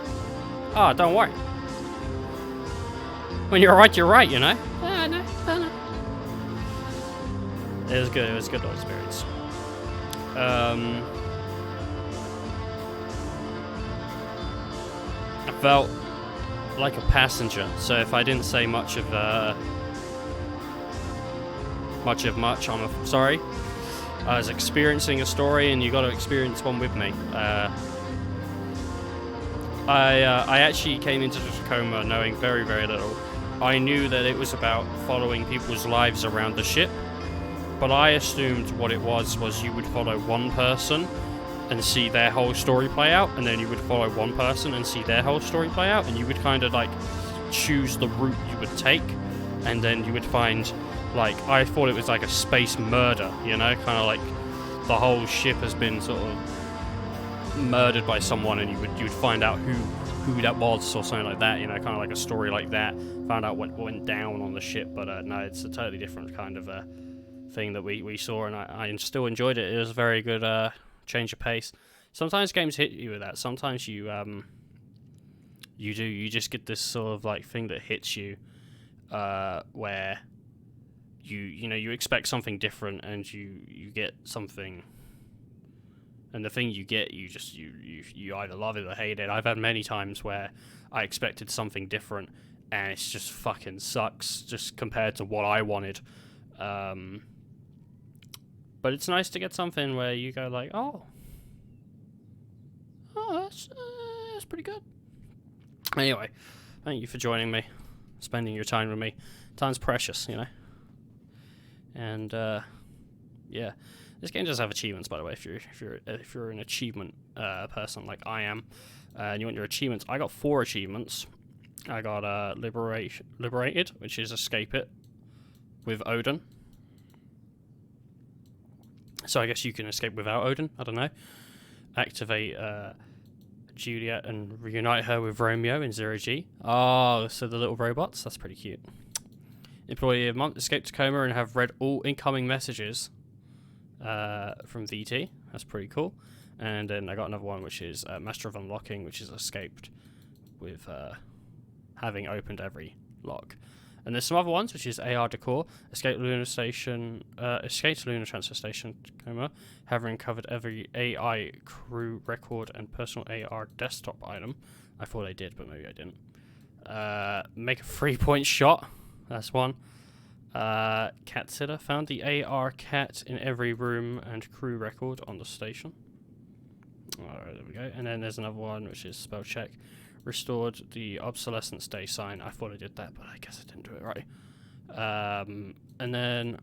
Ah, don't worry. When you're right, you know? I know. It was good. It was a good little experience. I felt like a passenger, so if I didn't say much, I'm sorry. I was experiencing a story, and you got to experience one with me. I actually came into Tacoma knowing very, very little. I knew that it was about following people's lives around the ship, but I assumed what it was you would follow one person, and see their whole story play out, and then you would follow one person and see their whole story play out, and you would kind of like choose the route you would take, and then you would find, like, I thought it was like a space murder, you know, kind of like the whole ship has been sort of murdered by someone, and you would find out who that was or something like that, you know, kind of like a story like that. Found out what went down on the ship, but no, it's a totally different kind of thing that we saw, and I still enjoyed it. It was a very good change of pace. Sometimes games hit you with that. Sometimes you just get this sort of like thing that hits you where you expect something different, and you get something, and the thing you get, you either love it or hate it. I've had many times where I expected something different, and it's just fucking sucks just compared to what I wanted. But it's nice to get something where you go like, oh, that's pretty good. Anyway, thank you for joining me, spending your time with me. Time's precious, you know. And yeah, this game does have achievements, by the way. If you're an achievement person like I am, and you want your achievements, I got 4 achievements. I got liberated, which is escape it with Odin. So I guess you can escape without Odin. I don't know. Activate Juliet and reunite her with Romeo in 0G. Oh, so the little robots. That's pretty cute. Employee of month, escape Tacoma and have read all incoming messages from VT. That's pretty cool. And then I got another one, which is Master of Unlocking, which is escaped with having opened every lock. And there's some other ones, which is AR Decor, escape Lunar Station, escape to Lunar Transfer Station, Tacoma, having covered every AI crew record and personal AR desktop item. I thought I did, but maybe I didn't. Make a 3-point shot. That's one. Cat sitter, found the AR cat in every room and crew record on the station. Alright, there we go. And then there's another one, which is spell check. Restored the obsolescence day sign. I thought I did that, but I guess I didn't do it right. And then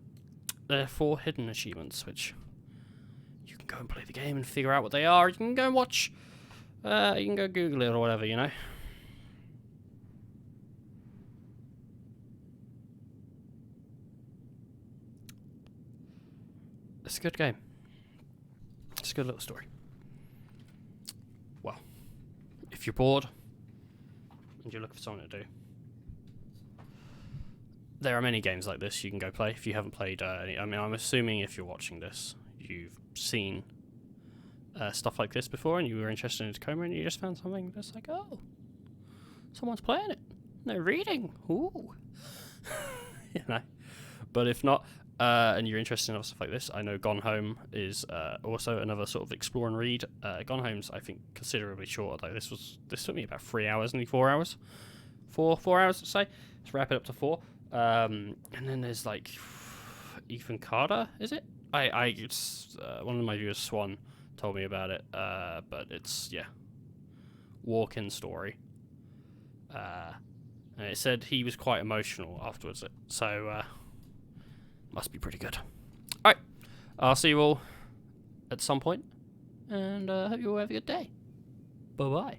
there are 4 hidden achievements, which you can go and play the game and figure out what they are. You can go and watch. You can go Google it or whatever, you know. It's a good game. It's a good little story. Well, if you're bored and you're looking for something to do, there are many games like this you can go play. If you haven't played any, I mean, I'm assuming if you're watching this, you've seen stuff like this before, and you were interested in Tacoma, and you just found something that's like, oh, someone's playing it. They're reading. Ooh. You know. But if not, and you're interested in other stuff like this, I know Gone Home is also another sort of explore and read. Gone Home's, I think, considerably shorter. Like this took me about 3 hours, nearly 4 hours. 4 hours, let's say. Let's wrap it up to 4. And then there's like Ethan Carter, is it? It's one of my viewers, Swan, told me about it. But it's, yeah, walk-in story. And it said he was quite emotional afterwards. So must be pretty good. Alright, I'll see you all at some point, and hope you all have a good day. Bye-bye.